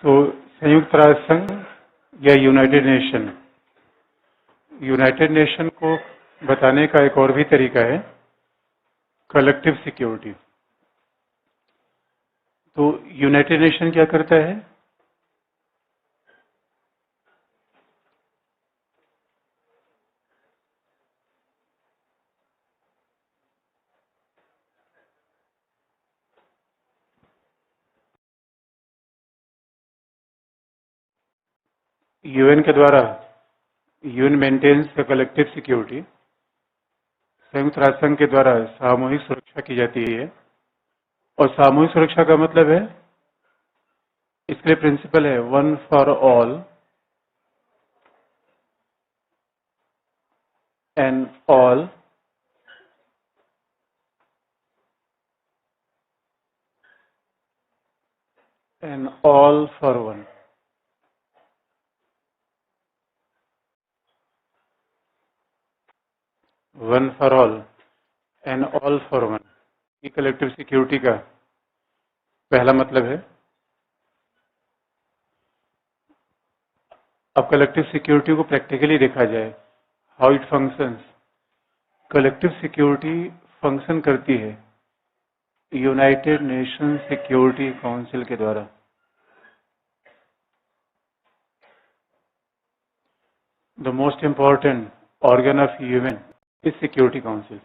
तो संयुक्त राष्ट्र संघ या यूनाइटेड नेशन को बताने का एक और भी तरीका है कलेक्टिव सिक्योरिटी। तो यूनाइटेड नेशन क्या करता है? यूएन के द्वारा UN maintains the collective security. संयुक्त राष्ट्र संघ के द्वारा सामूहिक सुरक्षा की जाती है। और सामूहिक सुरक्षा का मतलब है, इसके लिए प्रिंसिपल है one for all and all and all for one. One for all and all for one, ये कलेक्टिव सिक्योरिटी का पहला मतलब है। अब कलेक्टिव सिक्योरिटी को प्रैक्टिकली देखा जाए, how it functions. Collective security function करती है यूनाइटेड नेशन सिक्योरिटी काउंसिल के द्वारा। The most important organ of UN is security council.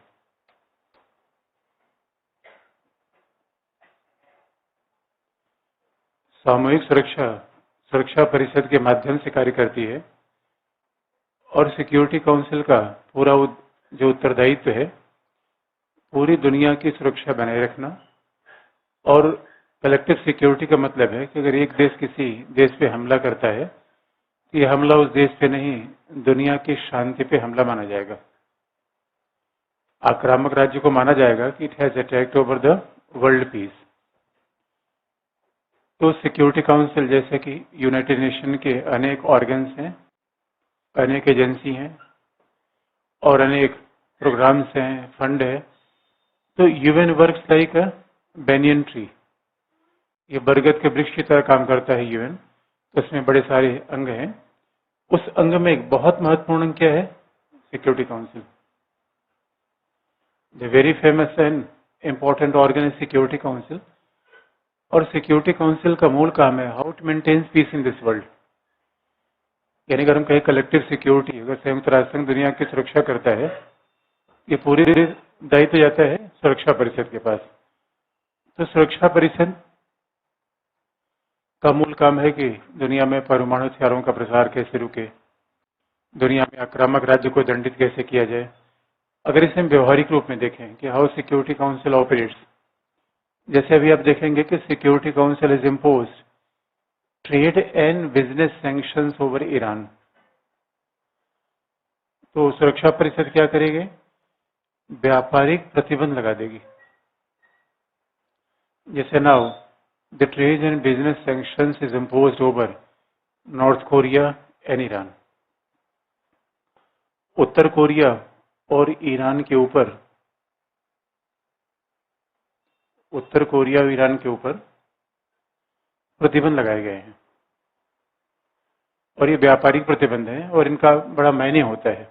सामूहिक सुरक्षा परिषद के माध्यम से कार्य करती है। और सिक्योरिटी काउंसिल का पूरा जो उत्तरदायित्व है, पूरी दुनिया की सुरक्षा बनाए रखना। और कलेक्टिव सिक्योरिटी का मतलब है कि अगर एक देश किसी देश पे हमला करता है तो ये हमला उस देश पे नहीं, दुनिया की शांति पे हमला माना जाएगा। आक्रामक राज्य को माना जाएगा कि it has attacked over the world peace. तो सिक्योरिटी काउंसिल जैसे कि यूनाइटेड नेशन के अनेक ऑर्गन्स हैं, अनेक एजेंसी हैं और अनेक प्रोग्राम्स हैं, फंड है। तो यूएन वर्क्स लाइक अ बेनियन ट्री। ये बरगद के वृक्ष की तरह काम करता है यूएन। तो इसमें बड़े सारे अंग हैं। उस अंग में एक बहुत महत्वपूर्ण अंग क्या है? Security council. The very famous and important organ is security council. और सिक्योरिटी काउंसिल का मूल काम है how to maintain peace in this world. यानी अगर हम कहें कलेक्टिव सिक्योरिटी, अगर संयुक्त राष्ट्र संघ दुनिया की सुरक्षा करता है, ये पूरी दायित्व जाता है सुरक्षा परिषद के पास। तो सुरक्षा परिषद का मूल काम है कि दुनिया में परमाणु हथियारों का प्रसार कैसे रुके, दुनिया में आक्रामक राज्य को दंडित कैसे किया जाए। अगर इसे हम व्यवहारिक रूप में देखें कि हाउ सिक्योरिटी काउंसिल ऑपरेट्स, जैसे अभी आप देखेंगे कि security council is impose trade and business sanctions over Iran. तो सुरक्षा परिषद क्या करेगी? व्यापारिक प्रतिबंध लगा देगी। जैसे now the trade and business sanctions is imposed over north Korea and Iran. Uttar Korea और ईरान के ऊपर, उत्तर कोरिया और ईरान के ऊपर प्रतिबंध लगाए गए हैं। और ये व्यापारिक प्रतिबंध है और इनका बड़ा मायने होता है।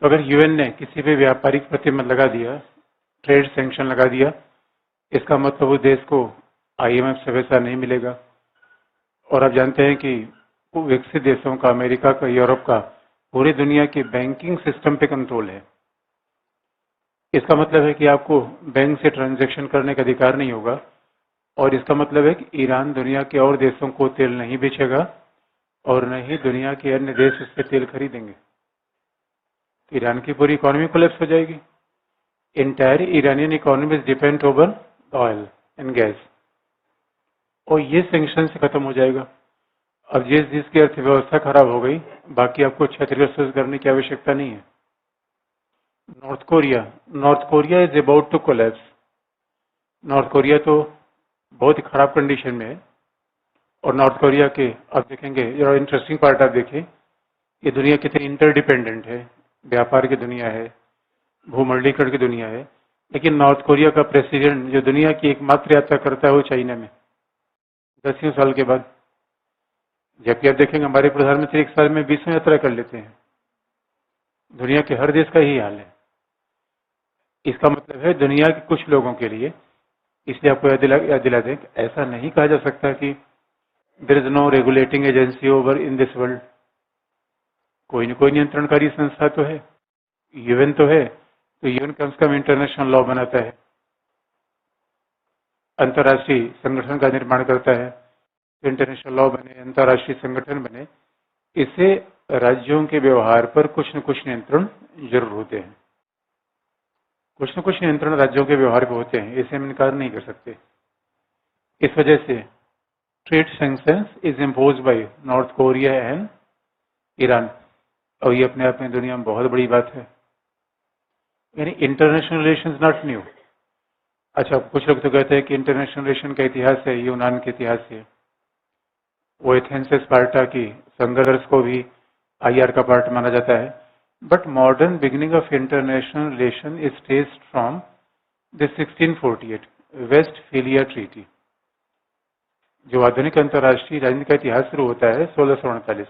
तो अगर यूएन ने किसी भी व्यापारिक प्रतिबंध लगा दिया, ट्रेड सैंक्शन लगा दिया, इसका मतलब उस देश को आईएमएफ से पैसा नहीं मिलेगा। और आप जानते हैं कि विकसित देशों का, अमेरिका का, यूरोप का, पूरी दुनिया के बैंकिंग सिस्टम पे कंट्रोल है। इसका मतलब है कि आपको बैंक से ट्रांजैक्शन करने का अधिकार नहीं होगा। और इसका मतलब है कि ईरान दुनिया के और देशों को तेल नहीं बेचेगा और न ही दुनिया के अन्य देश उससे तेल खरीदेंगे। ईरान की पूरी इकोनॉमी कोलैप्स हो जाएगी। Entire Iranian economy depend over oil and gas. और ये सैंक्शन से खत्म हो जाएगा। अब जिसकी अर्थव्यवस्था खराब हो गई, बाकी आपको क्षतिग्रस्त करने की आवश्यकता नहीं है। North Korea is about to collapse. North Korea तो बहुत ही खराब कंडीशन में है। और नॉर्थ कोरिया के आप देखेंगे, इंटरेस्टिंग पार्ट आप देखिए, ये दुनिया कितनी इंटरडिपेंडेंट है। व्यापार की दुनिया है, भूमंडलीकरण की दुनिया है, लेकिन नॉर्थ कोरिया का प्रेसिडेंट जो दुनिया की एकमात्र यात्रा करता है वो चाइना में 10 साल के बाद, जबकि आप देखेंगे हमारे प्रधानमंत्री एक साल में 20 यात्रा कर लेते हैं। दुनिया के हर देश का यही हाल है। इसका मतलब है दुनिया के कुछ लोगों के लिए, इसलिए आपको याद दिला दें कि ऐसा नहीं कहा जा सकता कि there is no regulating agency over in this world. कोई न कोई नियंत्रणकारी संस्था तो है, यूएन तो है, तो यूएन कम से कम इंटरनेशनल लॉ बनाता है, अंतर्राष्ट्रीय संगठन का निर्माण करता है, इंटरनेशनल लॉ बने, अंतर्राष्ट्रीय संगठन बने। इससे राज्यों के व्यवहार पर कुछ न कुछ नियंत्रण जरूर होते हैं, कुछ न कुछ नियंत्रण राज्यों के व्यवहार पर होते हैं, इसे हम इनकार नहीं कर सकते। इस वजह से trade sanctions is impose by north Korea and Iran, और ये अपने आप में दुनिया में बहुत बड़ी बात है। यानी इंटरनेशनल रिलेशंस नॉट न्यू। अच्छा, कुछ लोग तो कहते हैं कि इंटरनेशनल रिलेशन का इतिहास है यूनान के इतिहास से, वो एथेंस से स्पार्टा की संघर्ष को भी आईआर का पार्ट माना जाता है। But modern beginning of international relation is traced from the 1648 Westphalia treaty. जो आधुनिक अंतर्राष्ट्रीय राजनीति का इतिहास शुरू होता है 1648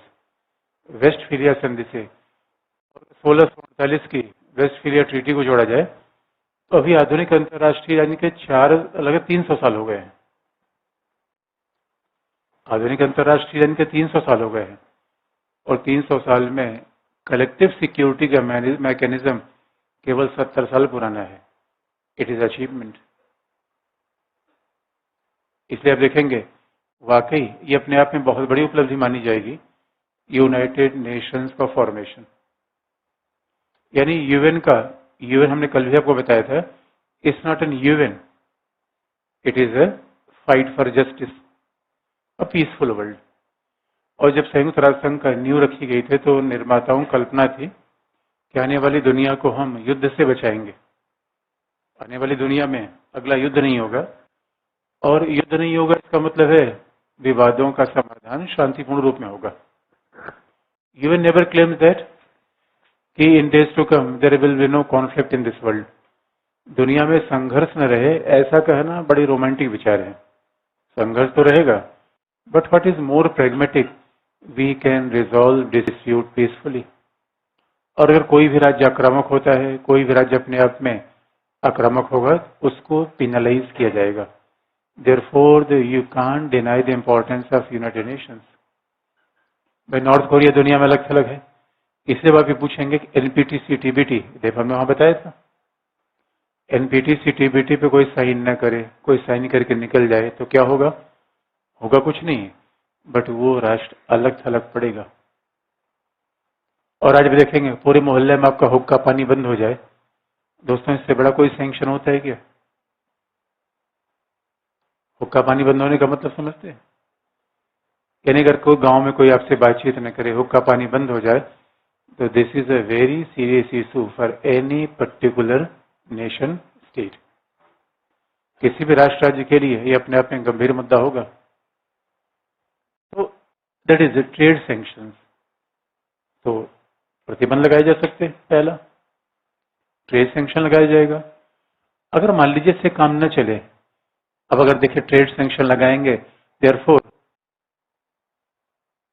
वेस्टफैलिया संधि से। 1648 की वेस्टफैलिया ट्रीटी को जोड़ा जाए तो अभी आधुनिक अंतर्राष्ट्रीय राजनीति के 300 साल हो गए हैं। आधुनिक अंतर्राष्ट्रीय राजनीति के 300 साल हो गए हैं, और 300 साल में कलेक्टिव सिक्योरिटी का मैकेनिज्म केवल 70 साल पुराना है। It is achievement. इसलिए आप देखेंगे वाकई ये अपने आप में बहुत बड़ी उपलब्धि मानी जाएगी, यूनाइटेड नेशंस का फॉर्मेशन। यानी यूएन का, यूएन हमने कल भी आपको बताया था, it's not an UN, it is a fight for justice, a peaceful world. और जब संयुक्त राष्ट्र संघ का नींव रखी गई थी तो निर्माताओं की कल्पना थी कि आने वाली दुनिया को हम युद्ध से बचाएंगे, आने वाली दुनिया में अगला युद्ध नहीं होगा। और युद्ध नहीं होगा इसका मतलब है विवादों का समाधान शांतिपूर्ण रूप में होगा। यूएन नेवर क्लेम्स दैट कि in days to come there will be no conflict in this world. दुनिया में संघर्ष न रहे ऐसा कहना बड़ी रोमांटिक विचार है। संघर्ष तो रहेगा, but what is more pragmatic, we can resolve dispute peacefully. और अगर कोई भी राज्य आक्रामक होता है, कोई भी राज्य अपने आप में आक्रामक होगा, उसको पिनलाइज किया जाएगा। Therefore, you can't deny the importance of United Nations. भाई नॉर्थ कोरिया दुनिया में अलग थलग है, इसलिए आप ये पूछेंगे कि एनपीटीसी टीबीटी, देखो हमने वहां बताया था, एनपीटीसी टीबीटी पे कोई साइन न करे, कोई साइन करके निकल जाए तो क्या होगा? होगा कुछ नहीं, बट वो राष्ट्र अलग थलग पड़ेगा। और आज भी देखेंगे पूरे मोहल्ले में आपका हुक्का पानी बंद हो जाए, दोस्तों इससे बड़ा कोई सैंक्शन होता है क्या? हुक्का पानी बंद होने का मतलब समझते हैं? यानी अगर कोई गांव में कोई आपसे बातचीत न करे, हुक्का पानी बंद हो जाए, तो this is a very serious issue for any particular nation state. किसी भी राष्ट्र राज्य के लिए ये अपने आप में गंभीर मुद्दा होगा। तो दैट इज ट्रेड सैंक्शंस। तो प्रतिबंध लगाए जा सकते हैं, पहला ट्रेड सैंक्शन लगाया जाएगा। अगर मान लीजिए से काम न चले, अब अगर देखिए ट्रेड सैंक्शन लगाएंगे, therefore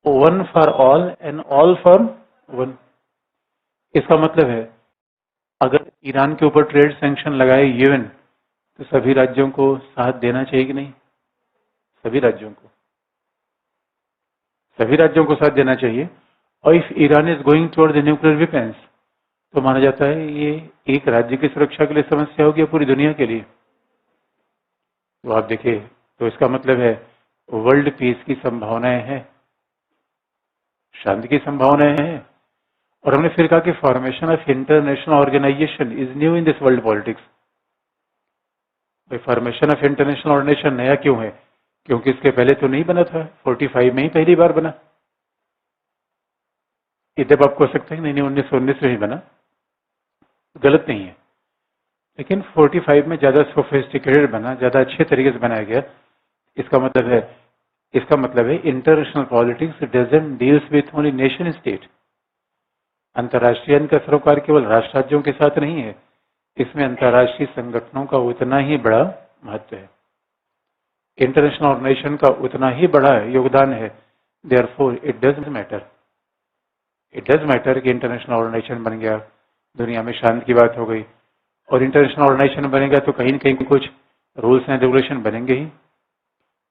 one for all and all for one. इसका मतलब है अगर ईरान के ऊपर ट्रेड सैंक्शन लगाए यूएन, तो सभी राज्यों को साथ देना चाहिए कि नहीं? सभी राज्यों को साथ देना चाहिए। और if Iran is going toward the nuclear weapons, तो माना जाता है ये एक राज्य की सुरक्षा के लिए समस्या होगी या पूरी दुनिया के लिए? तो आप देखिए, तो इसका मतलब है वर्ल्ड पीस की संभावनाएं हैं, शांति की संभावनाएं हैं। और हमने फिर कहा कि formation of international organisation is new in this world politics. Formation of international organisation नया क्यों है? क्योंकि इसके पहले तो नहीं बना था, 45 में ही पहली बार बना। जब आप कह सकते हैं नहीं 1919 में ही बना, गलत नहीं है, लेकिन 45 में ज्यादा सोफिस्टिकेटेड बना, ज्यादा अच्छे तरीके से बनाया गया। इसका मतलब है international politics doesn't deals with only nation state, अंतर्राष्ट्रीय आयन का सरोकार केवल राष्ट्र राज्यों के साथ नहीं है, इसमें अंतर्राष्ट्रीय संगठनों का उतना ही बड़ा महत्व है, इंटरनेशनल ऑर्गेनाइजेशन का उतना ही बड़ा योगदान है। देयरफॉर इट डज मैटर कि इंटरनेशनल ऑर्गेनाइजेशन बन गया, दुनिया में शांति की बात हो गई, और इंटरनेशनल ऑर्गेनाइजेशन बनेगा तो कहीं न कहीं कुछ रूल्स एंड रेगुलेशन बनेंगे ही।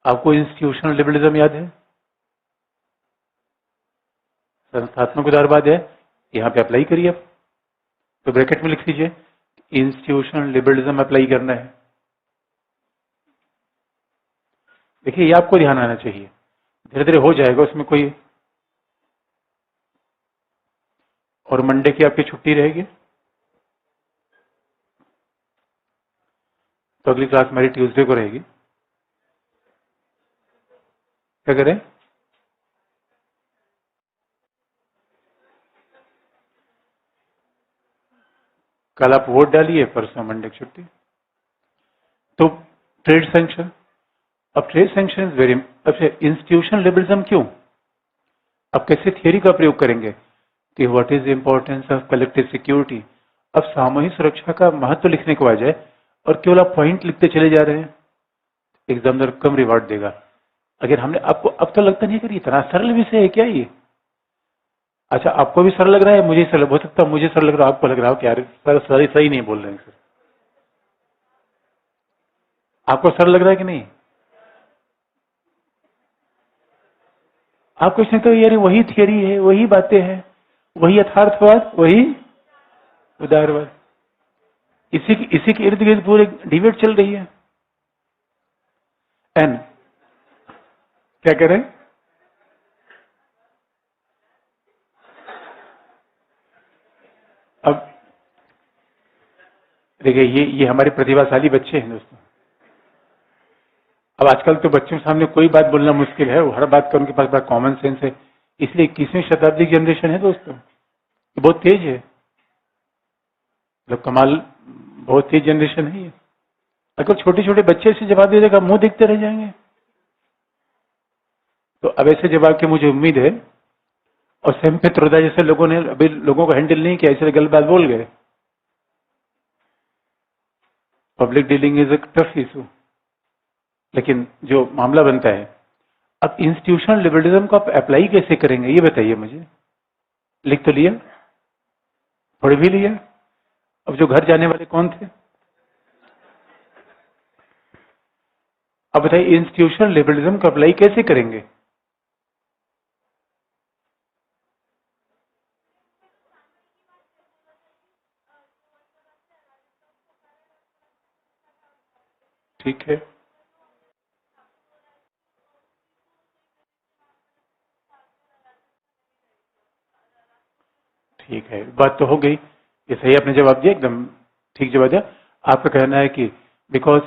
आपको इंस्टीट्यूशनल लिबरलिज्म याद है, संस्थात्मक उदारवाद है, यहाँ पे अप्लाई करिए आप, तो ब्रैकेट में लिख लीजिए इंस्टीट्यूशनल लिबरलिज्म अप्लाई करना है। देखिए ये आपको ध्यान आना चाहिए, धीरे धीरे हो जाएगा उसमें कोई। और मंडे की आपकी छुट्टी रहेगी, तो अगली क्लास हमारी ट्यूसडे को रहेगी। क्या करें? कल आप वोट डालिए, परसों मंडे की छुट्टी। तो ट्रेड सैंक्शन, अब ट्रेड सैंक्शन इज वेरी, अच्छा इंस्टीट्यूशनल लिबरलिज्म क्यों? अब कैसे थियरी का प्रयोग करेंगे कि what is the importance of collective security. अब सामूहिक सुरक्षा का महत्व लिखने के बजाय और केवल आप पॉइंट लिखते चले जा रहे हैं, एग्जामिनर कम रिवार्ड देगा। अगर हमने आपको, अब तो लगता नहीं कि इतना सरल विषय है क्या ये? अच्छा आपको भी सरल लग रहा है, मुझे सरल हो सकता है, मुझे सरल लग रहा है, आपको लग रहा हो कि यार सर सही नहीं बोल रहे हैं सर। आपको सरल लग रहा है कि नहीं? आप कुछ नहीं, तो यार वही थियरी है, वही बातें हैं, वही यथार्थवाद, वही उदारवाद, इसी के इर्द गिर्द पूरे डिबेट चल रही है। एन क्या करें? अब देखिए ये हमारे प्रतिभाशाली बच्चे हैं दोस्तों। अब आजकल तो बच्चों के सामने कोई बात बोलना मुश्किल है, वो हर बात का उनके पास बड़ा कॉमन सेंस है, इसलिए 21वीं शताब्दी की जनरेशन है दोस्तों, ये बहुत तेज है, मतलब कमाल, बहुत तेज जनरेशन है ये। अगर छोटे छोटे बच्चे से जवाब दे देगा, मुंह देखते रह जाएंगे। तो अब ऐसे जवाब की मुझे उम्मीद है, और सेम पित्रोदा जैसे लोगों ने अभी लोगों को हैंडल नहीं किया, इसलिए गलत बात बोल गए। Public dealing is a tough issue, लेकिन जो मामला बनता है, अब इंस्टीट्यूशनल लिबरलिज्म को आप अप्लाई कैसे करेंगे ये बताइए मुझे। लिख तो लिया, पढ़ भी लिया, अब जो घर जाने वाले कौन थे? अब बताइए इंस्टीट्यूशनल लिबरलिज्म को अप्लाई कैसे करेंगे? ठीक है, ठीक है, बात तो हो गई, ये सही आपने जवाब दिया, एकदम ठीक जवाब दिया। आपका कहना है कि बिकॉज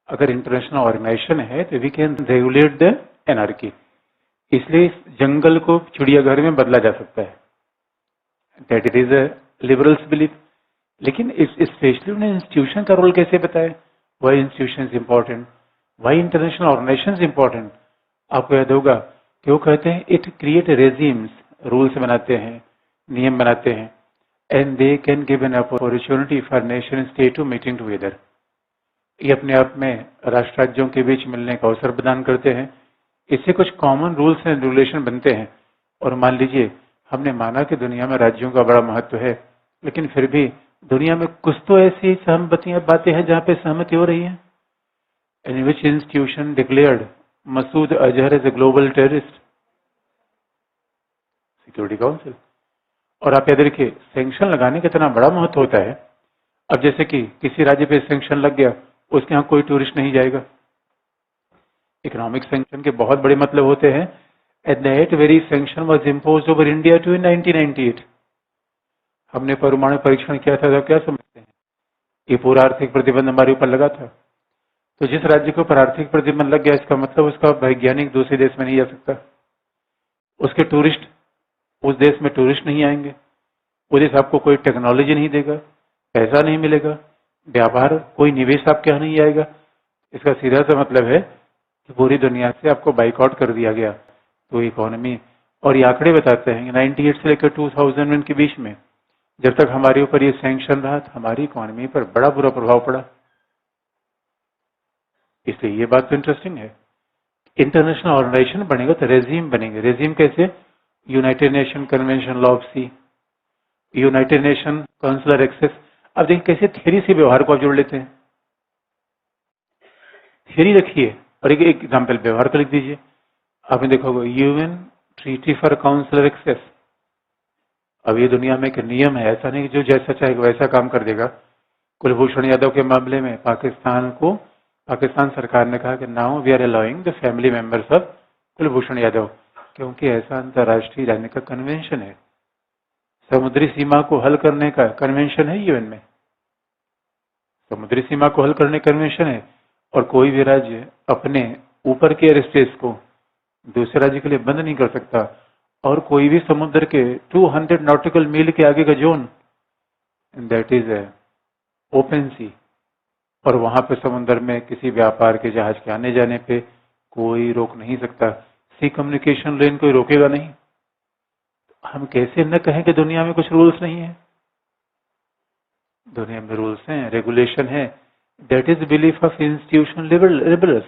अगर इंटरनेशनल ऑर्गेनाइजेशन है तो we can regulate the anarchy, इसलिए इस जंगल को चिड़ियाघर में बदला जा सकता है, that it is a liberals belief. लेकिन इस स्पेशली उन्हें इंस्टीट्यूशन का रोल कैसे बताया, why institution important, why international organisation important. आपको याद होगा कि वो कहते हैं इट क्रिएट रेजिम्स, रूल्स बनाते हैं, नियम बनाते हैं, and they can give an opportunity for nation state to meeting together. ये अपने आप में राष्ट्र राज्यों के बीच मिलने का अवसर प्रदान करते हैं, इससे कुछ कॉमन रूल्स एंड रेगुलेशन बनते हैं। और मान लीजिए हमने माना कि दुनिया में राज्यों का बड़ा महत्व है, लेकिन फिर भी दुनिया में कुछ तो ऐसी सहमतियां बातें हैं जहां पे सहमति हो रही है। In which institution declared Masood Azhar as a global terrorist? Security council. और आप याद रखिए सैंक्शन लगाने का इतना बड़ा महत्व होता है। अब जैसे कि किसी राज्य पे सैंक्शन लग गया, उसके यहाँ कोई टूरिस्ट नहीं जाएगा। इकोनॉमिक सैंक्शन के बहुत बड़े मतलब होते हैं। At that very sanction was imposed over India too in 1998। हमने परमाणु परीक्षण किया था, तो क्या समझते हैं, ये पूरा आर्थिक प्रतिबंध हमारे ऊपर लगा था। तो जिस राज्य के ऊपर आर्थिक प्रतिबंध लग गया, इसका मतलब उसका वैज्ञानिक दूसरे देश में नहीं जा सकता, उसके टूरिस्ट उस देश में टूरिस्ट नहीं आएंगे, वो देश आपको कोई टेक्नोलॉजी नहीं देगा, पैसा नहीं मिलेगा, व्यापार कोई निवेश आपके यहाँ नहीं आएगा। इसका सीधा सा मतलब है कि पूरी दुनिया से आपको बाइकआउट कर दिया गया, तो इकोनॉमी और ये आंकड़े बताते हैं कि 98 से लेकर 2001 के बीच में जब तक हमारे ऊपर ये सैंक्शन रहा तो हमारी इकोनॉमी पर बड़ा बुरा प्रभाव पड़ा। इसलिए ये बात तो इंटरेस्टिंग है। इंटरनेशनल ऑर्गेनाइजेशन बनेगा तो रेजिम बनेंगे। रेजिम कैसे? United Nation convention law of sea, United Nation consular access. अब देखिए कैसे थियरी से व्यवहार को आप जोड़ लेते हैं। थियरी रखिए और एक एग्जाम्पल व्यवहार का लिख दीजिए। आपने देखा होगा UN treaty for consular access. अब ये दुनिया में एक नियम है, ऐसा नहीं कि जो जैसा चाहेगा वैसा काम कर देगा। कुलभूषण यादव के मामले में पाकिस्तान सरकार ने कहा कि now we are allowing the family members of Kulbhushan Yadav, क्योंकि ऐसा अंतर्राष्ट्रीय राजनीति का कन्वेंशन है। समुद्री सीमा को हल करने का कन्वेंशन है यूएन में, समुद्री सीमा को हल करने कन्वेंशन है। और कोई भी राज्य अपने ऊपर के एयर स्पेस को दूसरे राज्य के लिए बंद नहीं कर सकता। और कोई भी समुद्र के 200 नॉटिकल मील के आगे का जोन, दैट इज ओपन सी, और वहां पे समुद्र में किसी व्यापार के जहाज के आने जाने पे कोई रोक नहीं सकता। सी कम्युनिकेशन लेन कोई रोकेगा नहीं। हम कैसे न कहें कि दुनिया में कुछ रूल्स नहीं है? दुनिया में रूल्स हैं, रेगुलेशन है। That is belief of institution liberals.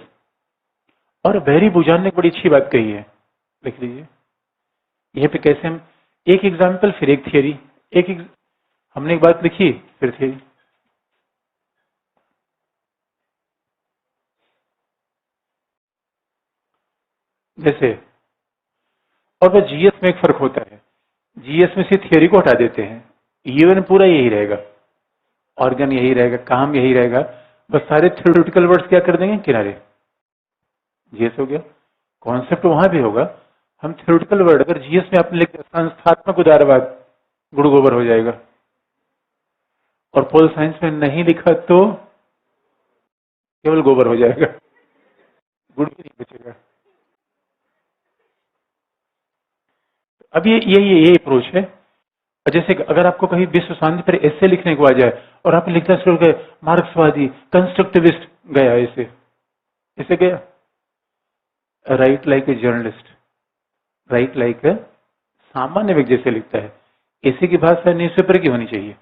और बैरी बुजान ने एक बड़ी अच्छी बात कही है, लिख लीजिए। यह पे कैसे हम एक एग्जाम्पल फिर एक थियरी, हमने एक बात लिखी फिर थियरी। जैसे और बस जीएस में एक फर्क होता है। जीएस में से थियरी को हटा देते हैं, यूएन पूरा यही रहेगा, ऑर्गन यही रहेगा, काम यही रहेगा। बस सारे थ्योरेटिकल वर्ड्स क्या कर देंगे किनारे, जीएस हो गया। कॉन्सेप्ट वहां भी होगा। हम थ्योरेटिकल वर्ड अगर जीएस में आपने लिख दिया संस्थात्मक उदारवाद, गुड़ गोबर हो जाएगा। और पोल साइंस में नहीं लिखा तो केवल गोबर हो जाएगा, गुड़ भी नहीं बचेगा। अब ये अप्रोच है। जैसे अगर आपको कहीं विश्व शांति पर ऐसे लिखने को आ जाए और आप लिखना शुरू कर मार्क्सवादी कंस्ट्रक्टिविस्ट गया ऐसे गया, right like a journalist, right like a सामान्य व्यक्ति जैसे लिखता है, इसी की भाषा न्यूज़पेपर की होनी चाहिए।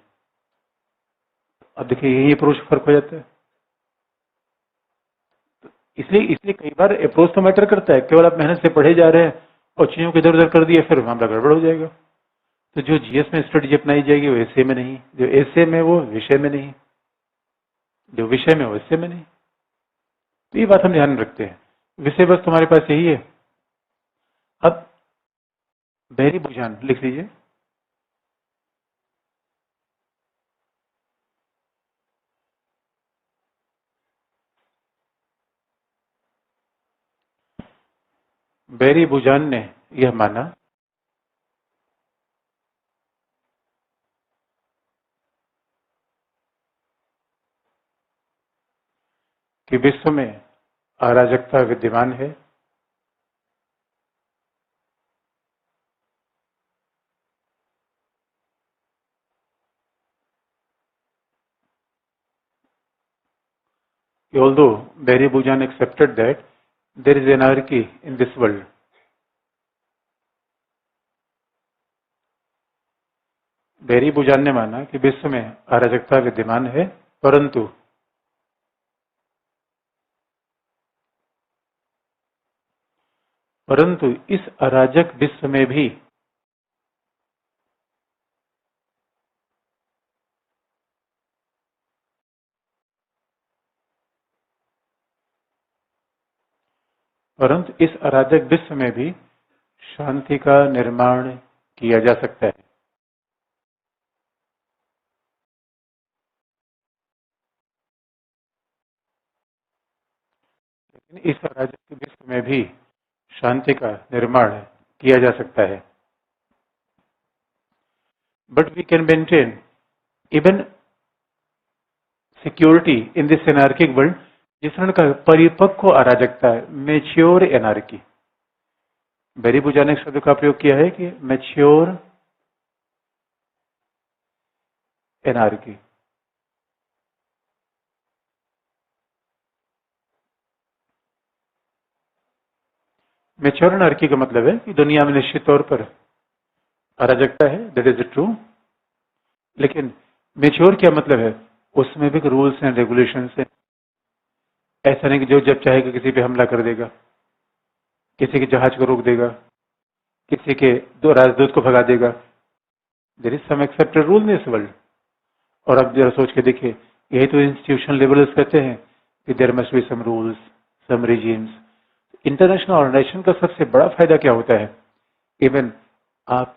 अब देखिए यही अप्रोच फर्क हो जाता है। इसलिए इसलिए कई बार अप्रोच तो मैटर करता है। केवल आप मेहनत से पढ़े जा रहे हैं और चीजों को इधर उधर कर दिया, फिर मामला गड़बड़ हो जाएगा। तो जो जीएस में स्ट्रेटेजी अपनाई जाएगी वो एसए में नहीं, जो एसए में वो विषय में नहीं, जो विषय में वो एसए में नहीं। तो ये बात हम ध्यान में रखते हैं। विषय बस तुम्हारे पास यही है। अब बैरी बुजान लिख लीजिए। बैरी बुजान ने यह माना कि विश्व में अराजकता विद्यमान है, although Barry Bujan accepted that there is anarchy in this world. बैरी बुजान ने माना कि विश्व में अराजकता विद्यमान है, परंतु इस अराजक विश्व में भी शांति का निर्माण किया जा सकता है। लेकिन इस अराजक विश्व में भी शांति का निर्माण किया जा सकता है। But we can maintain even security in this anarchic world, जिस का परिपक्व अराजकता है, मेच्योर एनार्की। बैरी बुजान ने शब्द का प्रयोग किया है कि मैच्योर एनार्की। मैच्योर एनार्की का मतलब है कि दुनिया में निश्चित तौर पर अराजकता है, दैट इज ट्रू, लेकिन मैच्योर क्या मतलब है, उसमें भी रूल्स एंड रेगुलेशन है। ऐसा नहीं कि जो जब चाहेगा किसी पे हमला कर देगा, किसी के जहाज को रोक देगा, किसी के दो राजदूत को भगा देगा। There is some accepted rule in this world. और अब जरा सोच के देखिए, यही तो इंस्टीट्यूशन लेवल्स कहते हैं कि there must be some rules, some regimes. International organisation का सबसे बड़ा फायदा क्या होता है? इवन आप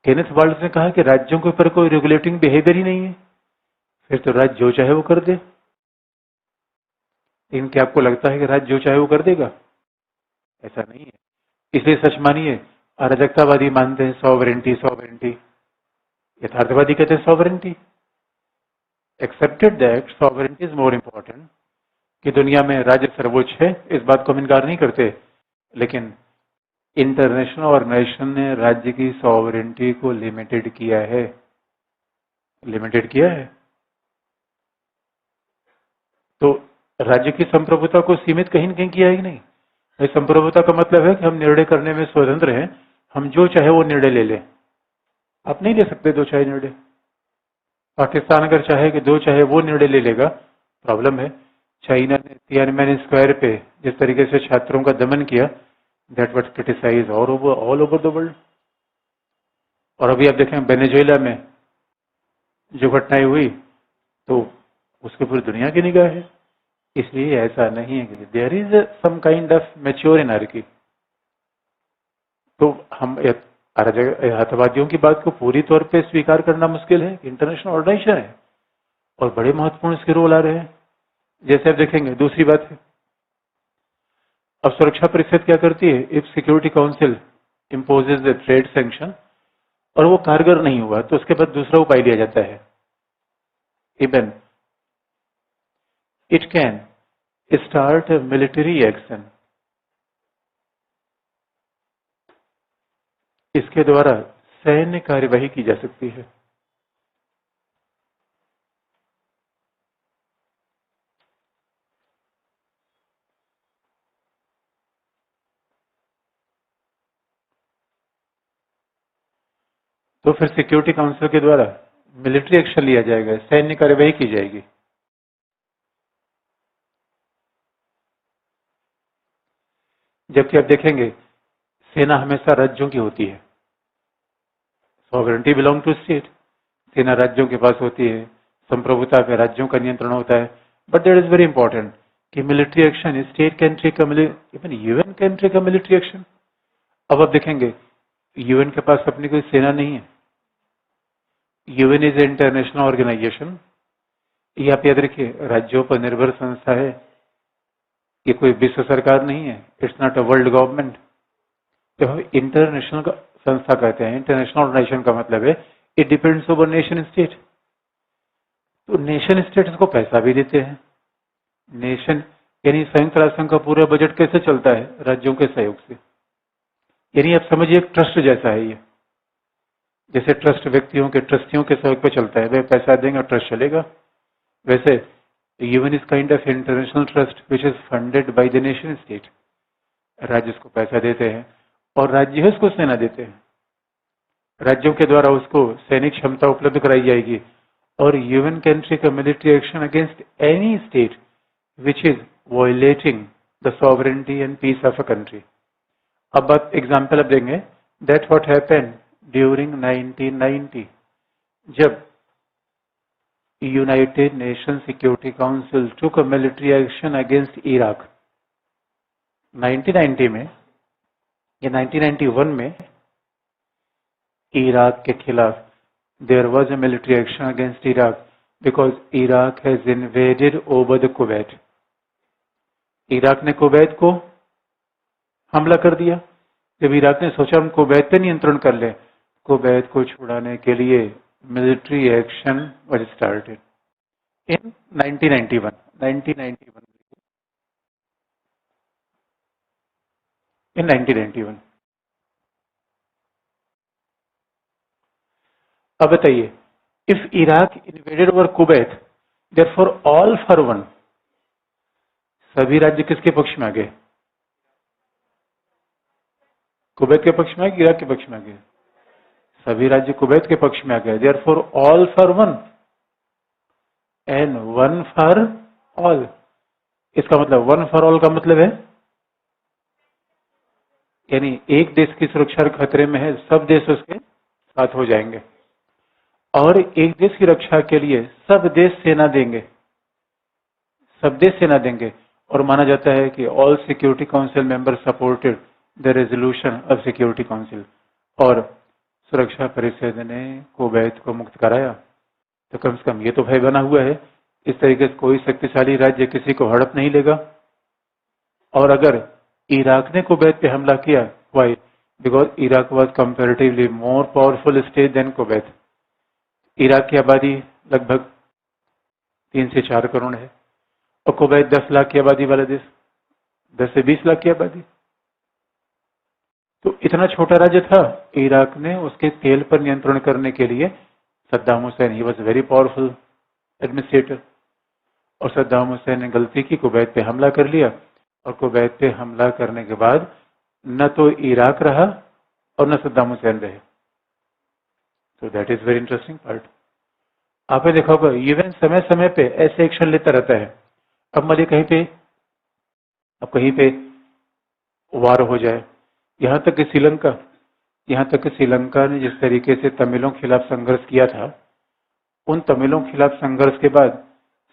केनेथ वाल्ड्स ने कहा कि राज्यों के ऊपर कोई रेगुलेटिंग बिहेवियर ही नहीं है, फिर तो राज्य जो चाहे वो कर दे। लेकिन क्या आपको लगता है कि राज्य जो चाहे वो कर देगा? ऐसा नहीं है। इसलिए सच मानिए, अराजकतावादी मानते हैं सॉवरेंटी सॉवरेंटी, यथार्थवादी कहते हैं sovereignty. Accepted that sovereignty is more important, कि दुनिया में राज्य सर्वोच्च है, इस बात को हम इनकार नहीं करते, लेकिन इंटरनेशनल ऑर्गेनाइजेशन ने राज्य की सॉवरेंटी को लिमिटेड किया है, लिमिटेड किया है। तो राज्य की संप्रभुता को सीमित कहीं न कहीं किया है कि नहीं? भाई संप्रभुता का मतलब है कि हम निर्णय करने में स्वतंत्र हैं, हम जो चाहे वो निर्णय ले लें। आप नहीं ले सकते दो चाहे निर्णय। पाकिस्तान अगर चाहे कि दो चाहे वो निर्णय ले लेगा, प्रॉब्लम है। चाइना ने तियानमेन स्क्वायर पे जिस तरीके से छात्रों का दमन किया, that was criticise all over the world. और अभी आप देखें वेनेजुएला में जो घटनाएं हुई, तो उसके पूरी दुनिया की निगाह है। इसलिए ऐसा नहीं है कि there is some kind of mature anarchy. तो हम यथार्थवादियों की बात को पूरी तौर पे स्वीकार करना मुश्किल है। इंटरनेशनल ऑर्गेनाइजेशन है और बड़े महत्वपूर्ण इसके रोल आ रहे हैं। जैसे आप देखेंगे, दूसरी बात है, अब सुरक्षा परिषद क्या करती है? If security council imposes the trade sanction और वो कारगर नहीं हुआ, तो उसके बाद दूसरा उपाय लिया जाता है। Even it can start military action. इसके द्वारा सैन्य कार्यवाही की जा सकती है। तो फिर सिक्योरिटी काउंसिल के द्वारा मिलिट्री एक्शन लिया जाएगा, सैन्य कार्यवाही की जाएगी। जबकि आप देखेंगे, सेना हमेशा राज्यों की होती है। सॉवरेंटी बिलोंग टू स्टेट, सेना राज्यों के पास होती है, संप्रभुता पे राज्यों का नियंत्रण होता है। But that is very important कि military action state can take, even UN can take military action. अब आप देखेंगे, यूएन के पास अपनी कोई सेना नहीं है। UN is a international organisation. ये आप याद रखिए, राज्यों पर निर्भर संस्था है, ये कोई विश्व सरकार नहीं है। It's not a world government. जब हम इंटरनेशनल का संस्था कहते हैं, इंटरनेशनल ऑर्गेनाइजेशन का मतलब है it depends over nation state. तो नेशन स्टेट इसको पैसा भी देते हैं। नेशन यानी संयुक्त राष्ट्र संघ का पूरा बजट कैसे चलता है? राज्यों के सहयोग से। यानी आप समझिए एक ट्रस्ट जैसा है ये। जैसे ट्रस्ट व्यक्तियों के ट्रस्टियों के सहयोग पे चलता है, वे पैसा देंगे और ट्रस्ट चलेगा। वैसे UN is kind of international trust which is funded by the nation state. राज्य उसको पैसा देते हैं और राज्य ही उसको सेना देते हैं। राज्यों के द्वारा उसको सैनिक क्षमता उपलब्ध कराई जाएगी और UN can take a military action against any state which is violating the sovereignty and peace of a country. अब आप एग्जाम्पल अब देंगे, दैट व्हाट हैपेंड ड्यूरिंग 1990, जब यूनाइटेड नेशन सिक्योरिटी काउंसिल टुक अ मिलिट्री एक्शन अगेंस्ट इराक। 1990 में या 1991 में Iraq के खिलाफ there was a military action against Iraq because Iraq has invaded over the Kuwait. Iraq ने कुवैत को हमला कर दिया। जब इराक ने सोचा हम कुवैत पे नियंत्रण कर लें, कुवैत को छुड़ाने के लिए military action was started in 1991. 1991 in 1991। अब बताइए, if Iraq invaded over Kuwait, therefore all for one, सभी राज्य किसके पक्ष में आ गए? कुवैत के पक्ष में आ गए, इराक के पक्ष में आ गए? सभी राज्य कुवैत के पक्ष में आ गए। Therefore all for one and one for all. इसका मतलब वन फॉर ऑल का मतलब है यानी एक देश की सुरक्षा खतरे में है, सब देश उसके साथ हो जाएंगे और एक देश की रक्षा के लिए सब देश सेना देंगे, सब देश सेना देंगे। और माना जाता है कि all security council member supported the resolution of security council, और सुरक्षा परिषद ने कुवैत को मुक्त कराया। तो कम से कम ये तो भय बना हुआ है, इस तरीके से कोई शक्तिशाली राज्य किसी को हड़प नहीं लेगा। और अगर इराक ने कुवैत पे हमला किया, why? Because Iraq was comparatively more powerful state than Kuwait. Iraq की आबादी लगभग 3 से 4 करोड़ है और कुवैत 10 लाख की आबादी वाला देश, 10 से 20 लाख की आबादी। तो इतना छोटा राज्य था, इराक ने उसके तेल पर नियंत्रण करने के लिए Saddam Hussain, he was very powerful administrator, और सद्दाम हुसैन ने गलती की, कुवैत पे हमला कर लिया। और कुवैत पे हमला करने के बाद न तो इराक रहा और न सद्दाम हुसैन रहे। तो that is very interesting part. आपने देखा होगा यूएन समय समय पे ऐसे एक्शन लेता रहता है। अब मान लीजिए कहीं पे वार हो जाए, यहाँ तक कि श्रीलंका ने जिस तरीके से तमिलों के खिलाफ संघर्ष किया था, उन तमिलों के खिलाफ संघर्ष के बाद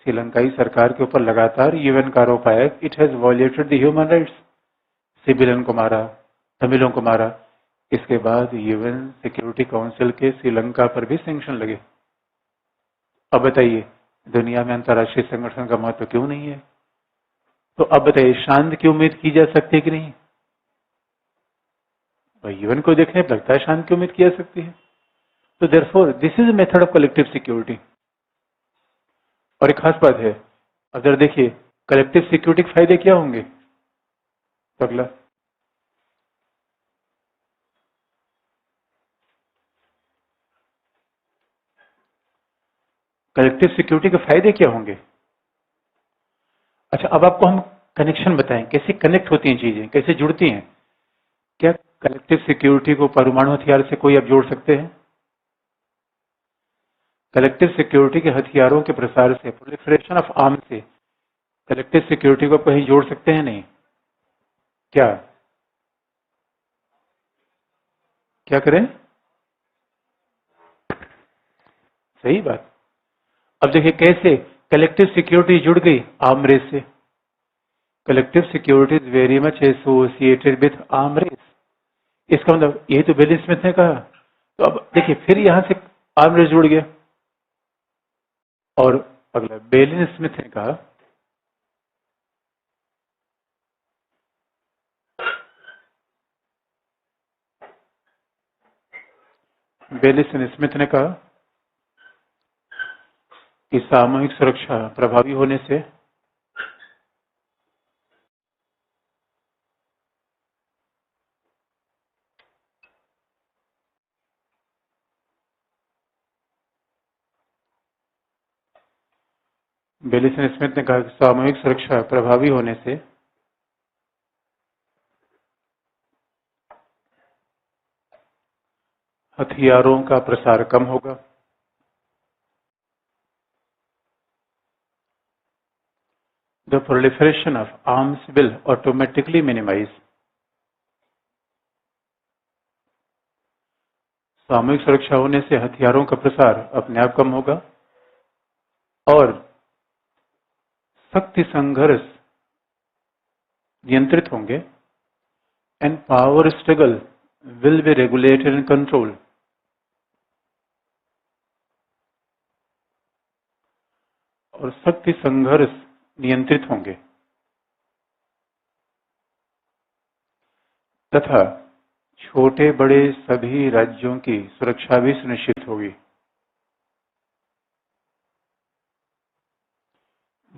श्रीलंकाई सरकार के ऊपर लगातार यूएन का आरोप आया, it has violated the human rights, civilian को मारा, तमिलों को मारा। इसके बाद यूएन सिक्योरिटी काउंसिल के श्रीलंका पर भी सैंक्शन लगे। अब बताइए दुनिया में अंतर्राष्ट्रीय संगठन का महत्व क्यों नहीं है? तो अब बताइए शांति की उम्मीद की जा सकती है कि नहीं? यूएन को देखने पर लगता है शांति की उम्मीद की जा सकती है। तो therefore this is a method of collective security. और एक खास बात है, अगर देखिए कलेक्टिव सिक्योरिटी के फायदे क्या होंगे? तो अगला कलेक्टिव सिक्योरिटी के फायदे क्या होंगे? अच्छा, अब आपको हम कनेक्शन बताएं, कैसे कनेक्ट होती हैं चीजें, कैसे जुड़ती हैं। क्या कलेक्टिव सिक्योरिटी को परमाणु हथियार से कोई आप जोड़ सकते हैं? कलेक्टिव सिक्योरिटी के हथियारों के प्रसार से, प्रोलिफरेशन ऑफ आर्म्स से कलेक्टिव सिक्योरिटी को कहीं जोड़ सकते हैं? नहीं। क्या क्या करें? सही बात। अब देखिए कैसे कलेक्टिव सिक्योरिटी जुड़ गई आर्म रेस से। Collective security is very much associated with arm race. इसका मतलब यही तो बेली स्मिथ ने कहा। तो अब देखिए फिर यहां से आर्म रेस जुड़ गया। और अगला बेली स्मिथ ने कहा बेली स्मिथ ने कहा कि सामूहिक सुरक्षा प्रभावी होने से बेलिसन स्मिथ ने कहा कि सामूहिक सुरक्षा प्रभावी होने से हथियारों का प्रसार कम होगा, the proliferation of arms will automatically minimise. सामूहिक सुरक्षा होने से हथियारों का प्रसार अपने आप कम होगा और शक्ति संघर्ष नियंत्रित होंगे and power struggle will be regulated and control. और शक्ति संघर्ष नियंत्रित होंगे तथा छोटे बड़े सभी राज्यों की सुरक्षा भी सुनिश्चित होगी।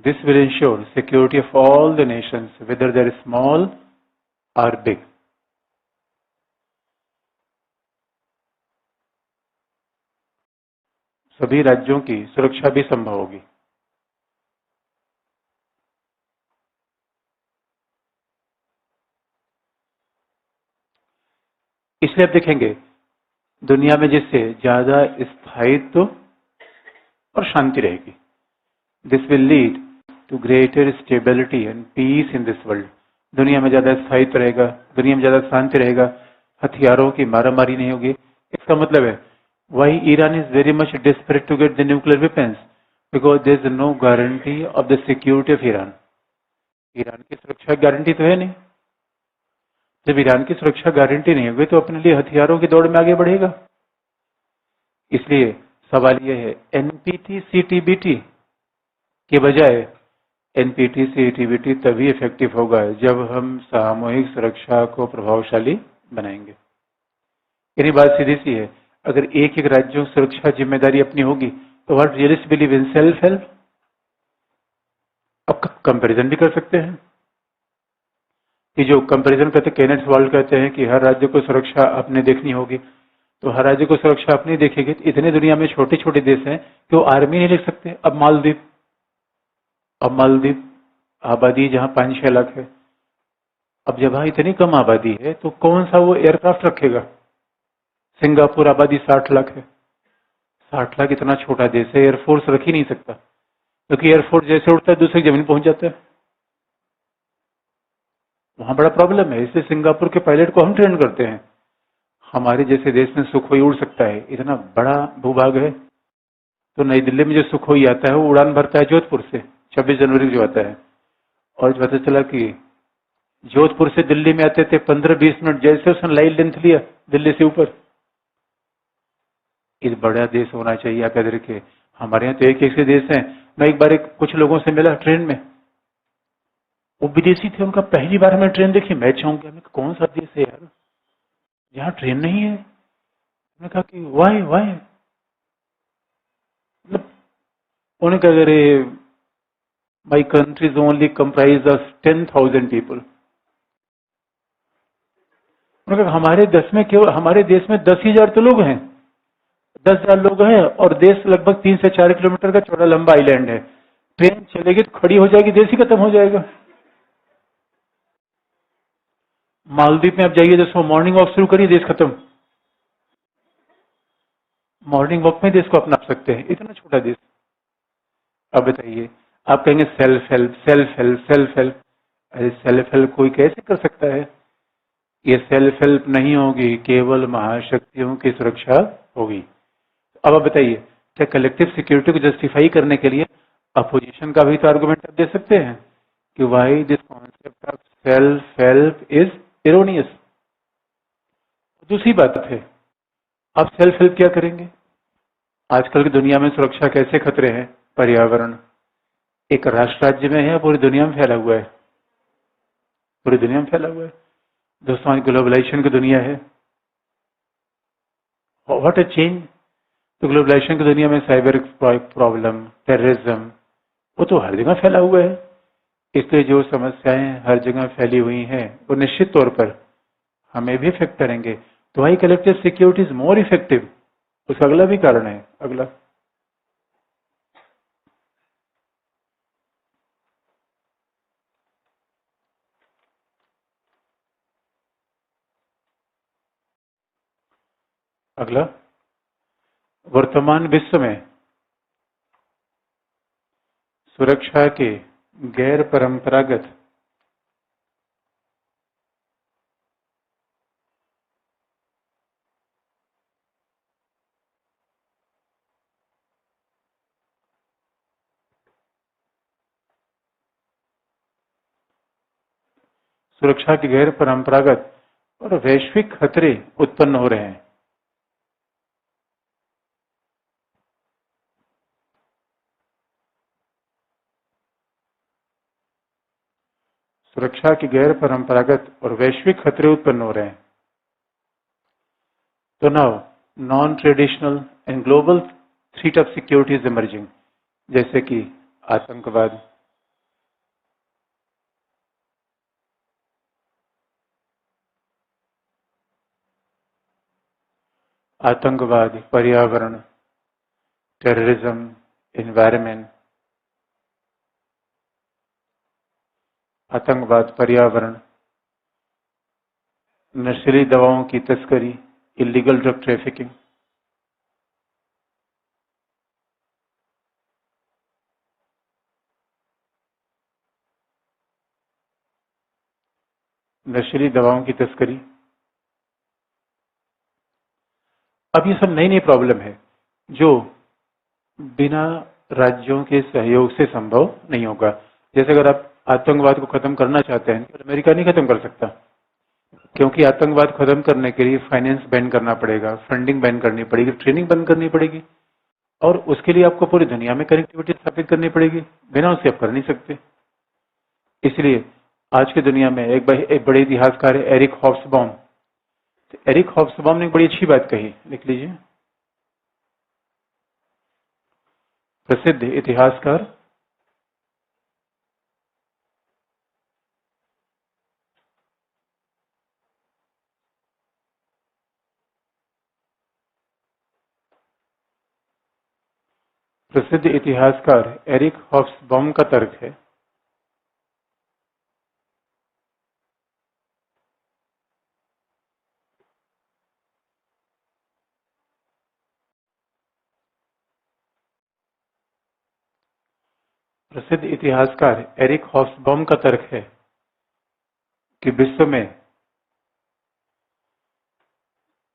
This will ensure security of all the nations, whether they are small or big. सभी राज्यों की सुरक्षा भी संभव होगी। इसलिए आप देखेंगे दुनिया में जिससे ज्यादा स्थायित्व और शांति रहेगी, this will lead to greater stability and peace in this world. दुनिया में ज्यादा स्थायित्व रहेगा, दुनिया में ज्यादा शांति रहेगा, हथियारों की मारामारी नहीं होगी। इसका मतलब है why Iran is very much desperate to get the nuclear weapons, because there is no guarantee of the security of Iran. Iran की सुरक्षा गारंटी तो है नहीं। जब ईरान की सुरक्षा गारंटी नहीं होगी तो अपने लिए हथियारों की दौड़ में आगे बढ़ेगा। इसलिए सवाल यह है, एनपीटी सीटीबीटी के बजाय एनपीटी सीटीबीटी तभी इफेक्टिव होगा जब हम सामूहिक सुरक्षा को प्रभावशाली बनाएंगे। यानी बात सीधी सी है, अगर एक एक राज्यों की सुरक्षा जिम्मेदारी अपनी होगी तो what realist believe in self help. अब कंपैरिजन भी कर सकते हैं कि जो कंपैरिजन करते केनेथ वाल्ड कहते हैं कि हर राज्य को सुरक्षा अपने देखनी होगी, तो हर राज्य को सुरक्षा अपनी देखेगी। इतने दुनिया में छोटे छोटे देश हैं कि वो आर्मी नहीं लिख सकते। अब मालदीव आबादी जहां 5-6 लाख है, अब जब वहां इतनी कम आबादी है तो कौन सा वो एयरक्राफ्ट रखेगा। सिंगापुर आबादी 60 लाख है, 60 लाख इतना छोटा देश है, एयरफोर्स रख ही नहीं सकता, क्योंकि एयरफोर्स जैसे उड़ता है दूसरी जमीन पहुंच जाता है। वहां बड़ा प्रॉब्लम है, इसलिए सिंगापुर के पायलट को हम ट्रेन करते हैं। हमारे जैसे देश में सुखोई उड़ सकता है, इतना बड़ा भूभाग है। तो नई दिल्ली में जो सुखोई आता है वो उड़ान भरता है जोधपुर से, 26 जनवरी को जो आता है। और जो पता चला कि जोधपुर से दिल्ली में आते थे 15-20 मिनट, जैसे उसने लाइन लेंथ लिया दिल्ली से ऊपर। इस बड़ा देश होना चाहिए, आप याद रखिए। हमारे यहाँ तो एक एक से देश हैं। मैं एक बार कुछ लोगों से मिला ट्रेन में, वो विदेशी थे, उनका पहली बार हमें ट्रेन देखी। मैं चौंक गया, मैं कौन सा देश है यार यहाँ ट्रेन नहीं है। मैंने कहा कि वाई वाई, मतलब उन्होंने कहा अरे my country is only comprise of 10,000 people. उन्होंने कहा हमारे हमारे देश में 10,000 तो लोग हैं, 10,000 लोग हैं और देश लगभग 3 से 4 किलोमीटर का चौड़ा लंबा आइलैंड है। ट्रेन चलेगी तो खड़ी हो जाएगी, देश ही खत्म हो जाएगा। मालदीव में आप जाइए, जैसे मॉर्निंग वॉक शुरू करिए, देश खत्म। मॉर्निंग वॉक में देश को अपना सकते हैं, इतना छोटा देश। अब बताइए, आप कहेंगे self help self help self help. अरे सेल्फ हेल्प कोई कैसे कर सकता है? ये सेल्फ हेल्प नहीं होगी, केवल महाशक्तियों की सुरक्षा होगी। अब आप बताइए, क्या कलेक्टिव सिक्योरिटी को जस्टिफाई करने के लिए अपोजिशन का भी तो आर्गुमेंट आप दे सकते हैं कि why this concept of self help is erroneous. दूसरी बात है, आप सेल्फ हेल्प क्या करेंगे? आजकल की दुनिया में सुरक्षा कैसे खतरे हैं? पर्यावरण एक राष्ट्र राज्य में है, पूरी दुनिया में फैला हुआ है, पूरी दुनिया में फैला हुआ है। दोस्तों, आज ग्लोबलाइजेशन की दुनिया है। What a change. तो ग्लोबलाइजेशन की दुनिया में साइबर प्रॉब्लम, टेररिज्म, वो तो हर जगह फैला हुआ है। इसलिए जो समस्याएं हर जगह फैली हुई हैं वो निश्चित तौर पर हमें भी इफेक्ट करेंगे। तो why collective security is more effective. उसका अगला भी कारण है। अगला, अगला, वर्तमान विश्व में सुरक्षा के गैर परंपरागत सुरक्षा के गैर परंपरागत और वैश्विक खतरे उत्पन्न हो रहे हैं। सुरक्षा के गैर परंपरागत और वैश्विक खतरे उत्पन्न हो रहे हैं। तो now non traditional and global threat of security is emerging, जैसे कि आतंकवाद, पर्यावरण, टेररिज्म, एनवायरमेंट, आतंकवाद, पर्यावरण, नशीली दवाओं की तस्करी, illegal drug trafficking, नशीली दवाओं की तस्करी। अब ये सब नई नई प्रॉब्लम है जो बिना राज्यों के सहयोग से संभव नहीं होगा। जैसे अगर आप आतंकवाद को खत्म करना चाहते हैं तो अमेरिका नहीं खत्म कर सकता, क्योंकि आतंकवाद खत्म करने के लिए फाइनेंस बैन करना पड़ेगा, फंडिंग बैन करनी पड़ेगी, ट्रेनिंग बंद करनी पड़ेगी, और उसके लिए आपको पूरी दुनिया में कनेक्टिविटी स्थापित करनी पड़ेगी। बिना उसके आप कर नहीं सकते। इसलिए आज की दुनिया में एक बड़े इतिहासकार है एरिक हॉब्सबॉम। एरिक हॉब्सबॉम ने एक बड़ी अच्छी बात कही, लिख लीजिए। प्रसिद्ध इतिहासकार एरिक हॉब्सबॉम का तर्क है एरिक हॉब्सबॉम का तर्क है कि विश्व में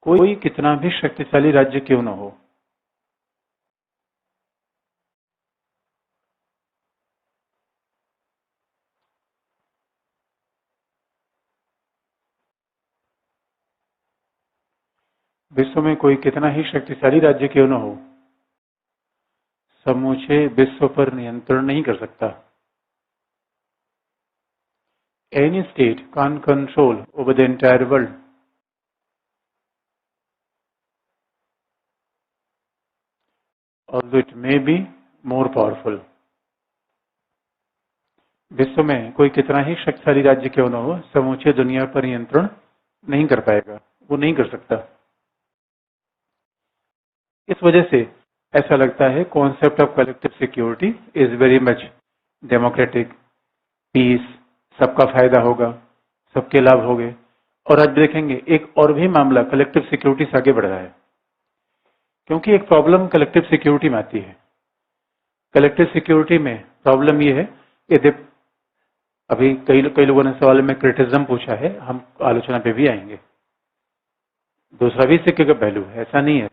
कोई कितना भी शक्तिशाली राज्य क्यों न हो, विश्व में कोई कितना ही शक्तिशाली राज्य क्यों न हो, समूचे विश्व पर नियंत्रण नहीं कर सकता। Any state can't control over the entire world. Although it may be more powerful. विश्व में कोई कितना ही शक्तिशाली राज्य क्यों न हो, समूचे दुनिया पर नियंत्रण नहीं कर पाएगा, वो नहीं कर सकता। इस वजह से ऐसा लगता है concept of collective security is very much democratic, peace, सबका फायदा होगा, सबके लाभ होंगे। और आज देखेंगे एक और भी मामला कलेक्टिव सिक्योरिटी से आगे बढ़ रहा है, क्योंकि एक प्रॉब्लम कलेक्टिव सिक्योरिटी में आती है। कलेक्टिव सिक्योरिटी में प्रॉब्लम ये है, यदि अभी कई लोगों ने सवाल में क्रिटिसिज्म पूछा है, हम आलोचना पे भी आएंगे। दूसरा भी सिक्के का पहलू है, ऐसा नहीं है,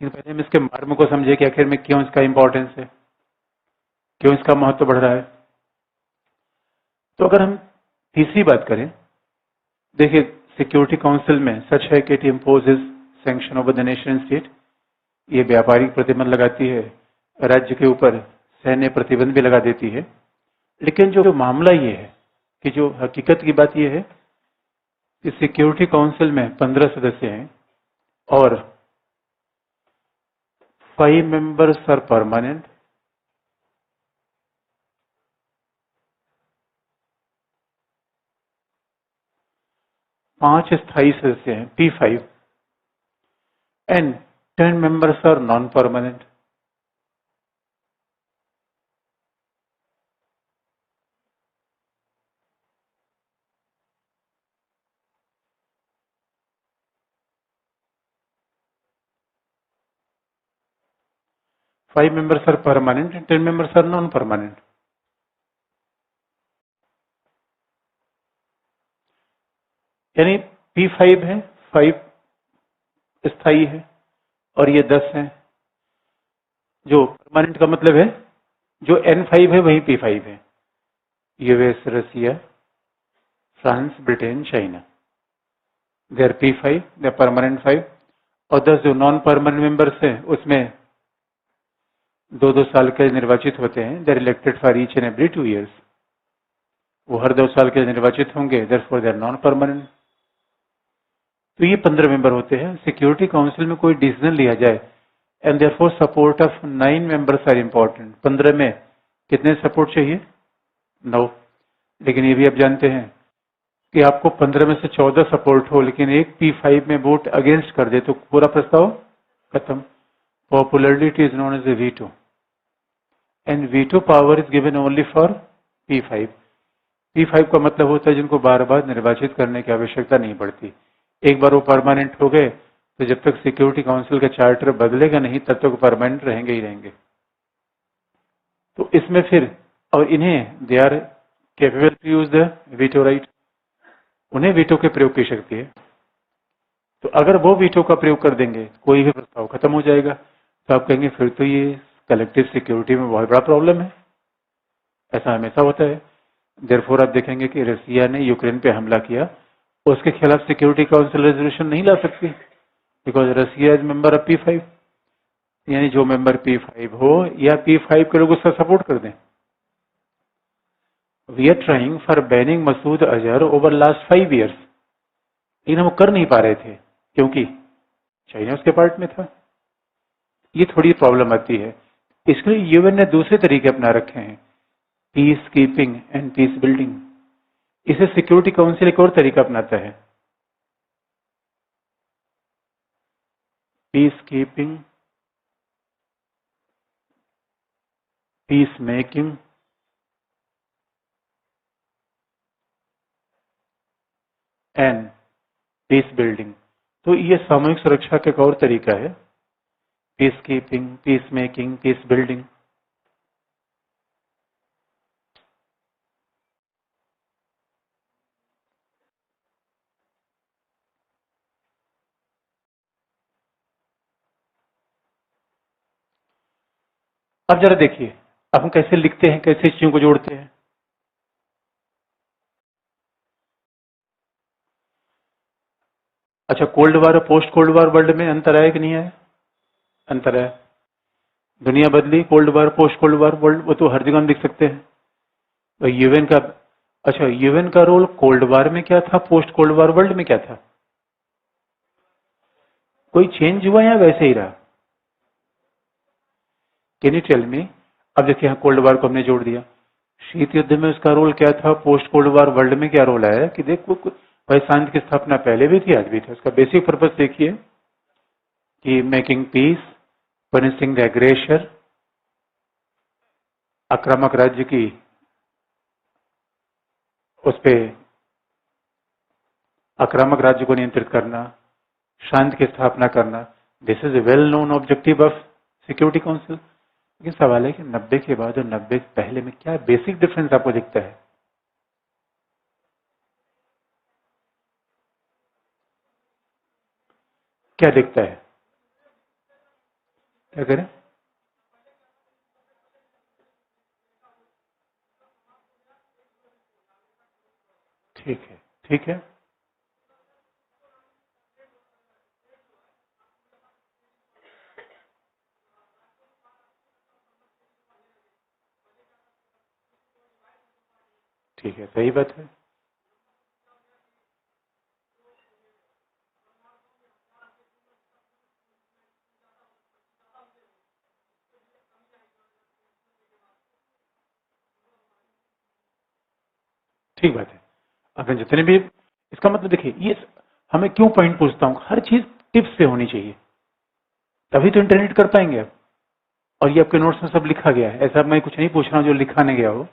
लेकिन पहले हम इसके मर्म को समझे कि आखिर में क्यों इसका इंपॉर्टेंस है, क्यों इसका महत्व बढ़ रहा है। तो अगर हम तीसरी बात करें, देखिए सिक्योरिटी काउंसिल में सच है कि it imposes sanction over the nation state, ये व्यापारिक प्रतिबंध लगाती है, राज्य के ऊपर सैन्य प्रतिबंध भी लगा देती है। लेकिन जो मामला ये है कि जो हकीकत की बात ये है कि सिक्योरिटी काउंसिल में 15 सदस्य हैं और 5 मेंबर्स आर परमानेंट, 5 स्थायी सदस्य हैं P5 and 10 members are non permanent. Five members are permanent and 10 members are non permanent. यानी P5 है, 5 स्थायी है और ये 10 है। जो परमानेंट का मतलब है जो N5 है वही P5 है, US, Russia, France, Britain, China, they are P5, they are permanent 5। और 10 जो नॉन परमानेंट मेंबर्स हैं उसमें 2-2 साल के निर्वाचित होते हैं, they are elected for each and every 2 years। वो हर 2 साल के निर्वाचित होंगे, therefore they are non permanent. तो ये 15 मेंबर होते हैं। सिक्योरिटी काउंसिल में कोई डिसीजन लिया जाए and therefore support of 9 members are important. 15 में कितने सपोर्ट चाहिए? 9। लेकिन ये भी आप जानते हैं कि आपको 15 में से 14 सपोर्ट हो लेकिन एक P5 में वोट अगेंस्ट कर दे तो पूरा प्रस्ताव खत्म। Popularity is known as a veto and veto power is given only for P5। P5 का मतलब होता है जिनको बार बार निर्वाचित करने की आवश्यकता नहीं पड़ती। एक बार वो परमानेंट हो गए तो जब तक सिक्योरिटी काउंसिल का चार्टर बदलेगा नहीं तब तक परमानेंट रहेंगे ही रहेंगे। तो इसमें फिर और इन्हें they are capable to use the veto right, उन्हें वीटो के प्रयोग की शक्ति है। तो अगर वो वीटो का प्रयोग कर देंगे कोई भी प्रस्ताव खत्म हो जाएगा। तो आप कहेंगे फिर तो ये कलेक्टिव सिक्योरिटी में बहुत बड़ा प्रॉब्लम है। ऐसा हमेशा होता है। देयरफॉर आप देखेंगे कि रसिया ने यूक्रेन पे हमला किया, उसके खिलाफ सिक्योरिटी काउंसिल रेजोल्यूशन नहीं ला सकती because Russia is member of P5। यानी जो मेंबर P5 हो या P5 के लोग उसका सपोर्ट कर दें। We are trying for banning Masood Azhar over last 5 years, लेकिन हम कर नहीं पा रहे थे क्योंकि चाइना उसके पार्ट में था। ये थोड़ी प्रॉब्लम आती है। इसके लिए यूएन ने दूसरे तरीके अपना रखे हैं, peace keeping and peace building. इसे सिक्योरिटी काउंसिल एक और तरीका अपनाता है, peace keeping, peace making and peace building. तो ये सामूहिक सुरक्षा का एक और तरीका है, peace keeping, peace making, peace building. अब जरा देखिए अब हम कैसे लिखते हैं, कैसे चीजों को जोड़ते हैं। अच्छा, कोल्ड वार और पोस्ट कोल्ड वार वर्ल्ड में अंतर है कि नहीं है? अंतर है। दुनिया बदली, कोल्ड वार पोस्ट कोल्ड वार वर्ल्ड, वो तो हर जगह हम लिख सकते हैं। तो यूएन का, अच्छा यूएन का रोल कोल्ड वार में क्या था, पोस्ट कोल्ड वार वर्ल्ड में क्या था? कोई चेंज हुआ या वैसे ही रहा? Can you tell me? अब देखिए यहाँ कोल्ड वार को हमने जोड़ दिया, शीत युद्ध में उसका रोल क्या था, पोस्ट कोल्ड वार वर्ल्ड में क्या रोल आया कि देखो भाई शांति की स्थापना पहले भी थी आज भी थी। उसका बेसिक पर्पस देखिए कि making piece, punishing the aggressor, आक्रामक राज्य की उस पे आक्रामक राज्य को नियंत्रित करना, शांति की स्थापना करना। This is A well known objective of security council. लेकिन सवाल है कि 90 के बाद और 90 के पहले में क्या बेसिक डिफरेंस आपको दिखता है? क्या दिखता है? क्या करें? ठीक है, ठीक है, ठीक है, सही बात है। ठीक बात है। अगर जितने भी, इसका मतलब देखिए ये हमें क्यों पॉइंट पूछता हूं, हर चीज टिप्स से होनी चाहिए, तभी तो इंटरनेट कर पाएंगे आप। और ये आपके नोट्स में सब लिखा गया है, ऐसा मैं कुछ नहीं पूछ रहा हूं जो लिखा नहीं गया हो।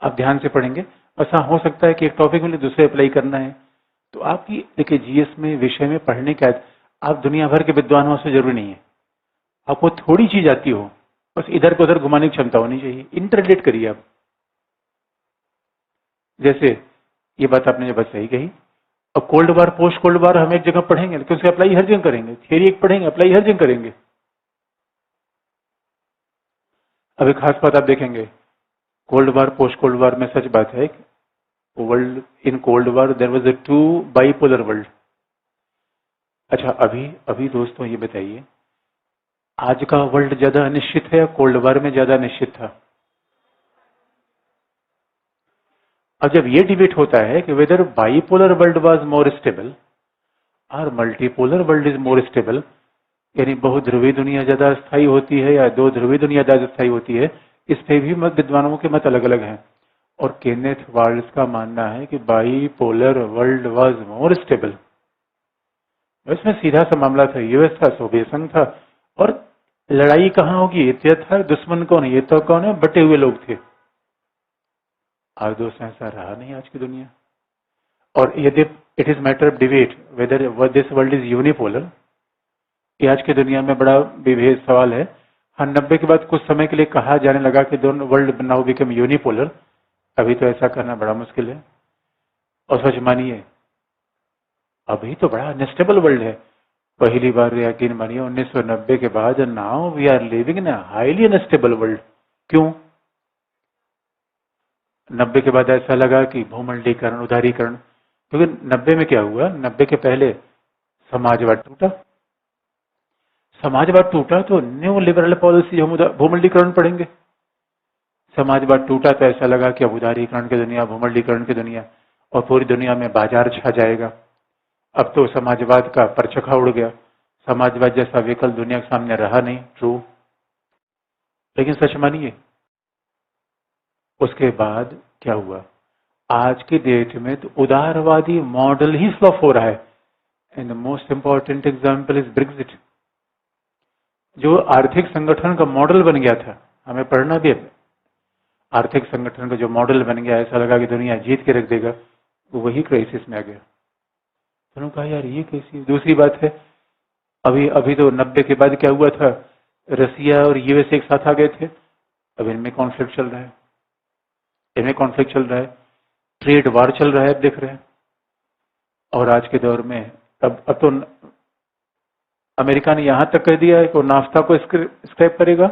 आप ध्यान से पढ़ेंगे। ऐसा हो सकता है कि एक टॉपिक में दूसरे अप्लाई करना है, तो आपकी देखिए जीएस में विषय में पढ़ने का आप दुनिया भर के विद्वान हो, उससे जरूरी नहीं है। आपको थोड़ी चीज आती हो, बस इधर को उधर घुमाने की क्षमता होनी चाहिए। इंटरलेट करिए आप। जैसे ये बात आपने जो बात सही कही, अब कोल्ड वार पोस्ट कोल्ड वार हम एक जगह पढ़ेंगे लेकिन उसके अप्लाई हर जगह करेंगे, थियरी एक पढ़ेंगे अप्लाई हर जगह करेंगे। अब एक खास बात आप देखेंगे, cold war post cold war में सच बात है, world in cold war there was a two bipolar world. अच्छा अभी अभी दोस्तों ये बताइए, आज का वर्ल्ड ज्यादा अनिश्चित है या कोल्ड वार में ज्यादा अनिश्चित था? अब जब ये डिबेट होता है कि whether bipolar world was more stable और multipolar world is more stable, यानी बहुध्रुवी दुनिया ज्यादा स्थायी होती है या दो ध्रुवी दुनिया ज्यादा स्थायी होती है, इस पे भी मत विद्वानों के मत अलग अलग हैं। और केनेथ वाल्स का मानना है कि bipolar world was more stable. इसमें सीधा सा मामला था, यूएस था, सोवियत संघ था, और लड़ाई कहाँ होगी, ये था दुश्मन कौन है, ये तो कौन है, बटे हुए लोग थे। आज दोस्तों ऐसा रहा नहीं आज की दुनिया। और यदि it is matter of debate whether this world is unipolar, ये आज की दुनिया में बड़ा विभेद सवाल है। हाँ, 90 के बाद कुछ समय के लिए कहा जाने लगा कि दोनों वर्ल्ड नाउ बिकम यूनिपोलर। अभी तो ऐसा करना बड़ा मुश्किल है। और सच मानिए, अभी तो बड़ा अनस्टेबल वर्ल्ड है। पहली बार यकीन मानिए 1990 के बाद now we are living in highly unstable world. क्यों? 90 के बाद ऐसा लगा कि भूमंडलीकरण, उदारीकरण। क्योंकि 90 में क्या हुआ, 90 के पहले समाजवाद टूटा। समाजवाद टूटा तो न्यू लिबरल पॉलिसी हम भूमंडलीकरण पढ़ेंगे। समाजवाद टूटा तो ऐसा लगा कि अब उदारीकरण की दुनिया, भूमंडलीकरण की दुनिया, और पूरी दुनिया में बाजार छा जाएगा। अब तो समाजवाद का परचखा उड़ गया। समाजवाद जैसा विकल्प दुनिया के सामने रहा नहीं। ट्रू। लेकिन सच मानिए, उसके बाद क्या हुआ, आज की डेट में तो उदारवादी मॉडल ही फ्लॉप हो रहा है। And the most important example is Brexit. जो आर्थिक संगठन का मॉडल बन गया था, हमें पढ़ना भी है, आर्थिक संगठन का जो मॉडल बन गया, ऐसा लगा कि दुनिया जीत के रख देगा, वो वही क्राइसिस में आ गया। उन्होंने कहा यार ये कैसी। दूसरी बात है, अभी अभी तो 90 के बाद क्या हुआ था, रसिया और यूएस एक साथ आ गए थे। अब इनमें कॉन्फ्लिक्ट चल रहा है, इनमें कॉन्फ्लिक्ट चल रहा है, ट्रेड वार चल रहा है, अब देख रहे हैं। और आज के दौर में अब तो अमेरिका ने यहां तक कह दिया है कि वो नाफ्ता को स्क्रैप करेगा।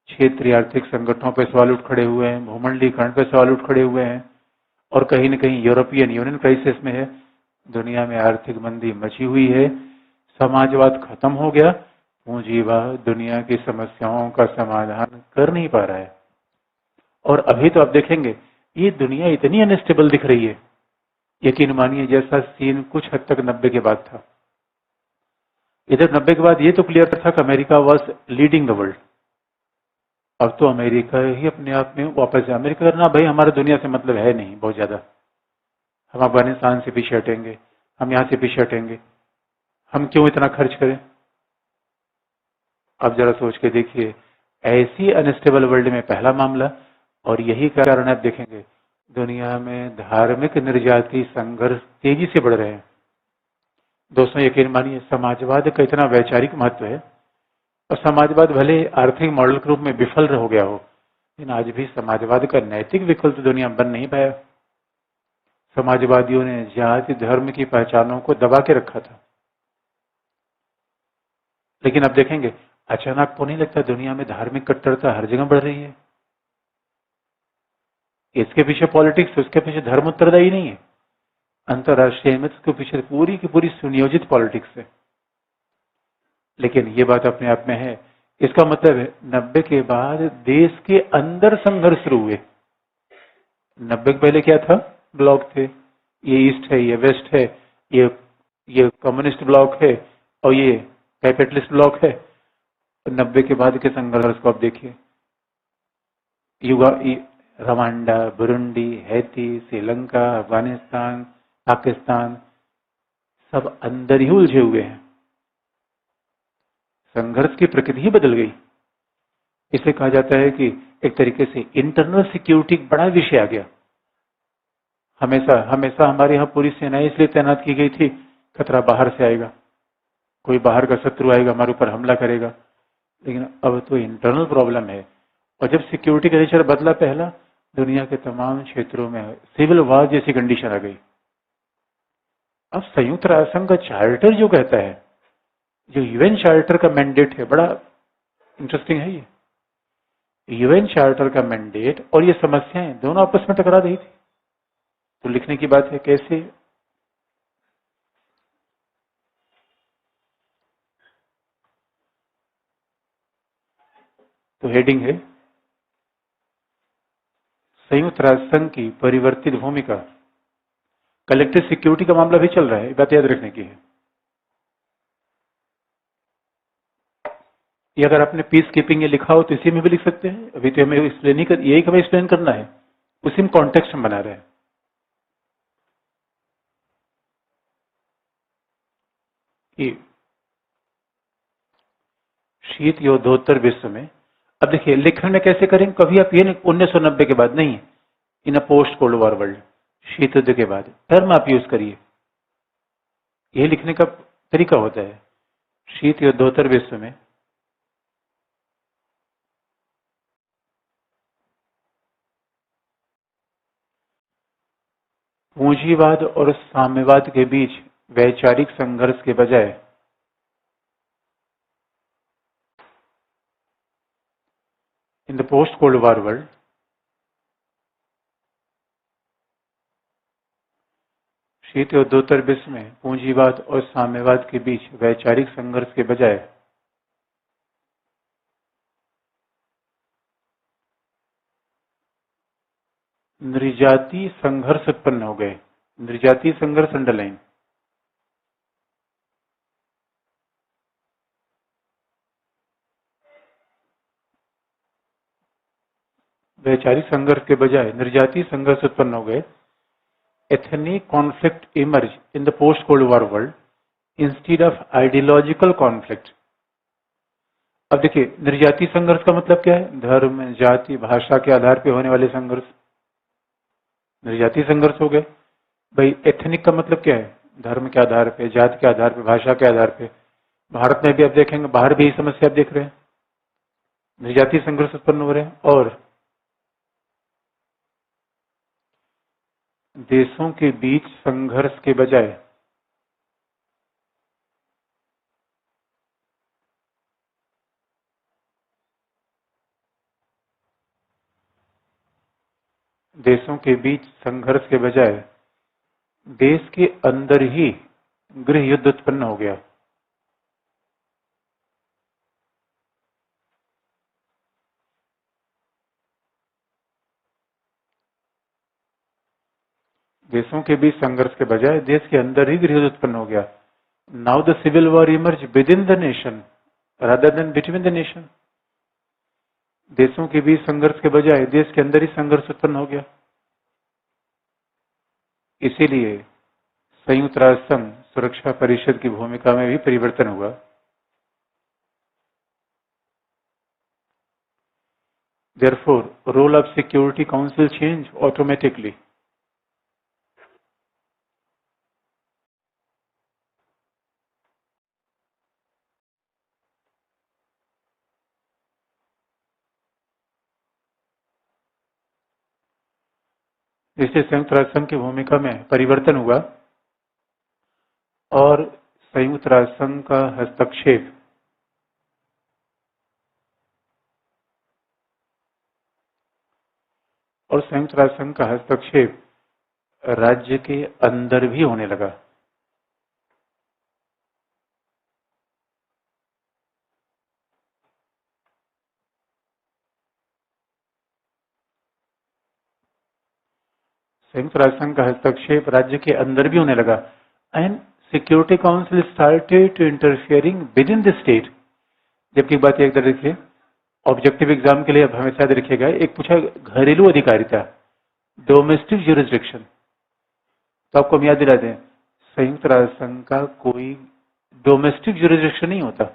क्षेत्रीय आर्थिक संगठनों पर सवाल उठ खड़े हुए हैं, भूमंडलीकरण पर सवाल उठ खड़े हुए हैं, और कहीं न कहीं यूरोपियन यूनियन क्राइसिस में है। दुनिया में आर्थिक मंदी मची हुई है, समाजवाद खत्म हो गया, पूंजीवाद दुनिया की समस्याओं का समाधान कर नहीं पा रहा है। और अभी तो आप देखेंगे ये दुनिया इतनी अनस्टेबल दिख रही है, यकीन मानिए जैसा सीन कुछ हद तक 90 के बाद था। इधर 90 के बाद ये तो क्लियर था कि America was leading the world. अब तो अमेरिका ही अपने आप में वापस है। अमेरिका करना भाई हमारा दुनिया से मतलब है नहीं बहुत ज्यादा। हम अफगानिस्तान से पीछे हटेंगे, हम यहां से पीछे हटेंगे, हम क्यों इतना खर्च करें। अब जरा सोच के देखिए, ऐसी अनस्टेबल वर्ल्ड में पहला मामला, और यही कारण आप देखेंगे दुनिया में धार्मिक निर्याती संघर्ष तेजी से बढ़ रहे हैं। दोस्तों यकीन मानिए, समाजवाद का इतना वैचारिक महत्व है, और समाजवाद भले आर्थिक मॉडल के रूप में विफल हो गया हो, लेकिन आज भी समाजवाद का नैतिक विकल्प दुनिया में बन नहीं पाया। समाजवादियों ने जाति धर्म की पहचानों को दबा के रखा था। लेकिन अब देखेंगे अचानक तो नहीं लगता दुनिया में धार्मिक कट्टरता हर जगह बढ़ रही है। इसके पीछे पॉलिटिक्स, उसके पीछे धर्म उत्तरदायी नहीं है। अंतर्राष्ट्रीय में उसके पीछे पूरी की पूरी सुनियोजित पॉलिटिक्स है। लेकिन ये बात अपने आप में है, इसका मतलब है 90 के बाद देश के अंदर संघर्ष शुरू हुए। 90 के पहले क्या था, ब्लॉक थे, ये ईस्ट है, ये वेस्ट है, ये कम्युनिस्ट ब्लॉक है, और ये कैपिटलिस्ट ब्लॉक है। 90 के बाद के संघर्ष को आप देखिए, Rwanda, Burundi, Haiti, Sri Lanka, Afghanistan, Pakistan, सब अंदर ही उलझे हुए हैं। संघर्ष की प्रकृति ही बदल गई। इसे कहा जाता है कि एक तरीके से इंटरनल सिक्योरिटी बड़ा विषय आ गया। हमेशा हमेशा हमारे यहाँ पूरी सेनाएं इसलिए तैनात की गई थी, खतरा बाहर से आएगा, कोई बाहर का शत्रु आएगा, हमारे ऊपर हमला करेगा। लेकिन अब तो इंटरनल प्रॉब्लम है, और जब सिक्योरिटी का नेचर बदला, पहला दुनिया के तमाम क्षेत्रों में सिविल वॉर जैसी कंडीशन आ गई। अब संयुक्त राष्ट्र संघ का चार्टर जो कहता है, जो यूएन चार्टर का मैंडेट है, बड़ा इंटरेस्टिंग है। ये यूएन चार्टर का मैंडेट और ये समस्याएं दोनों आपस में टकरा रही थी। तो लिखने की बात है कैसे। तो हेडिंग है संयुक्त राष्ट्र संघ की परिवर्तित भूमिका। कलेक्टिव सिक्योरिटी का मामला भी चल रहा है, बात याद रखने की है। ये अगर आपने पीस कीपिंग ये लिखा हो तो इसी में भी लिख सकते हैं। अभी तो हमें एक्सप्लेन ही यही हमें एक्सप्लेन करना है, उसी में कॉन्टेक्स्ट हम बना रहे हैं। शीत युद्धोत्तर विश्व में, अब देखिए लेखन में कैसे करें, कभी आप ये 1990 के बाद नहीं, in a post cold war world, शीत युद्ध के बाद टर्म आप यूज करिए। ये लिखने का तरीका होता है। शीत युद्धोत्तर विश्व में पूंजीवाद और साम्यवाद के बीच वैचारिक संघर्ष के बजाय in the post cold war world शीत युद्धोत्तर विश्व में पूंजीवाद और साम्यवाद के बीच वैचारिक संघर्ष के बजाय नृजातीय संघर्ष उत्पन्न हो गए। नृजातीय संघर्ष अंडरलाइन। वैचारिक संघर्ष के बजाय नृजातीय संघर्ष उत्पन्न हो गए। Ethnic conflict emerge in the post cold war world instead of ideological conflict. अब देखिए, नृजातीय संघर्ष का मतलब क्या है? धर्म, जाति, भाषा के आधार पर होने वाले संघर्ष नृजातीय संघर्ष हो गए। भाई एथनिक का मतलब क्या है? धर्म के आधार पे, जाति के आधार पे, भाषा के आधार पे। भारत में भी आप देखेंगे, बाहर भी यही समस्या आप देख रहे हैं, नृजातीय संघर्ष उत्पन्न हो रहे हैं। और देशों के बीच संघर्ष के बजाय देशों के बीच संघर्ष के बजाय देश के अंदर ही गृह युद्ध उत्पन्न हो गया। देशों के बीच संघर्ष के बजाय देश के अंदर ही गृह युद्ध उत्पन्न हो गया। Now the civil war emerge within the nation rather than between the nation. देशों के बीच संघर्ष के बजाय देश के अंदर ही संघर्ष उत्पन्न हो गया। इसीलिए संयुक्त राष्ट्र संघ सुरक्षा परिषद की भूमिका में भी परिवर्तन हुआ। Therefore, role of Security Council change automatically. इससे संयुक्त राष्ट्र संघ की भूमिका में परिवर्तन हुआ और संयुक्त राष्ट्र संघ का हस्तक्षेप राज्य के अंदर भी होने लगा। संयुक्त राष्ट्र संघ का हस्तक्षेप राज्य के अंदर भी होने लगा। And security council started to interfering within the state. जबकि बात एक तरह देखिए, ऑब्जेक्टिव एग्जाम के लिए अब हमेशा याद रखिएगा, एक पूछा घरेलू अधिकारिता, डोमेस्टिक ज्यूरिसडिक्शन। तो आपको हम याद दिला दें, संयुक्त राष्ट्र संघ का कोई डोमेस्टिक ज्यूरिसडिक्शन नहीं होता।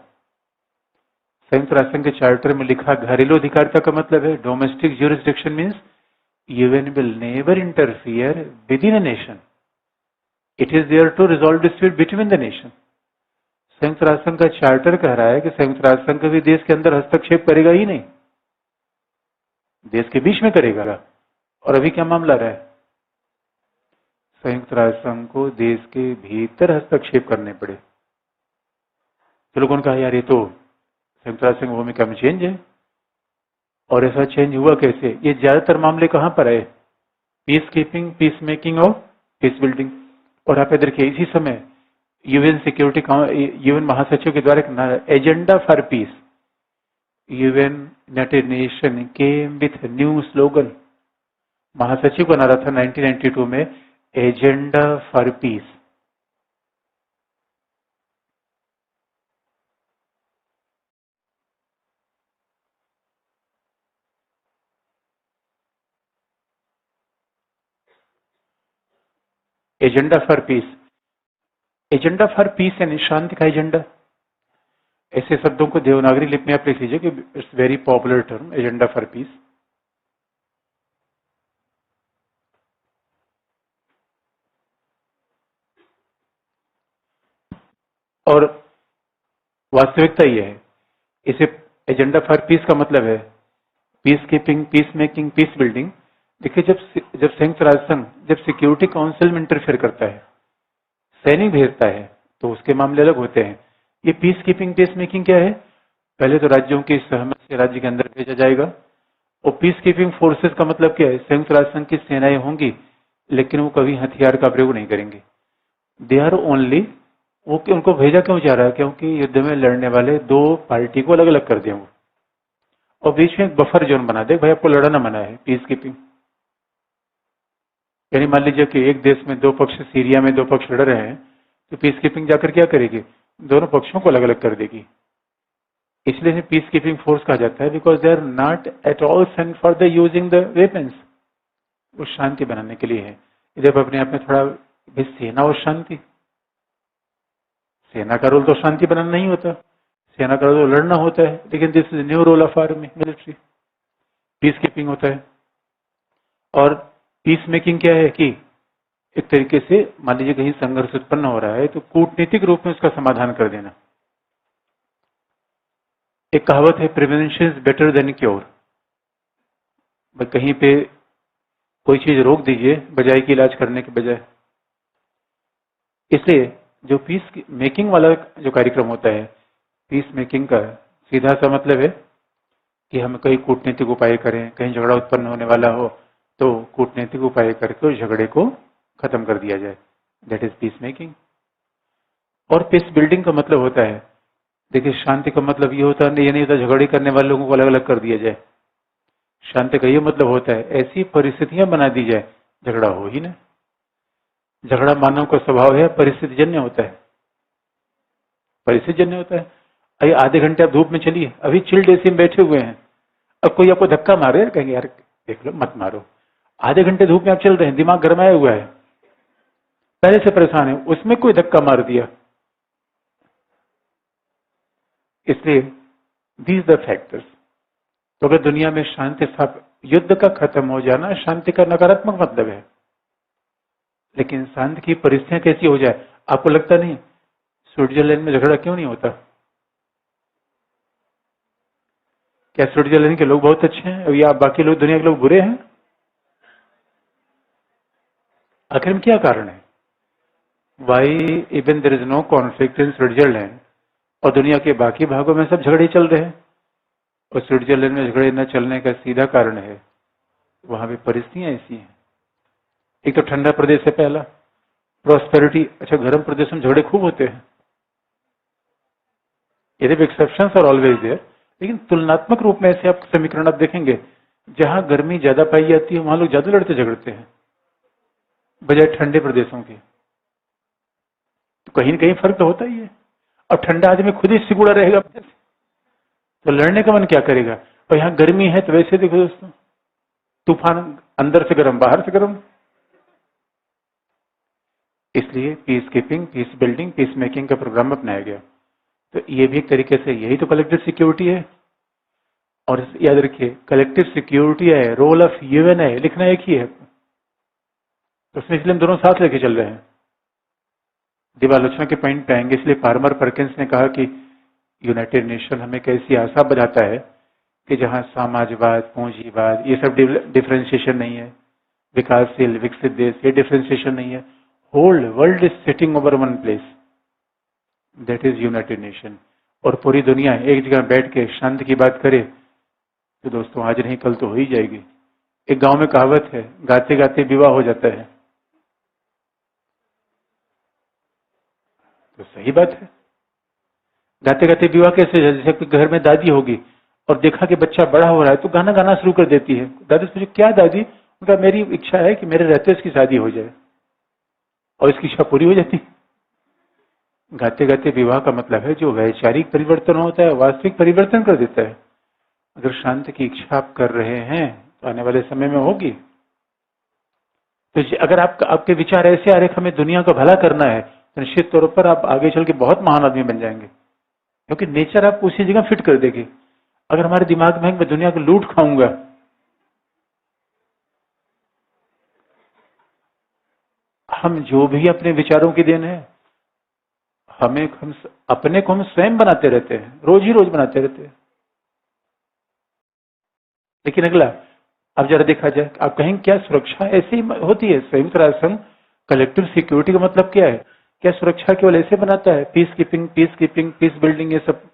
संयुक्त राष्ट्र संघ के चार्टर में लिखा घरेलू अधिकारिता का मतलब है domestic jurisdiction means UN will never interfere within a nation. It is there to resolve dispute between the nation. संयुक्त राष्ट्र संघ का चार्टर कह रहा है कि संयुक्त राष्ट्र संघ कभी देश के अंदर हस्तक्षेप करेगा ही नहीं, देश के बीच में करेगा। और अभी क्या मामला रहा है? संयुक्त राष्ट्र संघ को देश के भीतर हस्तक्षेप करने पड़े। तो लोगों ने कहा यार ये तो संयुक्त राष्ट्र संघ भूमिका में चेंज है। और ऐसा चेंज हुआ कैसे? ये ज्यादातर मामले कहां पर आए? पीस कीपिंग, पीस मेकिंग और पीस बिल्डिंग। और आप देखिए इसी समय यूएन महासचिव के द्वारा एक agenda for piece, UN United nation came with new slogan. महासचिव का नारा था 1992 में agenda for piece. Agenda for piece, agenda for piece यानी शांति का एजेंडा। ऐसे शब्दों को देवनागरी लिपि में आप लिख लीजिए कि it's very popular term, agenda for piece. और वास्तविकता ये है। इसे एजेंडा फॉर पीस का मतलब है peace keeping, peace making, peace building. देखिए, जब संयुक्त राष्ट्र संघ जब सिक्योरिटी काउंसिल में इंटरफेयर करता है, सैनिक भेजता है, तो उसके मामले अलग होते हैं। ये पीस कीपिंग, पीस मेकिंग क्या है? पहले तो राज्यों की सहमति से राज्य के अंदर भेजा जाएगा। और पीस कीपिंग फोर्सेस का मतलब क्या है? संयुक्त राष्ट्र संघ की सेनाएं होंगी, लेकिन वो कभी हथियार का प्रयोग नहीं करेंगे। दे आर ओनली, वो उनको भेजा क्यों जा रहा है? क्योंकि युद्ध में लड़ने वाले दो पार्टी को अलग अलग कर दें वो, और बीच में एक बफर जोन बना दे, भाई आपको लड़ाना मना है, पीस कीपिंग। यानी मान लीजिए कि एक देश में दो पक्ष, सीरिया में दो पक्ष लड़ रहे हैं, तो पीस कीपिंग जाकर क्या करेगी? दोनों पक्षों को अलग अलग कर देगी। इसलिए इन्हें पीस कीपिंग फोर्स कहा जाता है, because they are not at all sent for the using the weapons. वो शांति बनाने के लिए है। जब अपने आप में थोड़ा भी सेना और शांति, सेना का रोल तो शांति बनाना नहीं होता, सेना का रोल लड़ना होता है, लेकिन this is new role of army, military. Peace keeping होता है। और पीस मेकिंग क्या है कि एक तरीके से मान लीजिए कहीं संघर्ष उत्पन्न हो रहा है, तो कूटनीतिक रूप में उसका समाधान कर देना। एक कहावत है, prevention is better than cure. कहीं पे कोई चीज रोक दीजिए बजाय की इलाज करने के बजाय। इसलिए जो पीस मेकिंग वाला जो कार्यक्रम होता है, पीस मेकिंग का सीधा सा मतलब है कि हम कई कूटनीतिक उपाय करें, कहीं झगड़ा उत्पन्न होने वाला हो तो कूटनीतिक उपाय करके उस झगड़े को खत्म कर दिया जाए। That is peace making. और पीस बिल्डिंग का मतलब होता है, देखिए शांति का मतलब ये होता है, ये नहीं होता झगड़े करने वाले लोगों को अलग अलग कर दिया जाए। शांति का ये मतलब होता है ऐसी परिस्थितियां बना दी जाए झगड़ा हो ही ना। झगड़ा मानव का स्वभाव है, परिस्थिति जन्य होता है, परिस्थिति जन्य होता है। अरे आधे घंटे आप धूप में चलिए, अभी चिल्ड एसी में बैठे हुए हैं, अब कोई आपको धक्का मारे, कहेंगे यार देख लो मत मारो। आधे घंटे धूप में आप चल रहे हैं, दिमाग गरमाया हुआ है, पहले से परेशान है, उसमें कोई धक्का मार दिया। इसलिए दीज द फैक्टर्स। तो अगर दुनिया में शांति स्थापित, युद्ध का खत्म हो जाना शांति का नकारात्मक मतलब है, लेकिन शांति की परिस्थितियां कैसी हो जाए? आपको लगता नहीं स्विट्जरलैंड में झगड़ा क्यों नहीं होता? क्या स्विट्जरलैंड के लोग बहुत अच्छे हैं या बाकी लोग, दुनिया के लोग बुरे हैं? आखिर में क्या कारण है? Why even there is no conflict in Switzerland, और दुनिया के बाकी भागों में सब झगड़े चल रहे हैं, और स्विट्जरलैंड में झगड़े न चलने का सीधा कारण है वहां भी परिस्थितियां ऐसी हैं। एक तो ठंडा प्रदेश है पहला, प्रॉस्पेरिटी। अच्छा, गर्म प्रदेश में झगड़े खूब होते हैं, यदि एक्सेप्शंस आर ऑलवेज देयर, लेकिन तुलनात्मक रूप में ऐसे आप समीकरण आप देखेंगे, जहां गर्मी ज्यादा पाई जाती है वहां लोग ज्यादा लड़ते झगड़ते हैं बजाय ठंडे प्रदेशों के। तो कहीं न कहीं फर्क तो होता ही है। अब ठंडा आदमी खुद ही सिकुड़ा रहेगा तो लड़ने का मन क्या करेगा? और यहाँ गर्मी है तो वैसे देखो दोस्तों, तूफान, अंदर से गर्म बाहर से गर्म। इसलिए peace keeping, peace building, peace making का प्रोग्राम अपनाया गया। तो ये भी एक तरीके से यही तो कलेक्टिव सिक्योरिटी है। और याद रखिए, कलेक्टिव सिक्योरिटी है, रोल ऑफ यूएन है, लिखना एक ही है। तो उसमें इसलिए हम दोनों साथ लेके चल रहे हैं। दिवालोचना के पॉइंट पे आएंगे। इसलिए फार्मर परकिंस ने कहा कि यूनाइटेड नेशन हमें कैसी आशा बताता है कि जहां समाजवाद, पूंजीवाद, ये सब डिफरेंशिएशन नहीं है, विकासशील विकसित देश, ये डिफरेंशिएशन नहीं है, whole world is sitting over one place, that is United Nation. और पूरी दुनिया एक जगह बैठ के शांति की बात करे तो दोस्तों आज नहीं कल तो हो ही जाएगी। एक गांव में कहावत है, गाते गाते विवाह हो जाता है। तो सही बात है, गाते गाते विवाह कैसे? जैसे कि घर में दादी होगी और देखा कि बच्चा बड़ा हो रहा है तो गाना गाना शुरू कर देती है। दादी से पूछे क्या दादी? उनका मेरी इच्छा है कि मेरे रहते इसकी शादी हो जाए, और इसकी इच्छा पूरी हो जाती है। गाते गाते विवाह का मतलब है जो वैचारिक परिवर्तन होता है वास्तविक परिवर्तन कर देता है। अगर शांति की इच्छा आप कर रहे हैं तो आने वाले समय में होगी। तो अगर आपके विचार ऐसे आ रहे हमें दुनिया का भला करना है, तो निश्चित तौर पर आप आगे चल के बहुत महान आदमी बन जाएंगे, क्योंकि नेचर आपको उसी जगह फिट कर देगी। अगर हमारे दिमाग में मैं दुनिया को लूट खाऊंगा, हम जो भी अपने विचारों की देन है, हम अपने को हम स्वयं बनाते रहते हैं, रोज ही रोज बनाते रहते हैं। लेकिन अगला, अब जरा देखा जाए, आप कहेंगे क्या सुरक्षा ऐसे ही होती है? संयुक्त राष्ट्र संघ कलेक्टिव सिक्योरिटी का मतलब क्या है? क्या सुरक्षा केवल ऐसे बनाता है? पीस कीपिंग, पीस बिल्डिंग, ये सब?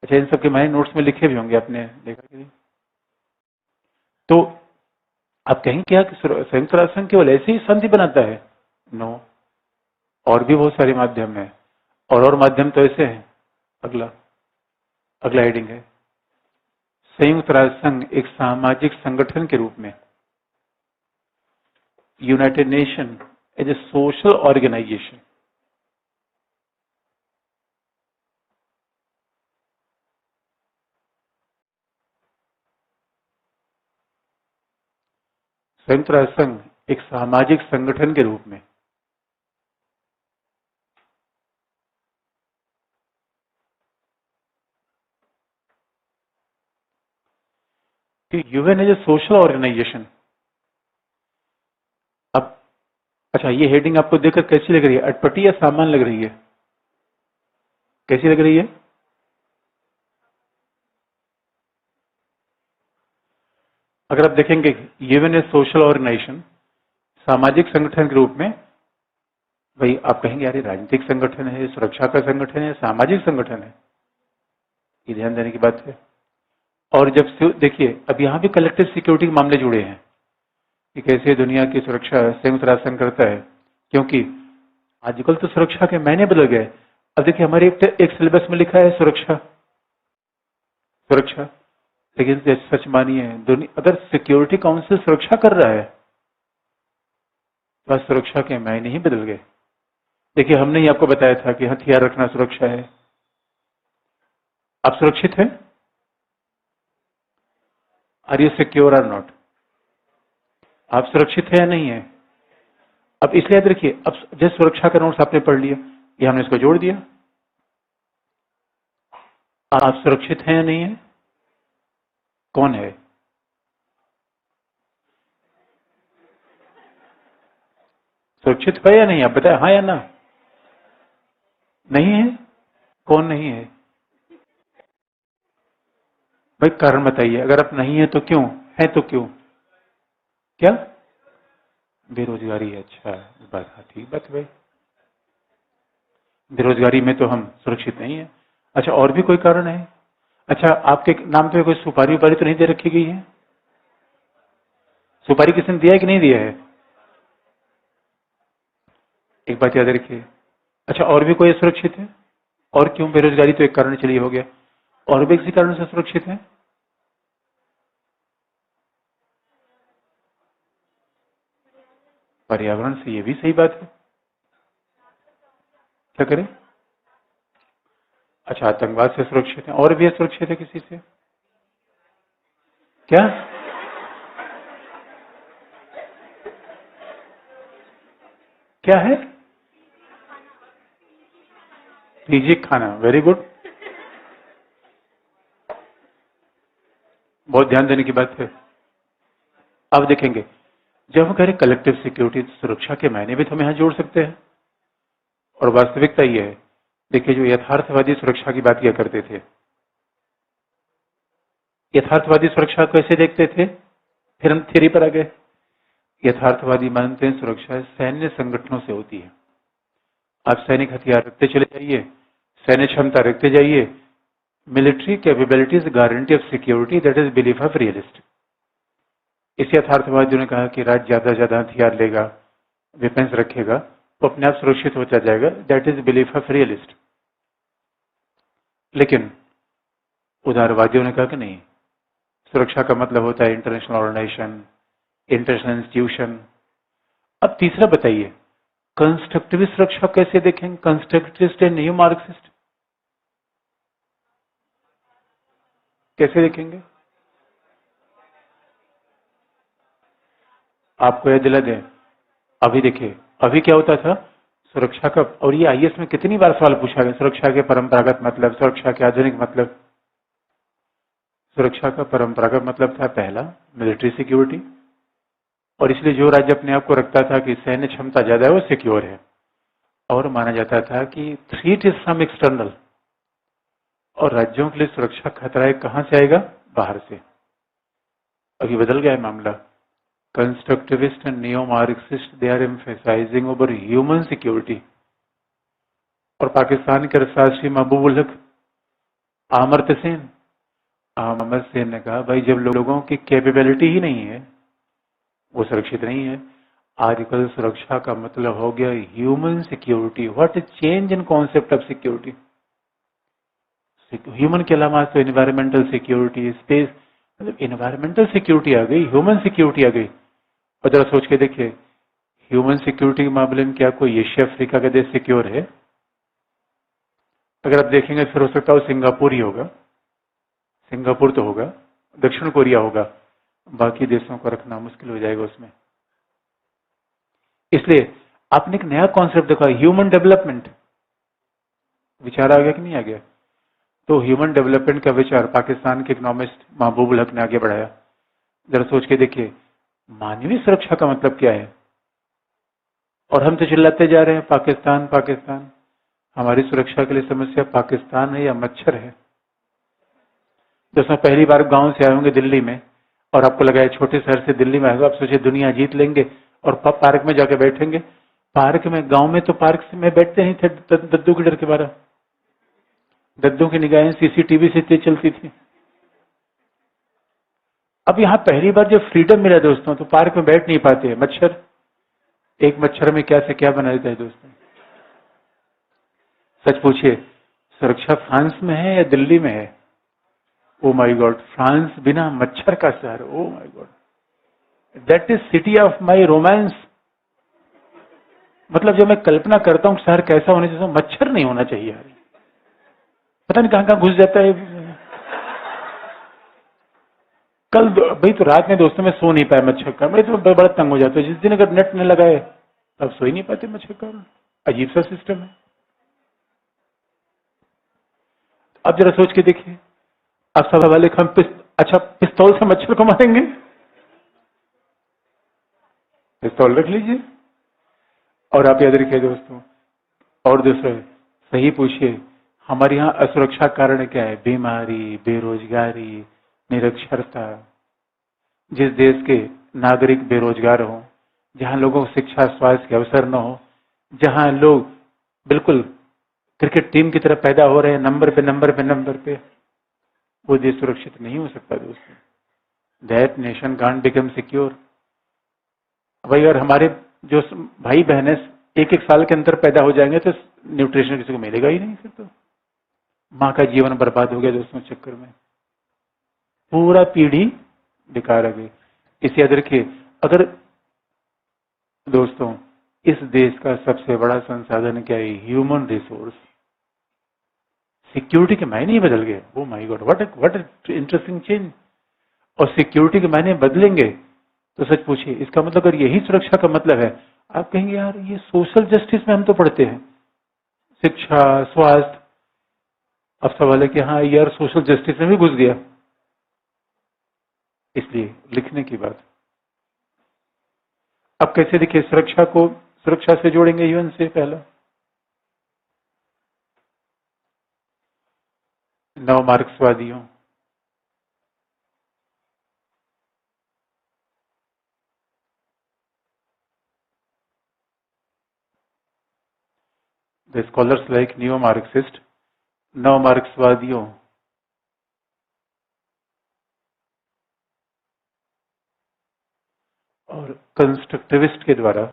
अच्छा, इन सब के मैंने नोट्स में लिखे भी होंगे, आपने देखा कि नहीं? तो आप कहेंगे क्या कि संयुक्त राष्ट्र संघ केवल ऐसे ही संधि बनाता है? नो, और भी बहुत सारे माध्यम है, और माध्यम तो ऐसे हैं। अगला अगला हेडिंग है, संयुक्त राष्ट्र संघ एक सामाजिक संगठन के रूप में, United Nation as a social organisation. संयुक्त राष्ट्र संघ एक सामाजिक संगठन के रूप में UN as a social organisation. अब अच्छा, ये हेडिंग आपको देखकर कैसी लग रही है? अटपटी या सामान्य लग रही है? कैसी लग रही है? अगर आप देखेंगे यूएन एज सोशल ऑर्गेनाइजेशन, सामाजिक संगठन के रूप में, भाई आप कहेंगे यार ये राजनीतिक संगठन है, सुरक्षा का संगठन है, सामाजिक संगठन है? ये ध्यान देने की बात है। और जब से देखिए, अब यहां भी कलेक्टिव सिक्योरिटी के मामले जुड़े हैं कि कैसे दुनिया की सुरक्षा संयुक्त राष्ट्र संघ करता है, क्योंकि आजकल तो सुरक्षा के मायने बदल गए। अब देखिए, हमारे एक सिलेबस में लिखा है सुरक्षा सुरक्षा, लेकिन सच मानिए, अगर सिक्योरिटी काउंसिल सुरक्षा कर रहा है तो सुरक्षा के मायने ही बदल गए। देखिए, हमने ही आपको बताया था कि हथियार रखना सुरक्षा है। आप सुरक्षित हैं? Are you secure or not? आप सुरक्षित है या नहीं है? अब इसलिए याद रखिए, अब जैसे सुरक्षा का नोट्स आपने पढ़ लिया, ये हमने इसको जोड़ दिया। आप सुरक्षित हैं या नहीं है? कौन है? सुरक्षित है या नहीं? आप बताए हाँ या ना? नहीं है? कौन नहीं है भाई? कारण बताइए। अगर आप नहीं है तो क्यों, है तो क्यों? क्या? बेरोजगारी है। अच्छा बात, हाँ ठीक बात है भाई, बेरोजगारी में तो हम सुरक्षित नहीं है। अच्छा, और भी कोई कारण है? अच्छा, आपके नाम पे कोई सुपारी उपारी तो नहीं दे रखी गई है? सुपारी किसने दिया है कि नहीं दिया है? एक बात याद रखिए। अच्छा, और भी कोई सुरक्षित है? और क्यों? बेरोजगारी तो एक कारण चलिए हो गया, और भी किसी कारण से सुरक्षित है? पर्यावरण से, ये भी सही बात है। क्या करें? अच्छा, आतंकवाद से सुरक्षित है, और भी सुरक्षित है किसी से? क्या? क्या है? पीजी खाना, वेरी गुड, बहुत ध्यान देने की बात है। अब देखेंगे, जब हम कह रहे कलेक्टिव सिक्योरिटी, सुरक्षा के मायने भी तो हम यहां जोड़ सकते हैं, और वास्तविकता ये है। देखिए, जो यथार्थवादी सुरक्षा की बात किया करते थे, यथार्थवादी सुरक्षा को कैसे देखते थे? फिर हम थ्योरी पर आ गए। यथार्थवादी मानते हैं सुरक्षा सैन्य संगठनों से होती है। आप सैनिक हथियार रखते चले जाइए, सैन्य क्षमता रखते जाइए, military capabilities guarantee of security, that is belief of realist. इस यथार्थवादियों ने कहा कि राज्य ज्यादा से ज्यादा हथियार लेगा, वेपन्स रखेगा, तो अपने आप सुरक्षित होता जाएगा, that is belief of realist. लेकिन उदारवादियों ने कहा कि नहीं, सुरक्षा का मतलब होता है इंटरनेशनल ऑर्गेनाइजेशन, इंटरनेशनल इंस्टीट्यूशन। अब तीसरा बताइए, कंस्ट्रक्टिविस्ट सुरक्षा कैसे देखेंगे? कंस्ट्रक्टिविस्ट एंड न्यू मार्क्सिस्ट कैसे देखेंगे? आपको यह दिला दें, अभी देखिए, अभी क्या होता था सुरक्षा का, और ये आईएएस में कितनी बार सवाल पूछा गया, सुरक्षा के परंपरागत मतलब, सुरक्षा के आधुनिक मतलब। सुरक्षा का परंपरागत मतलब था पहला मिलिट्री सिक्योरिटी, और इसलिए जो राज्य अपने आप को रखता था कि सैन्य क्षमता ज्यादा है वो सिक्योर है, और माना जाता था कि थ्रेट इज फ्रॉम एक्सटर्नल, और राज्यों के लिए सुरक्षा खतरा है कहां से आएगा? बाहर से। अभी बदल गया है मामला। Constructivist and neo Marxist they are emphasising over human security. और पाकिस्तान के राष्ट्रीय महबूब उल हक अमर्त्य सेन ने कहा, भाई जब लोगों की कैपेबिलिटी ही नहीं है, वो सुरक्षित नहीं है। आजकल सुरक्षा का मतलब हो गया human security. What is change in concept of security? Human के अलावा तो एनवायरमेंटल सिक्योरिटी, स्पेस, मतलब एनवायरमेंटल सिक्योरिटी आ गई, ह्यूमन सिक्योरिटी आ गई। और जरा सोच के देखिए, ह्यूमन सिक्योरिटी के मामले में क्या कोई एशिया अफ्रीका का देश सिक्योर है? अगर आप देखेंगे फिर हो सकता है सिंगापुर ही होगा। सिंगापुर तो होगा, दक्षिण कोरिया होगा, बाकी देशों को रखना मुश्किल हो जाएगा उसमें। इसलिए आपने एक नया कॉन्सेप्ट देखा, ह्यूमन डेवलपमेंट। विचार आ गया कि नहीं आ गया? तो ह्यूमन डेवलपमेंट का विचार पाकिस्तान के इकोनॉमिस्ट महबूब उल हक ने आगे बढ़ाया। जरा सोच के देखिए, मानवीय सुरक्षा का मतलब क्या है? और हम तो चिल्लाते जा रहे हैं पाकिस्तान पाकिस्तान। हमारी सुरक्षा के लिए समस्या पाकिस्तान है या मच्छर है? दोस्तों, पहली बार गांव से आए होंगे दिल्ली में, और आपको लगा है छोटे शहर से दिल्ली में आएगा, आप सोचे दुनिया जीत लेंगे और पार्क में जाके बैठेंगे। पार्क में, गांव में तो पार्क में बैठते नहीं थे दद्दू के डर के बारे। दद्दू की निगाहें सीसीटीवी से तेज चलती थी। अब यहां पहली बार जब फ्रीडम मिला दोस्तों, तो पार्क में बैठ नहीं पाते। मच्छर, एक मच्छर में क्या से क्या बना देता है दोस्तों। सच पूछिए, सुरक्षा फ्रांस में है या दिल्ली में है? ओ माय गॉड, फ्रांस बिना मच्छर का शहर। Oh my God, that is city of my romance. मतलब जब मैं कल्पना करता हूं शहर कैसा होना चाहिए, मच्छर नहीं होना चाहिए यार। पता नहीं कहां कहां घुस जाता है। कल भाई तो रात में दोस्तों में सो नहीं पाया मच्छर का। मैं तो बड़ा तंग हो जाता है जिस दिन अगर नेट न लगाए, तब सो ही नहीं पाते मच्छर का। अजीब सा सिस्टम है। अब जरा सोच के देखिए, अब सब वाले हम अच्छा पिस्तौल से मच्छर को मारेंगे? पिस्तौल रख लीजिए। और आप याद रखिए दोस्तों, और दूसरा सही पूछिए, हमारे यहाँ असुरक्षा कारण क्या है? बीमारी, बेरोजगारी, निरक्षरता। जिस देश के नागरिक बेरोजगार हो, जहां लोगों को शिक्षा स्वास्थ्य के अवसर न हो, जहां लोग बिल्कुल क्रिकेट टीम की तरह पैदा हो रहे हैं, नंबर पे नंबर पे नंबर पे, वो देश सुरक्षित नहीं हो सकता दोस्तों। That nation can't become secure. भाई अगर हमारे जो भाई बहन है एक एक साल के अंदर पैदा हो जाएंगे, तो न्यूट्रिशन किसी को मिलेगा ही नहीं। फिर तो माँ का जीवन बर्बाद हो गया दोस्तों चक्कर में, पूरा पीढ़ी बेकार हो गई। इसे याद रखिए, अगर दोस्तों इस देश का सबसे बड़ा संसाधन क्या है? Human resource. सिक्योरिटी के मायने ही बदल गए। Oh my God, what interesting change. और सिक्योरिटी के मायने बदलेंगे तो सच पूछिए, इसका मतलब अगर यही सुरक्षा का मतलब है, आप कहेंगे यार ये सोशल जस्टिस में हम तो पढ़ते हैं, शिक्षा स्वास्थ्य। अब सवाल है कि हाँ यार सोशल जस्टिस में भी घुस गया। इसलिए लिखने की बात। अब कैसे देखिए, सुरक्षा को सुरक्षा से जोड़ेंगे यूएन से। पहला, नव मार्क्सवादियों, the scholars like new Marxist, नव मार्क्सवादियों और कंस्ट्रक्टिविस्ट के द्वारा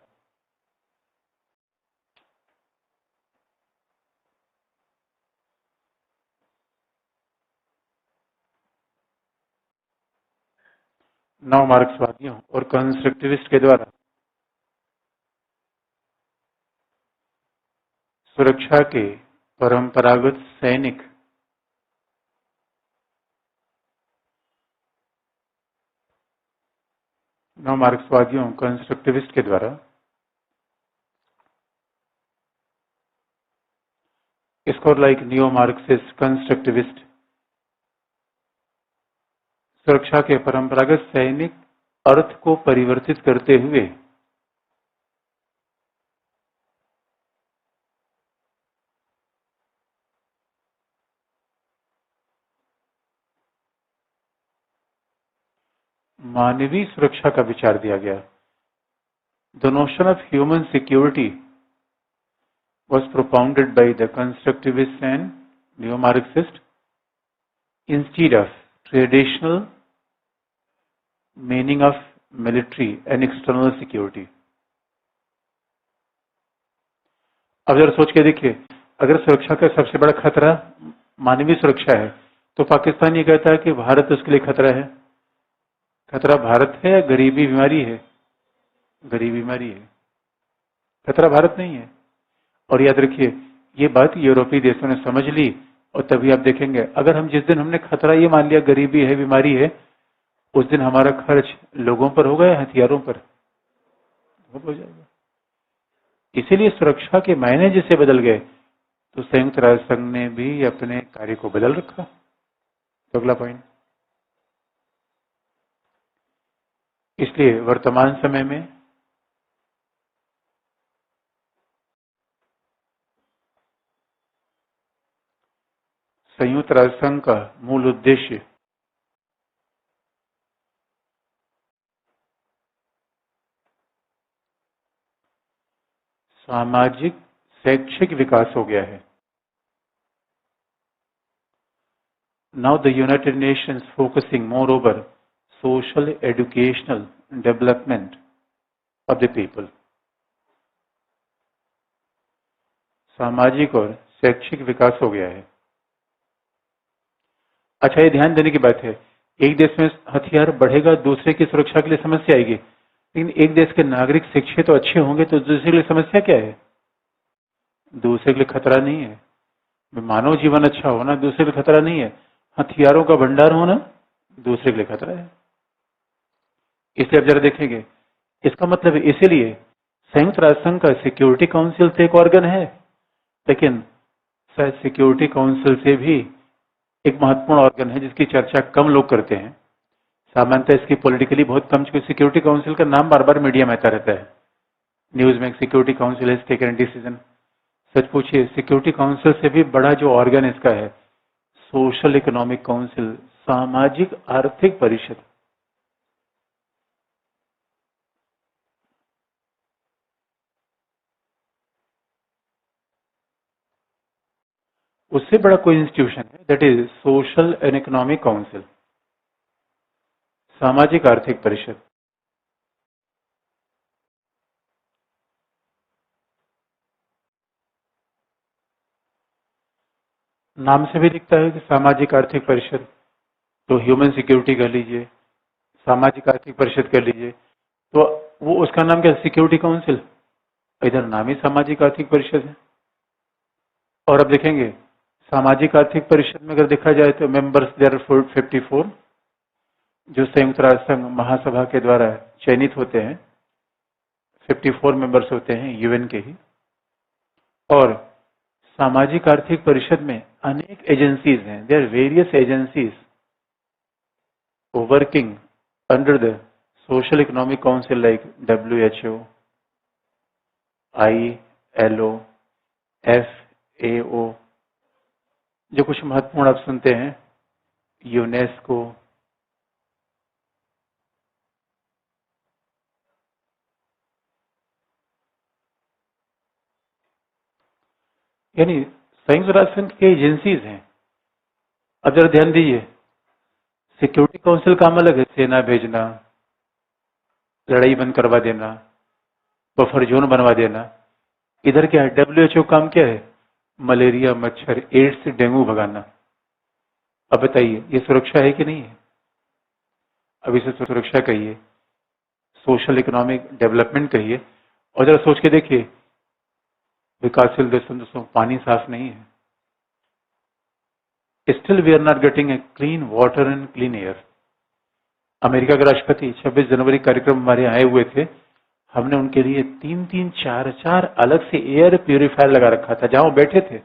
नव मार्क्सवादियों और कंस्ट्रक्टिविस्ट के द्वारा सुरक्षा के परंपरागत सैनिक नव मार्क्सवादियों कंस्ट्रक्टिविस्ट के द्वारा score like new Marxist constructivist सुरक्षा के परंपरागत सैनिक अर्थ को परिवर्तित करते हुए मानवीय सुरक्षा का विचार दिया गया। The notion of human security was propounded by the constructivist and neo-Marxist instead of traditional meaning of military and external security. अब जरा सोच के देखिए, अगर सुरक्षा का सबसे बड़ा खतरा मानवीय सुरक्षा है तो पाकिस्तान ये कहता है कि भारत उसके लिए खतरा है। खतरा भारत है या गरीबी बीमारी है? गरीबी बीमारी है, खतरा भारत नहीं है। और याद रखिए, ये बात यूरोपीय देशों ने समझ ली और तभी आप देखेंगे, अगर हम जिस दिन हमने खतरा ये मान लिया गरीबी है, बीमारी है, उस दिन हमारा खर्च लोगों पर होगा या हथियारों पर? हो जाएगा। इसीलिए सुरक्षा के मायने जिसे बदल गए तो संयुक्त राष्ट्र संघ ने भी अपने कार्य को बदल रखा। तो अगला पॉइंट, इसलिए वर्तमान समय में संयुक्त राष्ट्र संघ का मूल उद्देश्य सामाजिक शैक्षिक विकास हो गया है। Now the United Nations focusing more over social educational development of the people. सामाजिक और शैक्षिक विकास हो गया है। अच्छा, ये ध्यान देने की बात है, एक देश में हथियार बढ़ेगा, दूसरे की सुरक्षा के लिए समस्या आएगी, लेकिन एक देश के नागरिक शिक्षित तो अच्छे होंगे तो दूसरे के लिए समस्या क्या है? दूसरे के लिए खतरा नहीं है। मानव जीवन अच्छा होना दूसरे के लिए खतरा नहीं है, हथियारों का भंडार होना दूसरे के लिए खतरा है। इसलिए अब जरा देखेंगे, इसका मतलब इसीलिए संयुक्त राष्ट्र संघ का सिक्योरिटी काउंसिल से एक ऑर्गन है, लेकिन सिक्योरिटी काउंसिल से भी एक महत्वपूर्ण ऑर्गन है जिसकी चर्चा कम लोग करते हैं। सामान्यतः इसकी पॉलिटिकली बहुत कम, चूंकि सिक्योरिटी काउंसिल का नाम बार बार मीडिया में आता रहता है, न्यूज में security council has taken decision. सच पूछिए, सिक्योरिटी काउंसिल से भी बड़ा जो ऑर्गन इसका है सोशल इकोनॉमिक काउंसिल, सामाजिक आर्थिक परिषद। उससे बड़ा कोई इंस्टीट्यूशन है, that is social and economic council, सामाजिक आर्थिक परिषद। नाम से भी दिखता है कि सामाजिक आर्थिक परिषद, तो ह्यूमन सिक्योरिटी कह लीजिए, सामाजिक आर्थिक परिषद कह लीजिए, तो वो उसका नाम क्या, सिक्योरिटी काउंसिल, इधर नाम ही सामाजिक आर्थिक परिषद है। और अब देखेंगे, सामाजिक आर्थिक परिषद में अगर देखा जाए तो मेंबर्स देयर 54 जो संयुक्त राष्ट्र संघ महासभा के द्वारा चयनित होते हैं, 54 मेंबर्स होते हैं यूएन के ही। और सामाजिक आर्थिक परिषद में अनेक एजेंसीज हैं, there various agencies working under the social economic council like WHO, ILO, FAO, जो कुछ महत्वपूर्ण आप सुनते हैं, यूनेस्को। यानी संयुक्त राष्ट्र संघ की एजेंसीज हैं। अब जरा ध्यान दीजिए, सिक्योरिटी काउंसिल काम अलग है, सेना भेजना, लड़ाई बंद करवा देना, बफर जोन बनवा देना। इधर क्या है, WHO काम क्या है, मलेरिया, मच्छर, एड्स, डेंगू भगाना। अब बताइए, ये सुरक्षा है कि नहीं है? अब इसे सुरक्षा कहिए, सोशल इकोनॉमिक डेवलपमेंट कहिए, और जरा सोच के देखिए, विकासशील देशों पानी साफ नहीं है, still we are not getting a clean water and clean air. America के राष्ट्रपति 26 जनवरी कार्यक्रम हमारे आए हुए थे, हमने उनके लिए 3-3, 4-4 अलग से एयर प्यूरिफायर लगा रखा था जहां वो बैठे थे,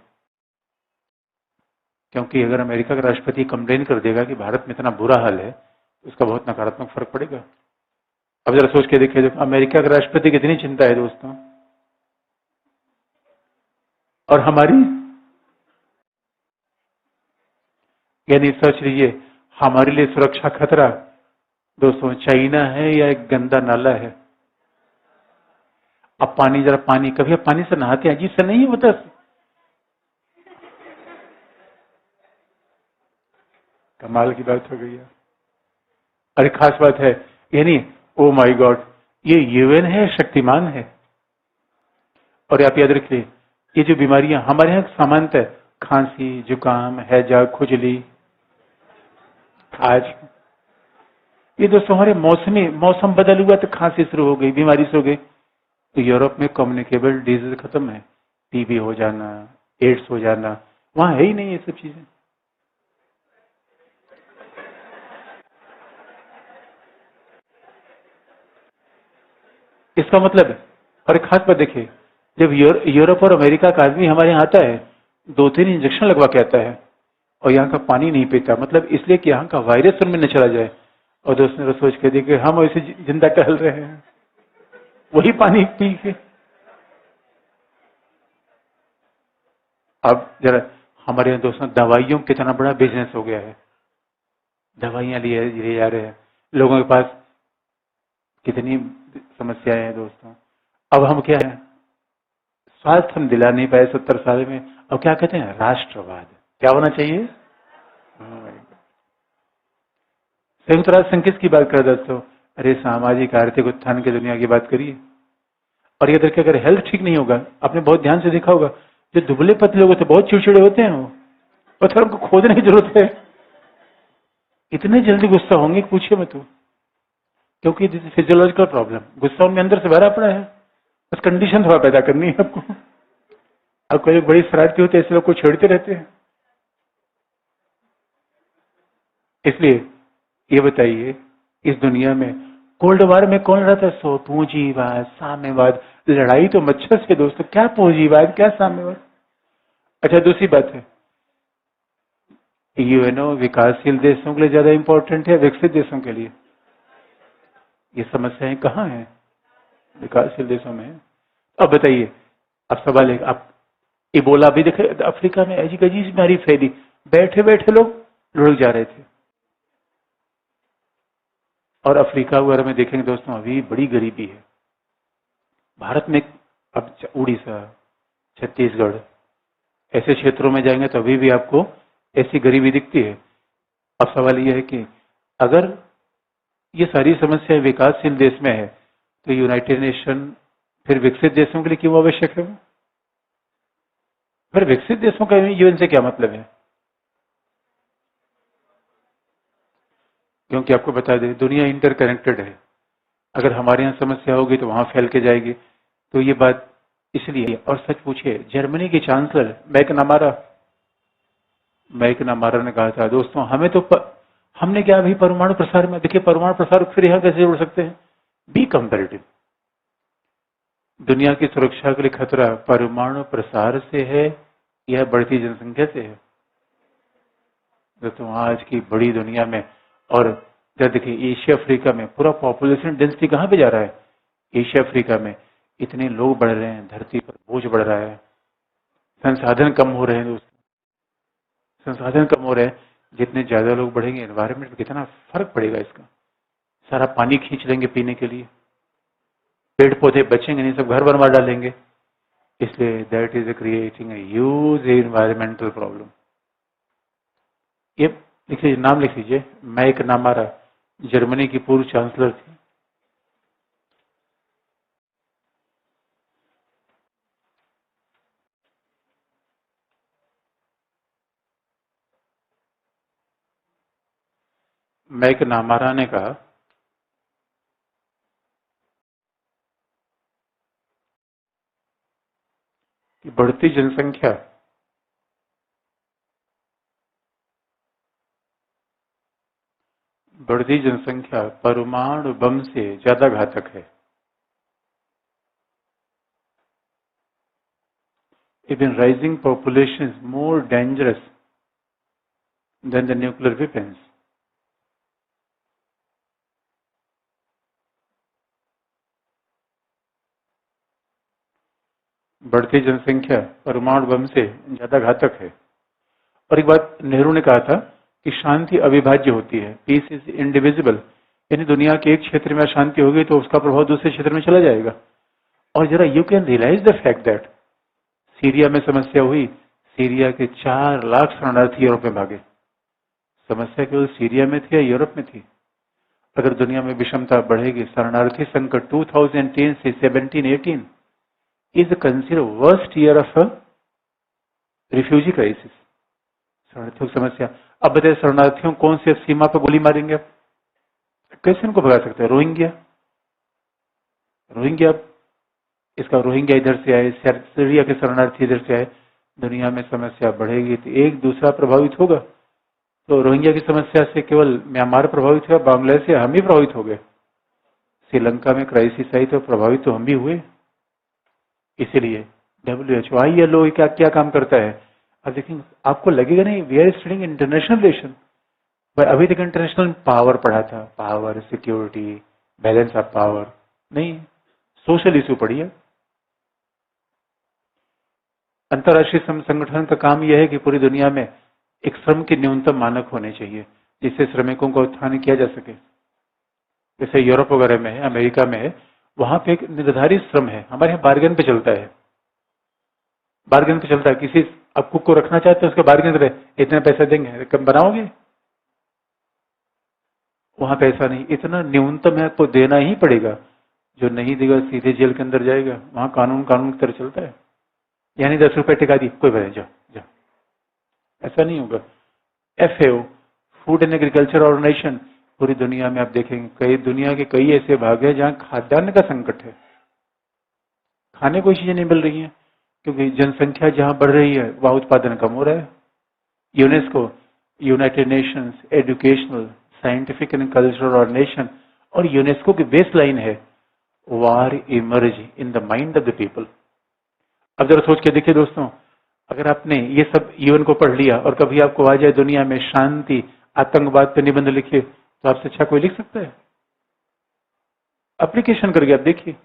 क्योंकि अगर अमेरिका का राष्ट्रपति कंप्लेन कर देगा कि भारत में इतना बुरा हाल है तो उसका बहुत नकारात्मक फर्क पड़ेगा। अब जरा सोच के देखिए, अमेरिका के राष्ट्रपति की कितनी चिंता है दोस्तों, और हमारी, यानी सोच लीजिए, हमारे लिए सुरक्षा खतरा दोस्तों चाइना है या एक गंदा नाला है? अब पानी, जरा पानी, कभी आप पानी से नहाते हैं? अजीब से नहीं होता? कमाल की बात हो गई है। अरे खास बात है ये नहीं, ओ माय गॉड, ये यूएन है, शक्तिमान है। और आप याद रखिए, ये जो बीमारियां हमारे यहाँ सामान्यतः खांसी, जुकाम, हैजा, खुजली, आज ये दोस्तों हमारे मौसम बदल हुआ तो खांसी शुरू हो गई, बीमारी शुरू हो गई। तो यूरोप में कम्युनिकेबल डिजीज खत्म है, टीबी हो जाना, एड्स हो जाना, वहां है ही नहीं ये सब चीजें। इसका मतलब है, और एक खास बात देखिए, जब यूरोप और अमेरिका का आदमी हमारे यहाँ आता है, 2-3 इंजेक्शन लगवा के आता है और यहाँ का पानी नहीं पीता, मतलब इसलिए कि यहाँ का वायरस उनमें न चला जाए। और दोस्त ने तो सोच के देखिए, हम ऐसे जिंदा टहल रहे हैं वही पानी पी के। अब जरा हमारे यहाँ दोस्तों दवाइयों का कितना बड़ा बिजनेस हो गया है, दवाइयां लिए जा रहे हैं, लोगों के पास कितनी समस्याएं हैं दोस्तों। अब हम क्या है, स्वास्थ्य हम दिला नहीं पाए 70 साल में, अब क्या कहते हैं, राष्ट्रवाद। क्या होना चाहिए? संयुक्त राष्ट्र संघ किसकी बात कर रहे दोस्तों? अरे सामाजिक आर्थिक उत्थान की दुनिया की बात करिए। और ये देखिए, अगर हेल्थ ठीक नहीं होगा, आपने बहुत ध्यान से देखा होगा, जो दुबले पतले लोग होते हैं बहुत चिड़चिड़े होते हैं, वो पत्थर उनको खोदने की जरूरत है, इतने जल्दी गुस्सा होंगे पूछिए मत। क्योंकि दिस फिजियोलॉजिकल प्रॉब्लम, गुस्सा उनमें अंदर से भरा पड़ा है, बस कंडीशन थोड़ा पैदा करनी है आपको। अब कोई बड़ी शरारती होते हैं, ऐसे लोग को छेड़ते रहते हैं। इसलिए ये बताइए, इस दुनिया में कोल्ड वार में कौन रहता है? सो पूंजीवाद, साम्यवाद। लड़ाई तो मच्छर से दोस्तों, क्या पूंजीवाद, क्या साम्यवाद। अच्छा दूसरी बात है, यूएनओ विकासशील देशों के लिए ज्यादा इंपॉर्टेंट है विकसित देशों के लिए? ये समस्याएं कहाँ हैं? विकासशील देशों में। अब बताइए, अब सवाल है, आप इबोला भी देखे अफ्रीका में, अजीब अजीब बीमारी फैली, बैठे बैठे लोग लुढ़क जा रहे थे। और अफ्रीका वगैरह में देखेंगे दोस्तों, अभी बड़ी गरीबी है। भारत में अब उड़ीसा, छत्तीसगढ़, ऐसे क्षेत्रों में जाएंगे तो अभी भी आपको ऐसी गरीबी दिखती है। अब सवाल यह है कि अगर ये सारी समस्याएं विकासशील देश में है, तो यूनाइटेड नेशन फिर विकसित देशों के लिए क्यों आवश्यक है? वो फिर विकसित देशों का यूएन से क्या मतलब है? क्योंकि आपको बता दें, दुनिया इंटरकनेक्टेड है, अगर हमारे यहाँ समस्या होगी तो वहां फैल के जाएगी। तो ये बात इसलिए, और सच पूछिए, जर्मनी की चांसलर मैकनामारा ने कहा था दोस्तों, हमें तो हमने क्या अभी परमाणु प्रसार में, देखिए परमाणु प्रसार फिर यहाँ कैसे जोड़ सकते हैं? Be comparative. दुनिया की सुरक्षा के लिए खतरा परमाणु प्रसार से है या बढ़ती जनसंख्या से है? दोस्तों आज की बड़ी दुनिया में, और जब देखिए एशिया अफ्रीका में पूरा पॉपुलेशन डेंसिटी कहाँ पे जा रहा है? एशिया अफ्रीका में इतने लोग बढ़ रहे हैं, धरती पर बोझ बढ़ रहा है, संसाधन कम हो रहे हैं दोस्तों, संसाधन कम हो रहे हैं। जितने ज्यादा लोग बढ़ेंगे, एनवायरमेंट में कितना फर्क पड़ेगा इसका। सारा पानी खींच लेंगे पीने के लिए, पेड़ पौधे बचेंगे नहीं, सब घर बनवा डालेंगे। इसलिए that is creating a huge environmental problem. ये लिखिए, नाम लिख लीजिए, मैकनामारा, जर्मनी की पूर्व चांसलर थी। मैकनामारा ने कहा कि बढ़ती जनसंख्या परमाणु बम से ज्यादा घातक है। Even rising population is more dangerous than the nuclear weapons. बढ़ती जनसंख्या परमाणु बम से ज्यादा घातक है। और एक बात नेहरू ने कहा था कि शांति अविभाज्य होती है, पीस इज इंडिविजिबल। यानी दुनिया के एक क्षेत्र में अशांति होगी तो उसका प्रभाव दूसरे क्षेत्र में चला जाएगा। और जरा you can realise the fact that Syria में समस्या हुई, सीरिया के 4 लाख शरणार्थी यूरोप में भागे। समस्या केवल सीरिया में थी या यूरोप में थी? अगर दुनिया में विषमता बढ़ेगी, शरणार्थी संकट 2010 से 17-18 is consider worst year of refugee crisis. शरणार्थियों की समस्या। अब बताइए शरणार्थियों कौन सी सीमा पर गोली मारेंगे? अब कैसे उनको भगा सकते हैं? रोहिंग्या, रोहिंग्या इसका रोहिंग्या इधर से आए, सीरिया के शरणार्थी इधर से आए, दुनिया में समस्या बढ़ेगी तो एक दूसरा प्रभावित होगा। तो रोहिंग्या की समस्या से केवल म्यांमार प्रभावित हुआ, बांग्लादेश से हम ही प्रभावित हो गए। श्रीलंका में क्राइसिस आई तो प्रभावित तो हम भी हुए। इसीलिए WHO ILO क्या क्या काम करता है? अब देखेंगे आपको लगेगा नहीं we are studying international relation. अभी तक इंटरनेशनल पावर पढ़ा था, power, security, balance of power, नहीं सोशल इशू पढ़ी है। अंतर्राष्ट्रीय श्रम संगठन का काम यह है कि पूरी दुनिया में एक श्रम के न्यूनतम मानक होने चाहिए जिससे श्रमिकों का उत्थान किया जा सके। जैसे यूरोप वगैरह में है, अमेरिका में है, वहां पे एक निर्धारित श्रम है। हमारे यहाँ बार्गेन पे चलता है, बार्गेन पे चलता है। किसी अब कुक को रखना चाहते हैं उसके बार्गेन करे, इतने पैसे देंगे, कम बनाओगे? वहां पैसा नहीं, इतना न्यूनतम है आपको देना ही पड़ेगा। जो नहीं देगा सीधे जेल के अंदर जाएगा। वहां कानून कानून की तरह चलता है। यानी 10 रुपए टिका दी, कोई बात, जाओ जाओ, ऐसा नहीं होगा। FAO, food and agriculture organisation, पूरी दुनिया में आप देखेंगे कई दुनिया के कई ऐसे भाग है जहां खाद्यान्न का संकट है, खाने को चीजें नहीं मिल रही हैं क्योंकि जनसंख्या जहां बढ़ रही है वहां उत्पादन कम हो रहा है। UNESCO, United Nations educational, scientific and cultural organization और यूनेस्को की बेस लाइन है war emerge in the mind of the people. अब जरा सोच के देखिए दोस्तों, अगर आपने ये सब UN को पढ़ लिया और कभी आपको आ जाए दुनिया में शांति, आतंकवाद पे निबंध लिखे, तो आपसे अच्छा कोई लिख सकता है? एप्लीकेशन करके आप देखिए।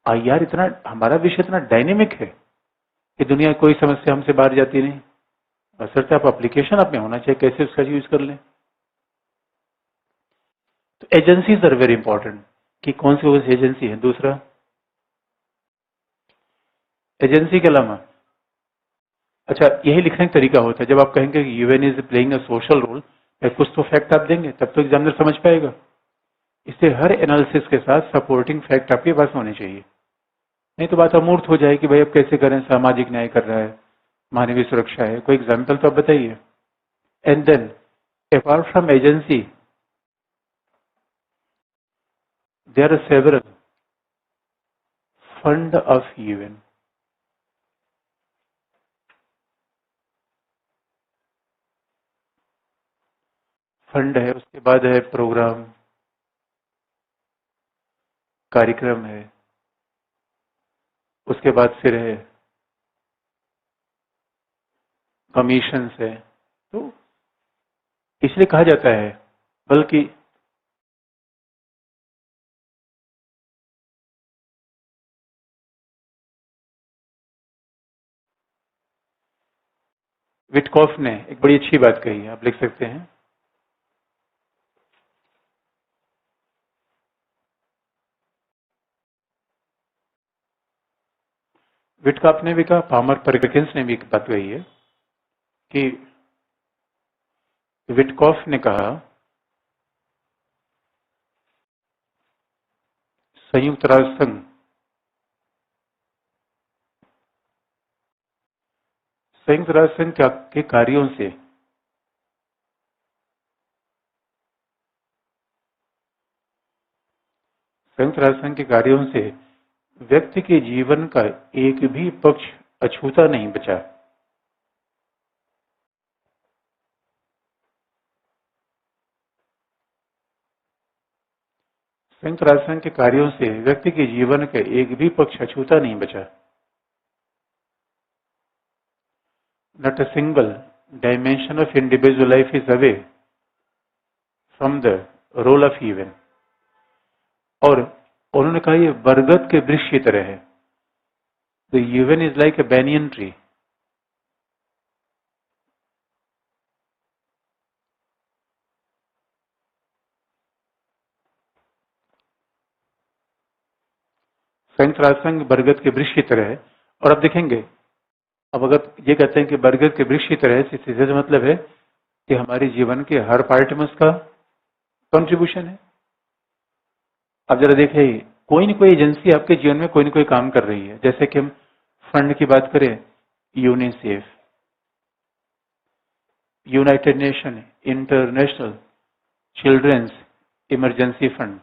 यार इतना हमारा विषय इतना डायनेमिक है कि दुनिया की कोई समस्या हमसे बाहर जाती नहीं। बशर्ते आप एप्लीकेशन आप में होना चाहिए कैसे उसका यूज कर लें। तो एजेंसीज आर वेरी इंपॉर्टेंट कि कौन सी एजेंसी है। दूसरा, एजेंसी के अलावा अच्छा यही लिखने का तरीका होता है। जब आप कहेंगे कि UN is playing a social role, कुछ तो फैक्ट आप देंगे तब तो एग्जामिनर समझ पाएगा। इससे हर एनालिसिस के साथ सपोर्टिंग फैक्ट आपके पास होने चाहिए, नहीं तो बात अमूर्त हो जाए कि भाई अब कैसे करें, सामाजिक न्याय कर रहा है, मानवीय सुरक्षा है, कोई एग्जाम्पल तो आप बताइए। And then apart from agency there are several fund of UN। Fund है, उसके बाद है प्रोग्राम, कार्यक्रम है, उसके बाद फिर है कमीशन है। तो इसलिए कहा जाता है, बल्कि विटकॉफ ने एक बड़ी अच्छी बात कही है, आप लिख सकते हैं। विटकॉफ ने भी कहा, पामर परकिंस ने भी एक बात कही है कि विटकॉफ ने कहा संयुक्त राष्ट्र संघ के कार्यों से संयुक्त राष्ट्र संघ के कार्यों से व्यक्ति के जीवन का एक भी पक्ष अछूता नहीं बचा। संयुक्त राष्ट्र संघ के कार्यों से व्यक्ति के जीवन का एक भी पक्ष अछूता नहीं बचा। Not a single dimension of individual life is away from the role of UN। और उन्होंने कहा ये बरगद के वृक्ष की तरह है। The UN is like a banyan tree. संयुक्त राष्ट्र संघ बरगद के वृक्ष की तरह है। और अब देखेंगे, अब अगर ये कहते हैं कि बरगद के वृक्ष की तरह है, सीधे से मतलब है कि हमारे जीवन के हर पार्ट में उसका कंट्रीब्यूशन है। अब जरा देखिए, कोई न कोई एजेंसी आपके जीवन में कोई न कोई काम कर रही है। जैसे कि हम फंड की बात करें, UNICEF, United Nation International Children's Emergency Fund,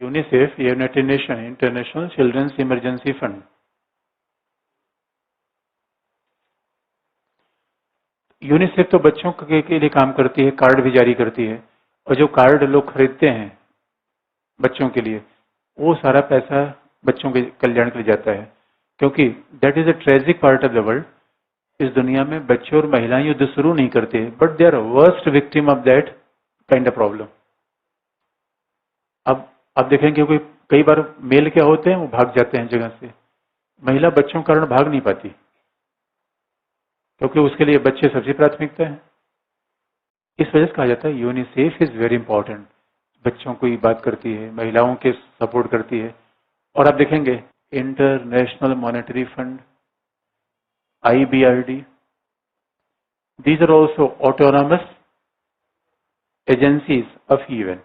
UNICEF, United Nation International Children's Emergency Fund. UNICEF तो बच्चों के लिए काम करती है, कार्ड भी जारी करती है, और जो कार्ड लोग खरीदते हैं बच्चों के लिए, वो सारा पैसा बच्चों के कल्याण के लिए जाता है। क्योंकि that is a tragic part of the world. इस दुनिया में बच्चे और महिलाएं युद्ध शुरू नहीं करते, but they are worst victim of that kind of problem. अब आप देखेंगे कि कई बार मेल क्या होते हैं, वो भाग जाते हैं जगह से, महिला बच्चों के कारण भाग नहीं पाती, क्योंकि उसके लिए बच्चे सबसे प्राथमिकता है। इस वजह से कहा जाता है यूनिसेफ इज वेरी इंपॉर्टेंट। बच्चों को ही बात करती है, महिलाओं के सपोर्ट करती है। और आप देखेंगे international monetary fund, IBRD, these are also autonomous agencies of UN।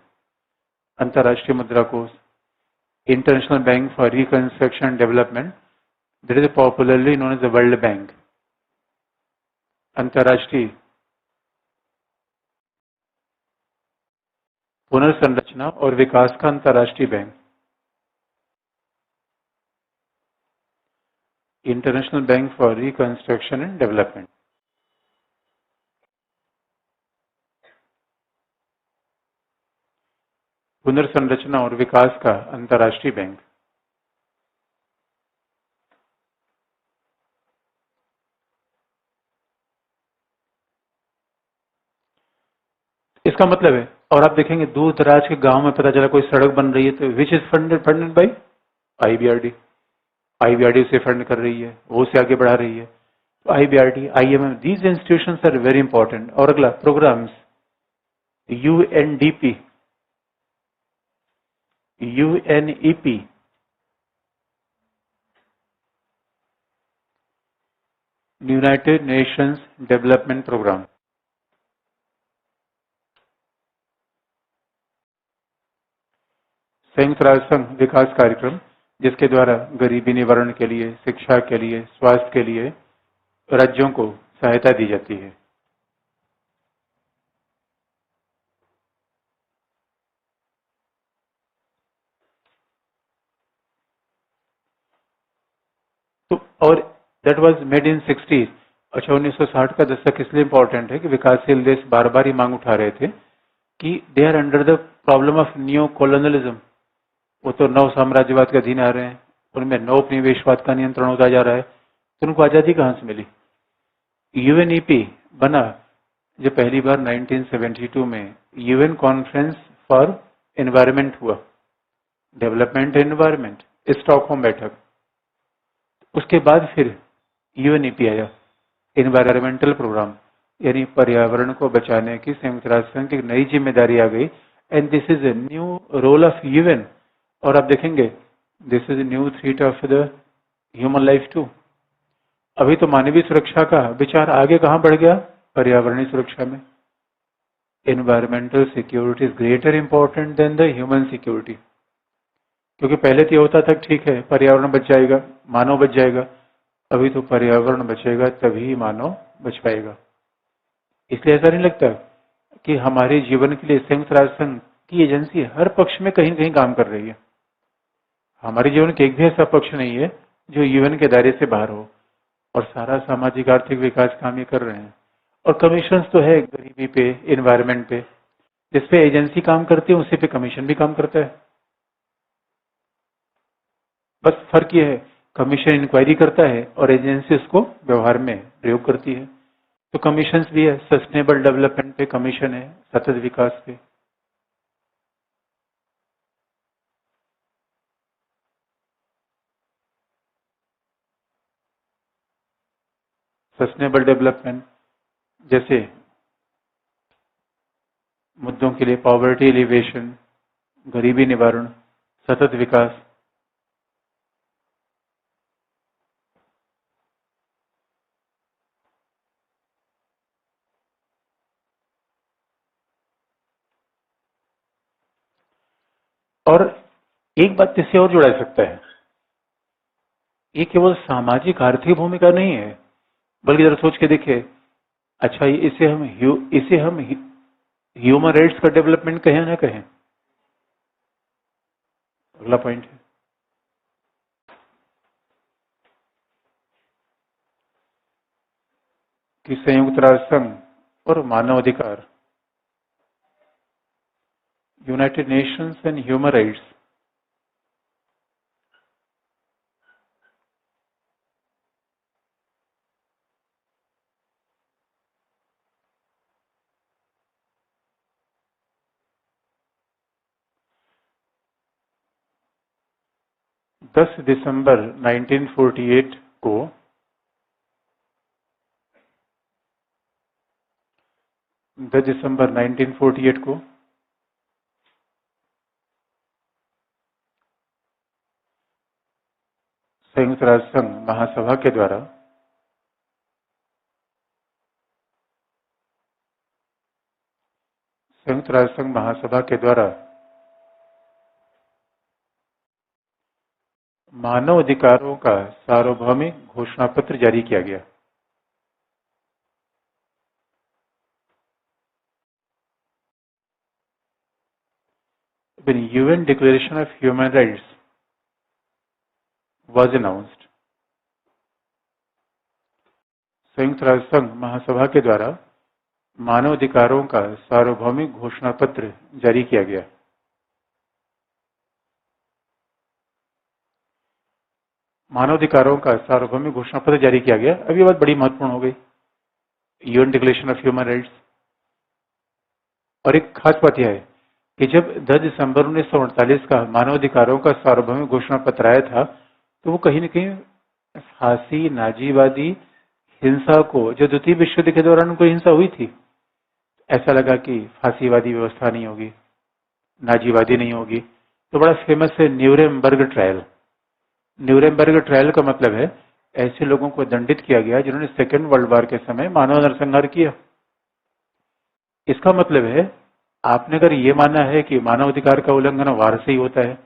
अंतर्राष्ट्रीय मुद्रा कोष, international bank for reconstruction development, that is popularly known as the world bank. अंतर्राष्ट्रीय पुनर्संरचना और विकास का अंतर्राष्ट्रीय बैंक, international bank for reconstruction and development. पुनर्संरचना और विकास का अंतर्राष्ट्रीय बैंक। इसका मतलब है, और आप देखेंगे दूर दराज के गांव में पता चला कोई सड़क बन रही है तो which is funded by IBRD। IBRD उसे फंड कर रही है, वो उसे आगे बढ़ा रही है। तो IBRD, IMF, these institutions are very important. और अगला programmes, UNDP, UNEP, United Nations Development Programme, संयुक्त राष्ट्र संघ विकास कार्यक्रम, जिसके द्वारा गरीबी निवारण के लिए, शिक्षा के लिए, स्वास्थ्य के लिए राज्यों को सहायता दी जाती है। तो और दैट वाज मेड इन 60। अच्छा, 1960 का दशक इसलिए इंपॉर्टेंट है कि विकासशील देश बार बार ही मांग उठा रहे थे कि they are under the problem of new colonialism. वो तो नव साम्राज्यवाद के अधीन आ रहे हैं, उनमें नवोपनिवेशवाद का नियंत्रण होता जा रहा है, तो उनको आजादी कहां से मिली। UNEP बना जो पहली बार 1972 में UN कॉन्फ्रेंस फॉर एनवायरमेंट हुआ, डेवलपमेंट एनवायरमेंट, स्टॉकहोम बैठक। उसके बाद फिर UNEP आया, एनवायरमेंटल प्रोग्राम, यानी पर्यावरण को बचाने की संयुक्त राष्ट्र संघ की एक नई जिम्मेदारी आ गई। And this is a new role of UN। और आप देखेंगे this is new threat of the human life too. अभी तो मानवीय सुरक्षा का विचार आगे कहां बढ़ गया, पर्यावरणीय सुरक्षा में। Environmental security is greater important than the human security. क्योंकि पहले तो ये होता था ठीक है पर्यावरण बच जाएगा, मानव बच जाएगा। अभी तो पर्यावरण बचेगा तभी मानव बच पाएगा। इसलिए ऐसा नहीं लगता कि हमारे जीवन के लिए संयुक्त राष्ट्र संघ की एजेंसी हर पक्ष में कहीं कहीं काम कर रही है। हमारे जीवन के एक भी ऐसा पक्ष नहीं है जो UN के दायरे से बाहर हो, और सारा सामाजिक आर्थिक विकास काम ये कर रहे हैं। और कमीशन तो है गरीबी पे, एनवायरमेंट पे, जिस पे एजेंसी काम करती है उसी पे कमीशन भी काम करता है। बस फर्क ये है, कमीशन इंक्वायरी करता है और एजेंसी उसको व्यवहार में प्रयोग करती है। तो कमीशन भी है, सस्टेनेबल डेवलपमेंट पे कमीशन है, सतत विकास पे। सस्टेनेबल डेवलपमेंट जैसे मुद्दों के लिए पॉवर्टी एलिवेशन, गरीबी निवारण, सतत विकास, और एक बात इससे और जुड़ा जा सकता है, ये केवल सामाजिक आर्थिक भूमिका नहीं है, बल्कि जरा सोच के देखिए, अच्छा इसे हम ह्यूमन राइट्स का डेवलपमेंट कहें ना कहें? अगला पॉइंट है कि संयुक्त राष्ट्र संघ और मानव अधिकार, United Nations and human rights, दस दिसंबर 1948 को संयुक्त राष्ट्र संघ महासभा के द्वारा मानव अधिकारों का सार्वभौमिक घोषणा पत्र जारी किया गया। When UN Declaration of Human Rights was announced, संयुक्त राष्ट्र संघ महासभा के द्वारा मानव अधिकारों का सार्वभौमिक घोषणा पत्र जारी किया गया। मानव अधिकारों का सार्वभौमिक घोषणा पत्र जारी किया गया। अब ये बात बड़ी महत्वपूर्ण हो गई, UN declaration of human rights. और एक खास बात यह है कि जब 10 दिसंबर 1948 का मानवाधिकारों का सार्वभौमिक घोषणा पत्र आया था, तो वो कहीं न कहीं फांसी, नाजीवादी हिंसा को, जो द्वितीय विश्व युद्ध के दौरान कोई हिंसा हुई थी, ऐसा लगा कि फांसीवादी व्यवस्था नहीं होगी, नाजीवादी नहीं होगी। तो बड़ा फेमस है न्यूरेमबर्ग ट्रायल। न्यूरेमबर्ग ट्रायल का मतलब है ऐसे लोगों को दंडित किया गया जिन्होंने सेकेंड वर्ल्ड वॉर के समय मानव नरसंहार किया। इसका मतलब है, आपने अगर ये माना है कि मानवाधिकार का उल्लंघन वार से ही होता है,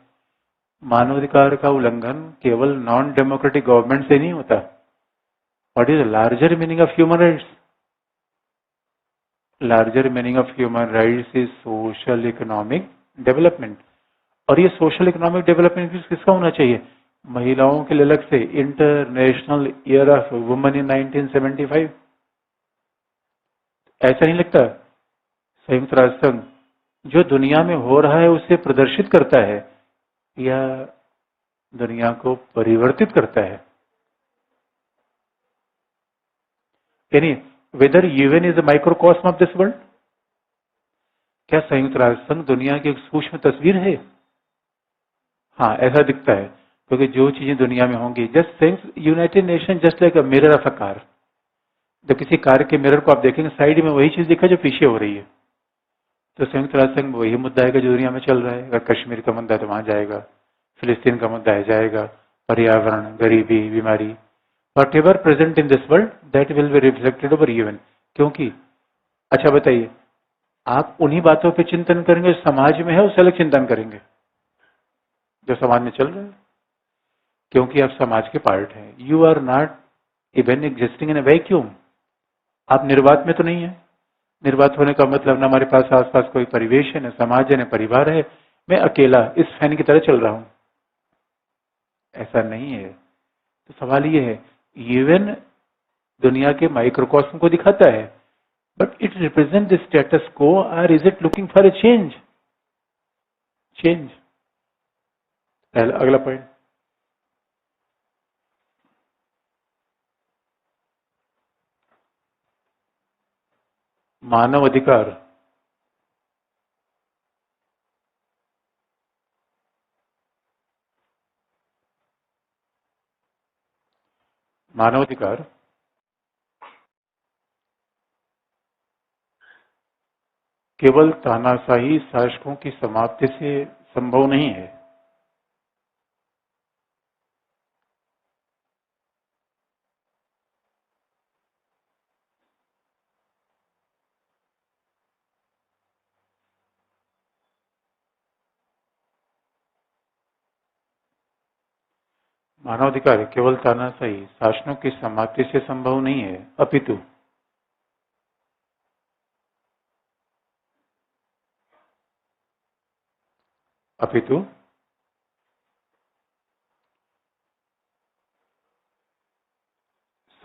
मानवाधिकार का उल्लंघन केवल नॉन डेमोक्रेटिक गवर्नमेंट से नहीं होता। What is larger meaning of human rights? Larger meaning of human rights is social economic development. और ये सोशल इकोनॉमिक डेवलपमेंट किसका होना चाहिए? महिलाओं के लिए अलग से international year of women in 1975। ऐसा नहीं लगता संयुक्त राष्ट्र संघ जो दुनिया में हो रहा है उसे प्रदर्शित करता है या दुनिया को परिवर्तित करता है? यानी whether UN is a microcosm of this world, क्या संयुक्त राष्ट्र संघ दुनिया की एक सूक्ष्म तस्वीर है? हाँ, ऐसा दिखता है, क्योंकि जो चीजें दुनिया में होंगी, just United nation just like a mirror of a car. जब किसी कार के मिरर को आप देखेंगे, साइड में वही चीज दिखा जो पीछे हो रही है। तो संयुक्त राष्ट्र संघ में वही मुद्दा है जो दुनिया में चल रहा है। अगर कश्मीर का मुद्दा है तो वहां जाएगा, फिलिस्तीन का मुद्दा है जाएगा, पर्यावरण, गरीबी, बीमारी, what ever present in this world that will be reflected over UN. क्योंकि अच्छा बताइए, आप उन्हीं बातों पे चिंतन करेंगे जो समाज में है, उससे अलग चिंतन करेंगे जो समाज में चल रहा है? क्योंकि आप समाज के पार्ट हैं। You are not even existing in a vacuum. आप निर्वात में तो नहीं है। निर्वात होने का मतलब न हमारे पास आसपास कोई परिवेश है, न समाज है, न परिवार है। मैं अकेला इस फैन की तरह चल रहा हूं, ऐसा नहीं है। तो सवाल ये है, यूएन दुनिया के माइक्रोकॉस्म को दिखाता है, but it represent the status को, और is it looking for a change? Change. अगला पॉइंट, मानव अधिकार। मानवाधिकार केवल तानाशाही शासकों की समाप्ति से संभव नहीं है। मानवाधिकार केवल तानाशाही शासनों की समाप्ति से संभव नहीं है, अपितु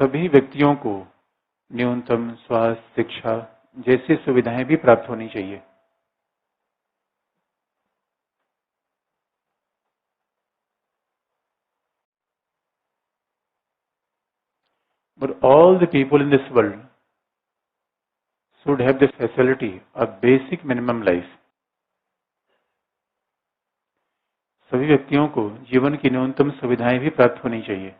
सभी व्यक्तियों को न्यूनतम स्वास्थ्य, शिक्षा जैसी सुविधाएं भी प्राप्त होनी चाहिए। But all the people in this world should have this facility of basic minimum life. सभी व्यक्तियों को जीवन की न्यूनतम सुविधाएं भी प्राप्त होनी चाहिए।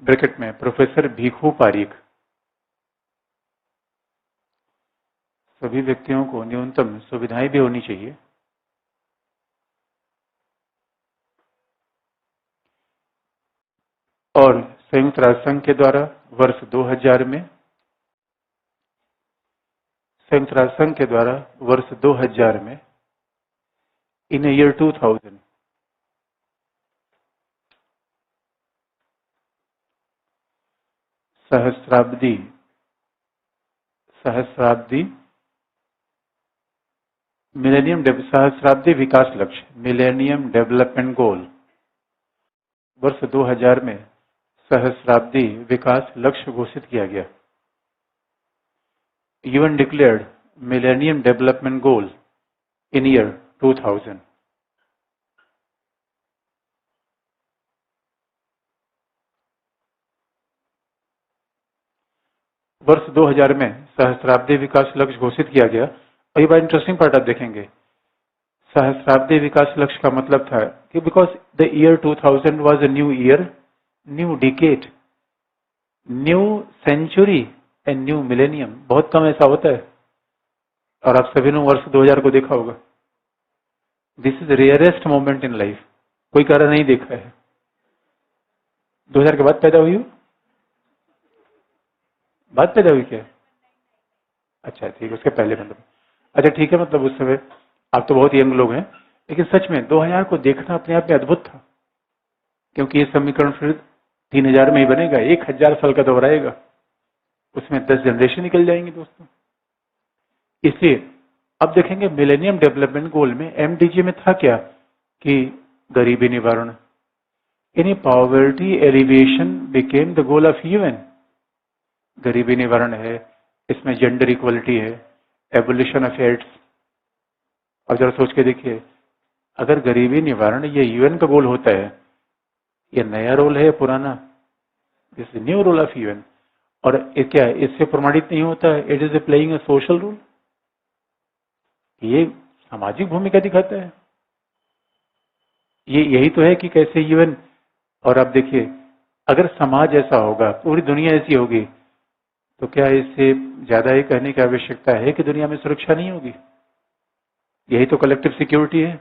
ब्रैकेट में प्रोफेसर भीखू पारीख। सभी व्यक्तियों को न्यूनतम सुविधाएं भी होनी चाहिए। और संयुक्त राष्ट्र संघ के द्वारा वर्ष 2000 में संयुक्त राष्ट्र संघ के द्वारा वर्ष 2000 में इन ईयर 2000 सहस्राब्दी सहस्राब्दी विकास लक्ष्य मिलेनियम डेवलपमेंट गोल वर्ष 2000 में सहस्राब्दी विकास लक्ष्य घोषित किया गया। UN declared Millennium Development Goal in year 2000. वर्ष 2000 में सहस्राब्दी विकास लक्ष्य घोषित किया गया। और ये बड़ा इंटरेस्टिंग पार्ट आप देखेंगे। सहस्राब्दी विकास लक्ष्य का मतलब था कि because the year 2000 was a new year, new decade, new century and new millennium. बहुत कम ऐसा होता है और आप सभी ने वर्ष 2000 को देखा होगा। This is rarest moment in life. कोई कारण नहीं देखा है। 2000 के बाद पैदा हुई हो? बाद पैदा हुई क्या? अच्छा ठीक है, उसके पहले मतलब। अच्छा ठीक है, मतलब उस समय आप तो बहुत यंग लोग हैं, लेकिन सच में 2000 को देखना अपने आप में अद्भुत था, क्योंकि ये समीकरण फिर 3000 में ही बनेगा, 1000 साल का दोहराएगा, उसमें 10 जनरेशन निकल जाएंगे दोस्तों। इसलिए अब देखेंगे मिलेनियम डेवलपमेंट गोल में MDG में था क्या कि गरीबी निवारण, यानी poverty alleviation became the goal of UN। गरीबी निवारण है, इसमें जेंडर इक्वलिटी है, एवोल्यूशन ऑफ एड्स। अब जरा सोच के देखिए, अगर गरीबी निवारण ये UN का गोल होता है, ये नया रोल है पुराना? This is new role of UN। और क्या इससे प्रमाणित नहीं होता है it is a playing a social role? ये सामाजिक भूमिका दिखाता है। ये यही तो है कि कैसे UN। और आप देखिए, अगर समाज ऐसा होगा, पूरी दुनिया ऐसी होगी, तो क्या इससे ज्यादा ये कहने की आवश्यकता है कि दुनिया में सुरक्षा नहीं होगी? यही तो कलेक्टिव सिक्योरिटी है।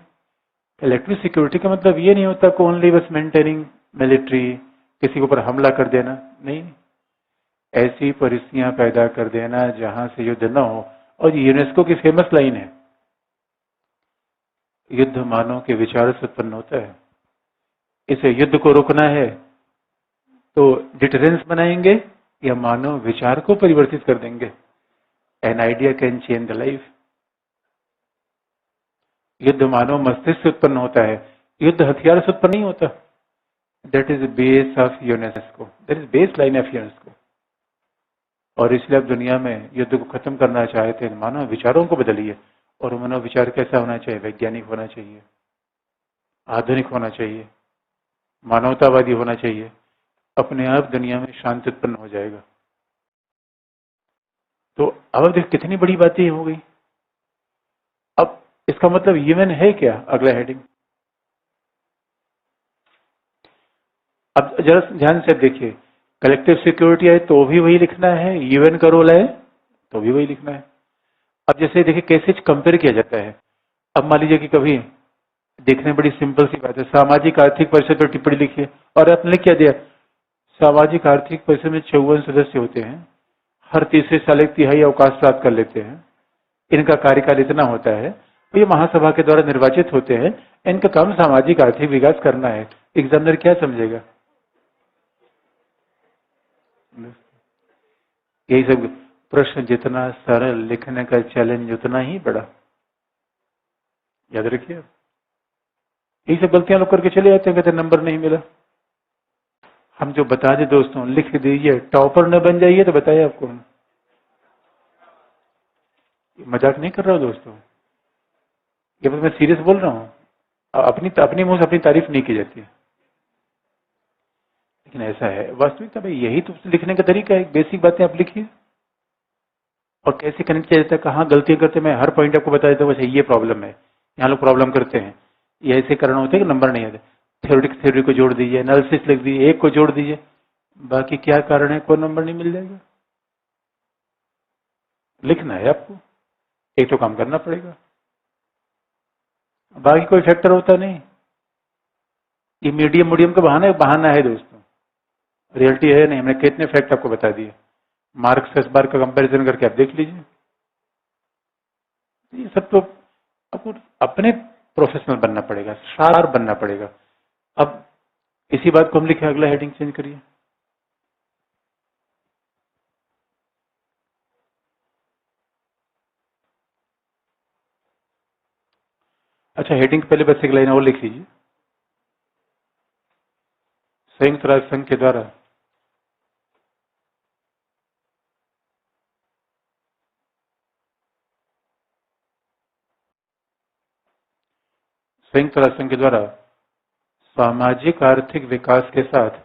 कलेक्टिव सिक्योरिटी का मतलब ये नहीं होता कि ओनली बस मेंटेनिंग मिलिट्री, किसी के ऊपर हमला कर देना, नहीं। ऐसी परिस्थितियां पैदा कर देना जहां से युद्ध न हो। और यूनेस्को की फेमस लाइन है, युद्ध मानव के विचार से उत्पन्न होता है। इसे युद्ध को रोकना है तो डिटरेंस बनाएंगे या मानव विचार को परिवर्तित कर देंगे। An idea can change the life. युद्ध मानव मस्तिष्क से उत्पन्न होता है, युद्ध हथियार से उत्पन्न नहीं होता। That is base of UNESCO, that is base line of UNESCO. और इसलिए अब दुनिया में युद्ध को खत्म करना चाहते हैं, मानव विचारों को बदलिए। और मानव विचार कैसा होना चाहिए? वैज्ञानिक होना चाहिए, आधुनिक होना चाहिए, मानवतावादी होना चाहिए। अपने आप दुनिया में शांति उत्पन्न हो जाएगा। तो अब देख कितनी बड़ी बातें हो गई। अब इसका मतलब UN है क्या? अगला हेडिंग। अब जरा ध्यान से देखिए, कलेक्टिव सिक्योरिटी है तो भी वही लिखना है, यूएन का रोल है तो भी वही लिखना है। अब जैसे देखिए कैसे कंपेयर किया जाता है। अब मान लीजिए कि कभी देखने में बड़ी सिंपल सी बात है, सामाजिक आर्थिक परिषद पर टिप्पणी लिखिए और आपने लिख क्या दिया, सामाजिक आर्थिक परिषद में 54 सदस्य होते हैं, हर तीसरे साल एक तिहाई अवकाश प्राप्त कर लेते हैं, इनका कार्यकाल इतना होता है, तो ये महासभा के द्वारा निर्वाचित होते हैं, इनका काम सामाजिक आर्थिक विकास करना है। एग्जामिनर क्या समझेगा? यही सब प्रश्न जितना सरल, लिखने का चैलेंज उतना ही बड़ा, याद रखिए। यही सब गलतियां लोग करके चले जाते हैं, कहते नंबर नहीं मिला। हम जो बता दें दोस्तों, लिख दीजिए, टॉपर न बन जाइए तो बताइए आपको। मजाक नहीं कर रहा हूं दोस्तों, ये बस मैं सीरियस बोल रहा हूं। अपनी मुंह से अपनी तारीफ नहीं की जाती, लेकिन ऐसा है वास्तविकता भाई। यही तो लिखने का तरीका है, बेसिक बातें आप लिखिए और कैसे कनेक्ट किया जाता है, कहाँ गलतियां करते हैं, मैं हर पॉइंट आपको बता देता हूँ। अच्छा ये प्रॉब्लम है, यहाँ लोग प्रॉब्लम करते हैं, ये ऐसे कारण होते हैं कि नंबर नहीं आते। थ्योरी को जोड़ दीजिए, एनालिसिस लिख दीजिए, एक को जोड़ दीजिए, बाकी क्या कारण है, कोई नंबर नहीं मिल जाएगा। लिखना है आपको, एक तो काम करना पड़ेगा, बाकी कोई फैक्टर होता नहीं। ये मीडियम का बहाना है दोस्तों, रियलिटी है नहीं। हमने कितने फैक्ट आपको बता दिए, मार्क्स 10 बार का कंपैरिजन करके आप देख लीजिए। ये सब तो आपको अपने प्रोफेशनल बनना पड़ेगा, शार्प बनना पड़ेगा। अब इसी बात को हम लिखे, अगला हेडिंग चेंज करिए। अच्छा हेडिंग पहले बस एक लाइन और लिख लीजिए। संयुक्त राष्ट्र संघ के द्वारा संयुक्त राष्ट्र संघ के द्वारा सामाजिक आर्थिक विकास के साथ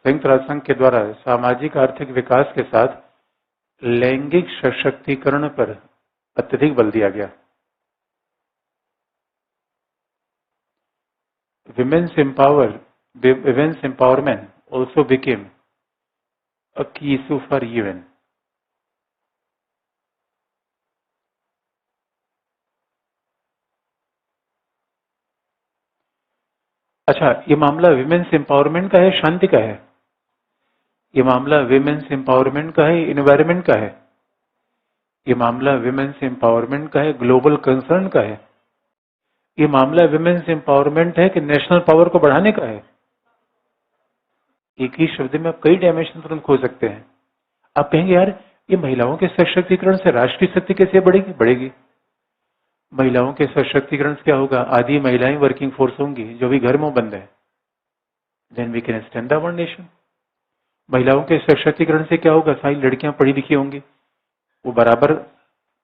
संयुक्त राष्ट्र संघ के द्वारा सामाजिक आर्थिक विकास के साथ लैंगिक सशक्तिकरण पर अत्यधिक बल दिया गया। Women's empowerment also became a key issue for UN. अच्छा ये मामला विमेन्स एम्पावरमेंट का है, शांति का है? ये मामला विमेन्स एम्पावरमेंट का है, इन्वायरमेंट का है? ये मामला विमेन्स एम्पावरमेंट का है, ग्लोबल कंसर्न का है? ये मामला विमेन्स एम्पावरमेंट है कि नेशनल पावर को बढ़ाने का है? एक ही शब्द में आप कई डायमेंशन तुरंत खो सकते हैं। आप कहेंगे यार ये महिलाओं के सशक्तिकरण से राष्ट्रीय शक्ति कैसे बढ़ेगी? महिलाओं के सशक्तिकरण से क्या होगा, आधी महिलाएं वर्किंग फोर्स होंगी जो भी घर में बंद है, then we can stand our nation. महिलाओं के सशक्तिकरण से क्या होगा, सारी लड़कियां पढ़ी लिखी होंगी, वो बराबर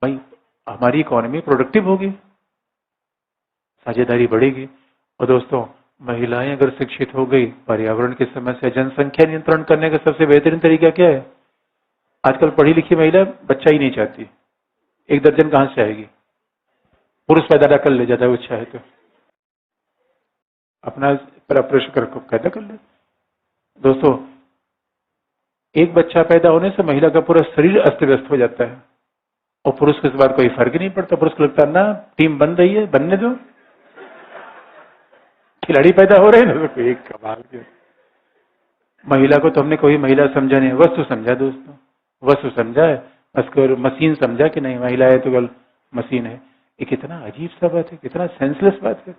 भाई हमारी इकोनॉमी प्रोडक्टिव होगी, साझेदारी बढ़ेगी। और दोस्तों महिलाएं अगर शिक्षित हो गई, पर्यावरण की समस्या, जनसंख्या नियंत्रण करने का सबसे बेहतरीन तरीका क्या है? आजकल पढ़ी लिखी महिला बच्चा ही नहीं चाहती, 1 दर्जन कहां से आएगी? पुरुष पैदा कर ले जाता है, वो चाहे तो अपना ऑपरेशन कर पैदा कर ले। दोस्तों एक बच्चा पैदा होने से महिला का पूरा शरीर अस्त व्यस्त हो जाता है, और पुरुष को इस बार कोई फर्क नहीं पड़ता। पुरुष को लगता है ना टीम बन रही है, बनने दो, खिलाड़ी पैदा हो रहे हैं। तो एक कमाल के, महिला को तो हमने कोई महिला समझा नहीं, वस्तु समझा दोस्तों, वस्तु समझा है, उसको मशीन समझा कि नहीं महिला है तो गल मशीन है। ये कितना अजीब सा बात है, कितना सेंसलेस बात है।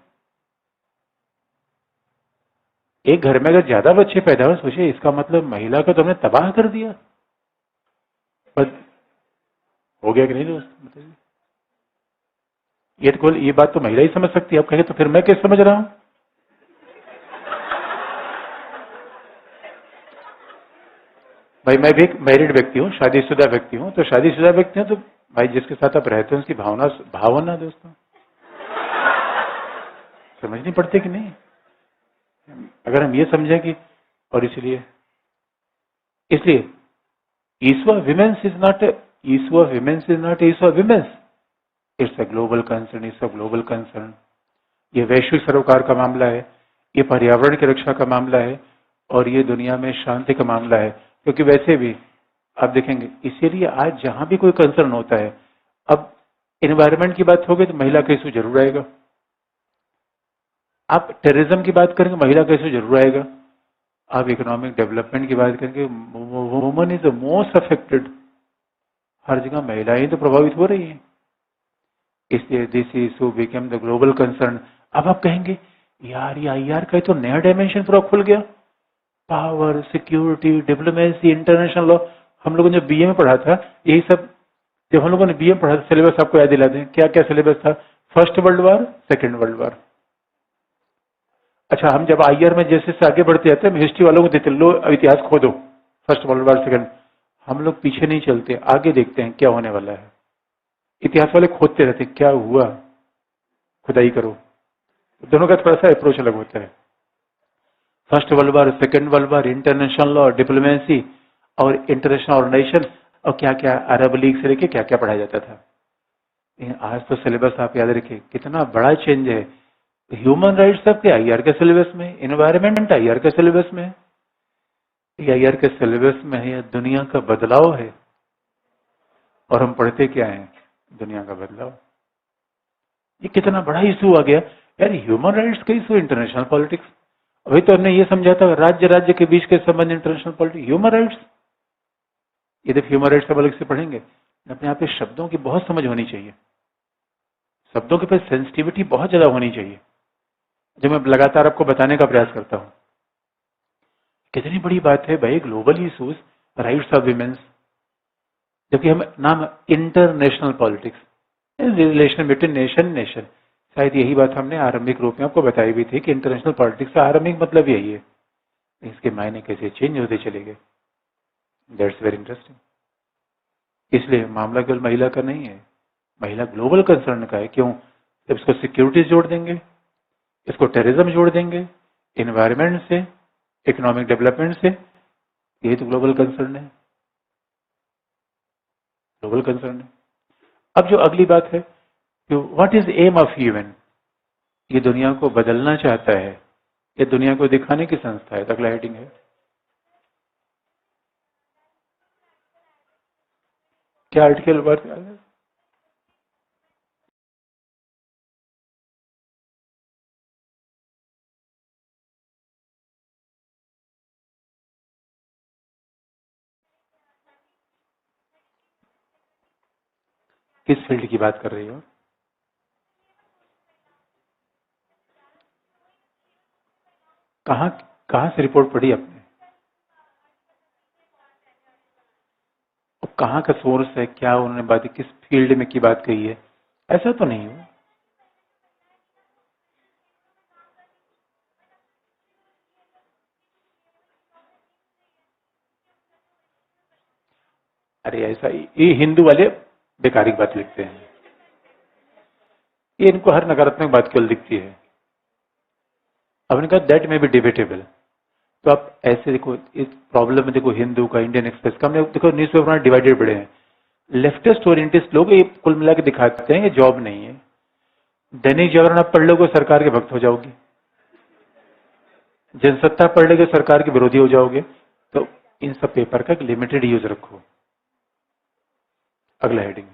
एक घर में अगर ज्यादा बच्चे पैदा हो, सोचिए इसका मतलब महिला को तो हमने तबाह कर दिया। हो गया कि नहीं दोस्त, बताइए। ये बात तो महिला ही समझ सकती है, आप कहेंगे तो फिर मैं कैसे समझ रहा हूं? भाई मैं भी एक मैरिड व्यक्ति हूँ, शादीशुदा व्यक्ति हूँ, तो शादीशुदा व्यक्ति हूँ तो भाई जिसके साथ आप रहते हैं उसकी भावना दोस्तों समझनी पड़ती कि नहीं? अगर हम ये समझें कि, और इसलिए ईश्वर विमेन्स इज नॉट ईश्वर women's, it's a global concern, it's a global concern. ये वैश्विक सरोकार का मामला है, ये पर्यावरण की रक्षा का मामला है, और ये दुनिया में शांति का मामला है। क्योंकि वैसे भी आप देखेंगे, इसीलिए आज जहां भी कोई कंसर्न होता है, अब एनवायरमेंट की बात होगी तो महिला का इशू जरूर आएगा, आप टेररिज्म की बात करेंगे महिला का इशू जरूर आएगा, आप इकोनॉमिक डेवलपमेंट की बात करेंगे woman is the most affected, हर जगह महिलाएं तो प्रभावित हो रही हैं। इसलिए this issue become the global concern. अब आप कहेंगे यार ये आईआर का तो नया डायमेंशन पूरा खुल गया, power, security, diplomacy, international law. हम लोगों ने जब बीए में पढ़ा था यही सब, जब हम लोगों ने बीए में पढ़ा था सिलेबस आपको याद दिला दें, क्या क्या सिलेबस था? First world war, second world war. अच्छा, हम जब आईआर में जैसे से आगे बढ़ते जाते हैं, हिस्ट्री वालों को देते लो इतिहास खोदो, फर्स्ट वर्ल्ड वॉर, सेकेंड। हम लोग पीछे नहीं चलते, आगे देखते हैं क्या होने वाला है। इतिहास वाले खोदते रहते क्या हुआ, खुदाई करो। दोनों का थोड़ा सा अप्रोच अलग होता है। First world war, second world war, international law, diplomacy और इंटरनेशनल ऑर्गेनाइजेशन, और क्या क्या अरब लीग से लेके क्या क्या पढ़ाया जाता था। लेकिन आज तो सिलेबस आप याद रखिए कितना बड़ा चेंज है। ह्यूमन राइट्स आपके आईआर के सिलेबस में, एनवायरमेंट आईआर के सिलेबस में, आईआर के सिलेबस में है, दुनिया का बदलाव है। और हम पढ़ते क्या है? दुनिया का बदलाव। ये कितना बड़ा इशू आ गया यार, ह्यूमन राइट्स का इशू, इंटरनेशनल पॉलिटिक्स। अभी तो हमने ये समझा था राज्य राज्य के बीच के संबंध, इंटरनेशनल पॉलिटिक्स, ह्यूमन राइट्स। यदि ह्यूमन राइट्स सब अलग से पढ़ेंगे, अपने यहाँ पे शब्दों की बहुत समझ होनी चाहिए, शब्दों के पे सेंसिटिविटी बहुत ज्यादा होनी चाहिए, जो मैं लगातार आपको बताने का प्रयास करता हूँ। कितनी बड़ी बात है भाई, global issues, rights of women's, जबकि हम नाम international politics, relation between nation nation. शायद यही बात हमने आरंभिक रूप में आपको बताई भी थी कि इंटरनेशनल पॉलिटिक्स का आरंभिक मतलब यही है। इसके मायने कैसे चेंज होते चले गए, दैट्स वेरी इंटरेस्टिंग। इसलिए मामला केवल महिला का नहीं है, महिला ग्लोबल कंसर्न का है। क्यों? जब इसको सिक्योरिटी जोड़ देंगे, इसको टेररिज्म जोड़ देंगे, एनवायरमेंट से, इकोनॉमिक डेवलपमेंट से, यही तो ग्लोबल कंसर्न है, ग्लोबल कंसर्न है। अब जो अगली बात है, what is aim of UN? ये दुनिया को बदलना चाहता है, ये दुनिया को दिखाने की संस्था है। अगला हेडिंग है, क्या आर्टिकल बात है? किस फील्ड की बात कर रही हो? कहाँ कहाँ से रिपोर्ट पढ़ी आपने? और कहाँ का सोर्स है, क्या उन्होंने बात, किस फील्ड में की बात कही है? ऐसा तो नहीं हो। अरे ऐसा ये हिंदू वाले बेकारी बात लिखते हैं, ये इनको हर नकारात्मक बात केवल दिखती है। अब इन्होंने कहा दैट में बी डिबेटेबल। तो आप ऐसे देखो, इस प्रॉब्लम में देखो, हिंदू का, इंडियन एक्सप्रेस का, हमने देखो न्यूज पेपर डिवाइडेड पड़े हैं। लेफ्टिस्ट ओरिएंटिस्ट लोग ये कुल मिला के दिखाते हैं ये जॉब नहीं है। दैनिक जागरण आप पढ़ लोगे सरकार के भक्त हो जाओगे, जनसत्ता पढ़ लोगे सरकार के विरोधी हो जाओगे। तो इन सब पेपर का लिमिटेड यूज रखो। अगला हेडिंग,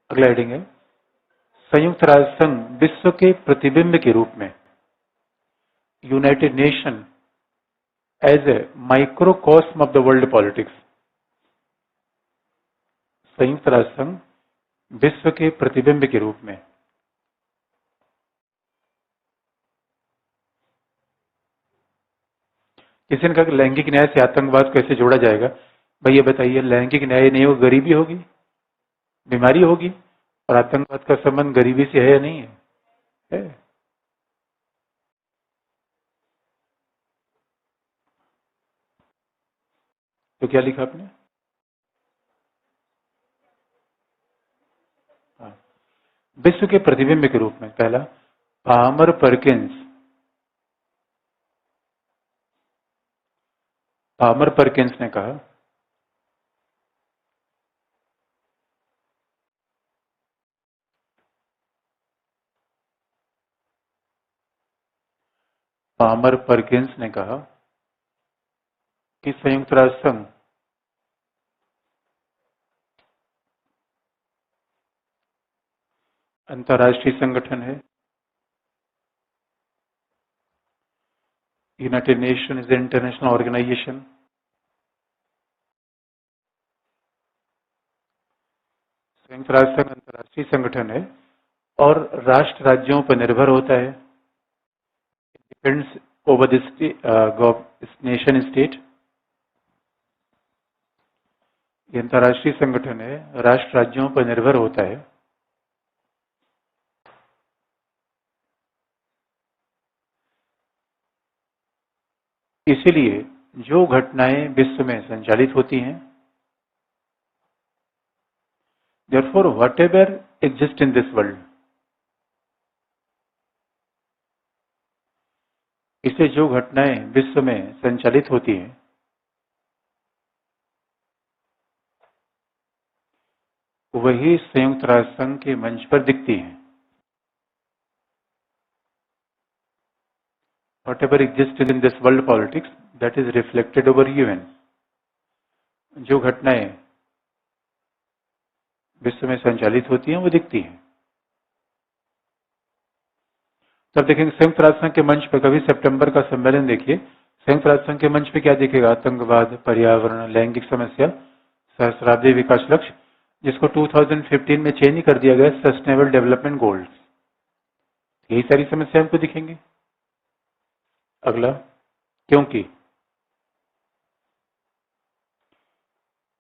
अगला हेडिंग है, संयुक्त राष्ट्र संघ विश्व के प्रतिबिंब के रूप में, United Nation as a microcosm of the world politics. संयुक्त राष्ट्र संघ विश्व के प्रतिबिंब के रूप में। किसी ने कहा कि लैंगिक न्याय से आतंकवाद कैसे जोड़ा जाएगा? भाई ये बताइए, लैंगिक न्याय नहीं होगा, गरीबी होगी, बीमारी होगी, और आतंकवाद का संबंध गरीबी से है या नहीं है? है। तो क्या लिखा आपने? हाँ। विश्व के प्रतिबिंब के रूप में, पहला पामर परकिंस। पामर परकिंस ने कहा पामर परकिंस ने कहा कि संयुक्त राष्ट्र संघ अंतर्राष्ट्रीय संगठन है। United Nation is international organisation. संयुक्त राष्ट्र संघ अंतर्राष्ट्रीय संगठन है और राष्ट्र राज्यों पर निर्भर होता है। Depends over this nation state. ये अंतर्राष्ट्रीय संगठन है, राष्ट्र राज्यों पर निर्भर होता है। इसीलिए जो घटनाएं विश्व में संचालित होती हैं, therefore whatever exists in this world, इसे जो घटनाएं विश्व में संचालित होती हैं वही संयुक्त राष्ट्र संघ के मंच पर दिखती हैं। Whatever exists in this world politics, that is reflected over UN. जो घटनाएं विश्व में संचालित होती हैं वो दिखती हैं। तब देखेंगे संयुक्त राष्ट्र संघ के मंच पर, कभी सितंबर का सम्मेलन देखिए, संयुक्त राष्ट्र संघ के मंच पे क्या दिखेगा? आतंकवाद, पर्यावरण, लैंगिक समस्या, सहस्राब्दी विकास लक्ष्य, जिसको 2015 में चेंज कर दिया गया सस्टेनेबल डेवलपमेंट गोल्स। यही सारी समस्याएं हमको दिखेंगी। अगला,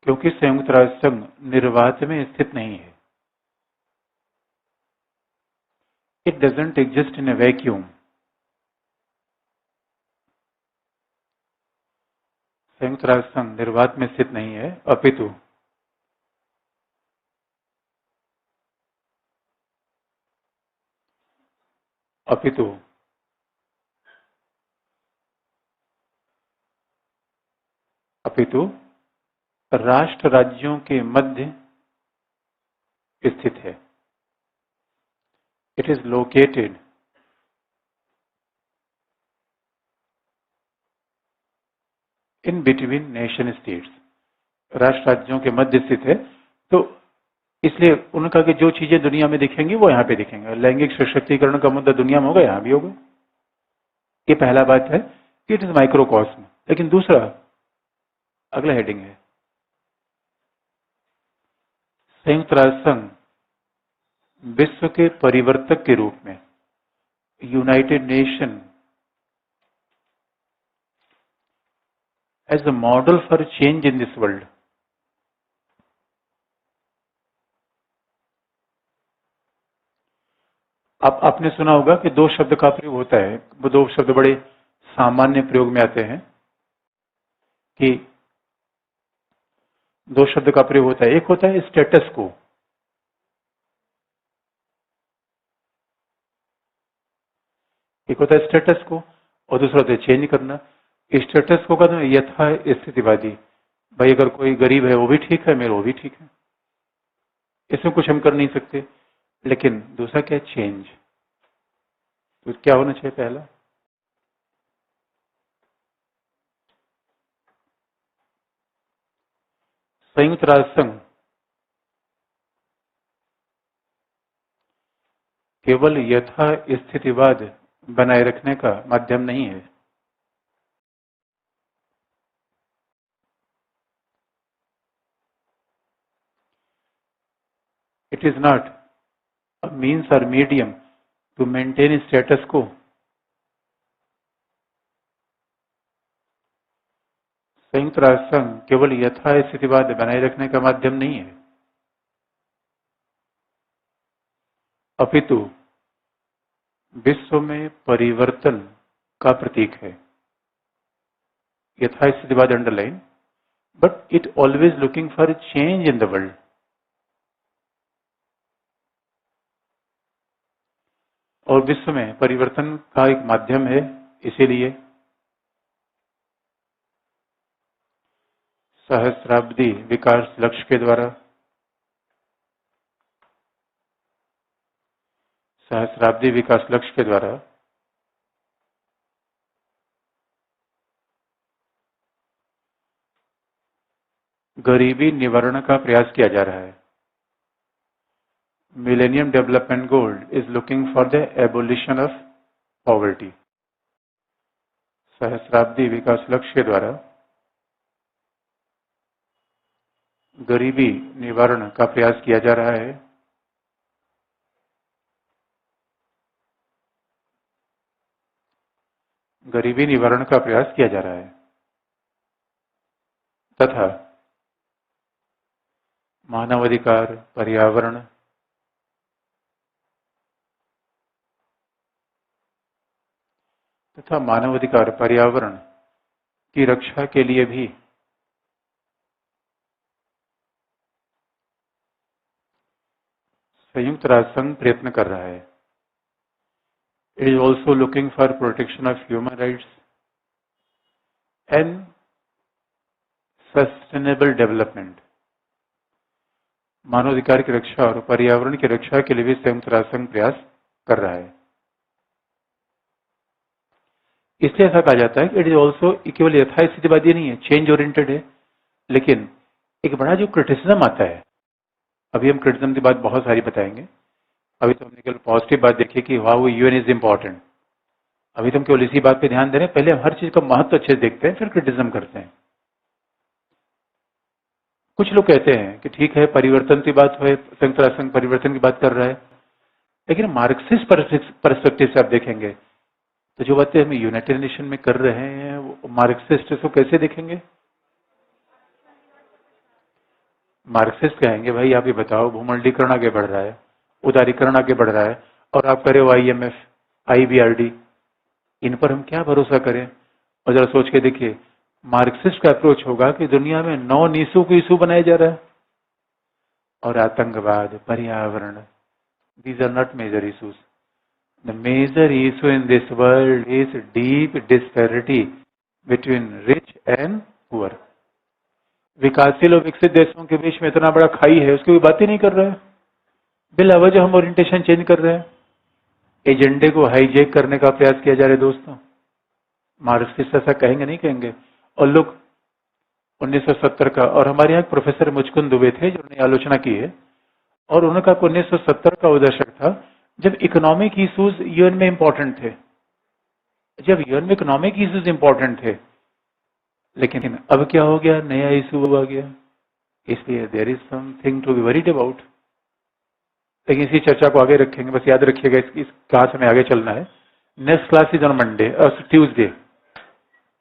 क्योंकि संयुक्त राष्ट्र संघ निर्वात में स्थित नहीं है। It doesn't exist in a vacuum. संयुक्त राष्ट्र संघ निर्वात में स्थित नहीं है, अपितु राष्ट्र राज्यों के मध्य स्थित है। It is located in between nation states. राष्ट्र राज्यों के मध्य स्थित है, तो इसलिए उनका कि जो चीजें दुनिया में दिखेंगी वो यहाँ पे दिखेंगे। लैंगिक सशक्तिकरण का मुद्दा दुनिया में होगा, यहाँ भी होगा। ये पहला बात है कि इट इज माइक्रोकॉस्म। लेकिन दूसरा, अगला हेडिंग है, संयुक्त राष्ट्र संघ विश्व के परिवर्तक के रूप में, United Nation as a model for change in this world. आपने सुना होगा कि दो शब्द का प्रयोग होता है, वो दो शब्द बड़े सामान्य प्रयोग में आते हैं कि दो शब्द का प्रयोग होता है। एक होता है स्टेटस को, और दूसरा होता है चेंज करना। स्टेटस को कहते हैं यथा स्थितिवादी, भाई अगर कोई गरीब है वो भी ठीक है, मेरे वो भी ठीक है, इसमें कुछ हम कर नहीं सकते। लेकिन दूसरा क्या है? चेंज। तो क्या होना चाहिए? पहला, संयुक्त राष्ट्र संघ केवल यथा स्थितिवाद बनाए रखने का माध्यम नहीं है। It is not a means और मीडियम टू मेंटेन स्टेटस को। संयुक्त राष्ट्र संघ केवल यथा स्थितिवाद बनाए रखने का माध्यम नहीं है, अपितु विश्व में परिवर्तन का प्रतीक है। यथा स्थितिवाद underline, but it always looking for change in the world. और विश्व में परिवर्तन का एक माध्यम है, इसीलिए सहस्राब्दी विकास लक्ष्य के द्वारा, गरीबी निवारण का प्रयास किया जा रहा है। Millennium development goal is looking for the abolition of poverty. सहस्राब्दी विकास लक्ष्य द्वारा गरीबी निवारण का प्रयास किया जा रहा है। गरीबी निवारण का प्रयास किया जा रहा है तथा मानवाधिकार, पर्यावरण की रक्षा के लिए भी संयुक्त राष्ट्र संघ प्रयत्न कर रहा है। It is also looking for protection of human rights and sustainable development। मानवाधिकार की रक्षा और पर्यावरण की रक्षा के लिए भी संयुक्त राष्ट्र संघ प्रयास कर रहा है। इसलिए ऐसा कहा जाता है कि इट इज ऑल्सो केवल यथास्थितिवादी नहीं है, चेंज ओरिएंटेड है। लेकिन एक बड़ा जो क्रिटिसिज्म आता है, अभी हम क्रिटिसिज्म की बात बहुत सारी बताएंगे। अभी तो हमने केवल पॉजिटिव बात देखी कि हाउ यूएन इज इम्पोर्टेंट। अभी तो हम केवल इसी बात पे ध्यान दे रहे हैं। पहले हम हर चीज का महत्व अच्छे से देखते हैं, फिर क्रिटिसिज्म करते हैं। कुछ लोग कहते हैं कि ठीक है, परिवर्तन की बात है, संयुक्त राष्ट्र संघ परिवर्तन की बात कर रहा है, लेकिन मार्क्सिस्ट पर्सपेक्टिव से आप देखेंगे तो जो बातें हम यूनाइटेड नेशन में कर रहे हैं वो मार्क्सिस्ट इसको कैसे देखेंगे? मार्क्सिस्ट कहेंगे भाई आप ये बताओ, भूमंडलीकरण आगे बढ़ रहा है, उदारीकरण आगे बढ़ रहा है, और आप करे हो IMF, IBRD, इन पर हम क्या भरोसा करें? और जरा सोच के देखिए, मार्क्सिस्ट का अप्रोच होगा कि दुनिया में 9 इशू को इशू बनाया जा रहा है, और आतंकवाद, पर्यावरण, these are not major issues. The major issue in this world is deep disparity between rich and poor. विकासशील और विकसित देशों के बीच में इतना बड़ा खाई है, उसकी कोई बात ही नहीं कर रहा है। बिलावजह हम ओरिएंटेशन चेंज कर रहे हैं, एजेंडे को हाईजेक करने का प्रयास किया जा रहा है। दोस्तों, मार्क्सिस्ट ऐसा कहेंगे नहीं कहेंगे? और लोग 1970 का, और हमारे यहाँ प्रोफेसर मुचकुंद दुबे थे जिन्होंने आलोचना की है, और उन्होंने कहा 1970 का वो दशक था जब इकोनॉमिक इश्यूज यूएन में इंपॉर्टेंट थे, जब यूएन में इकोनॉमिक इश्यूज इंपॉर्टेंट थे। लेकिन अब क्या हो गया, नया इशू आ गया। इसलिए there is something to be worried about. लेकिन इसी चर्चा को आगे रखेंगे, बस याद रखिएगा इस क्लास में आगे चलना है। Next class is on Monday, Tuesday,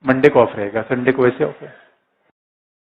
Monday को ऑफ रहेगा, संडे को वैसे ऑफ है।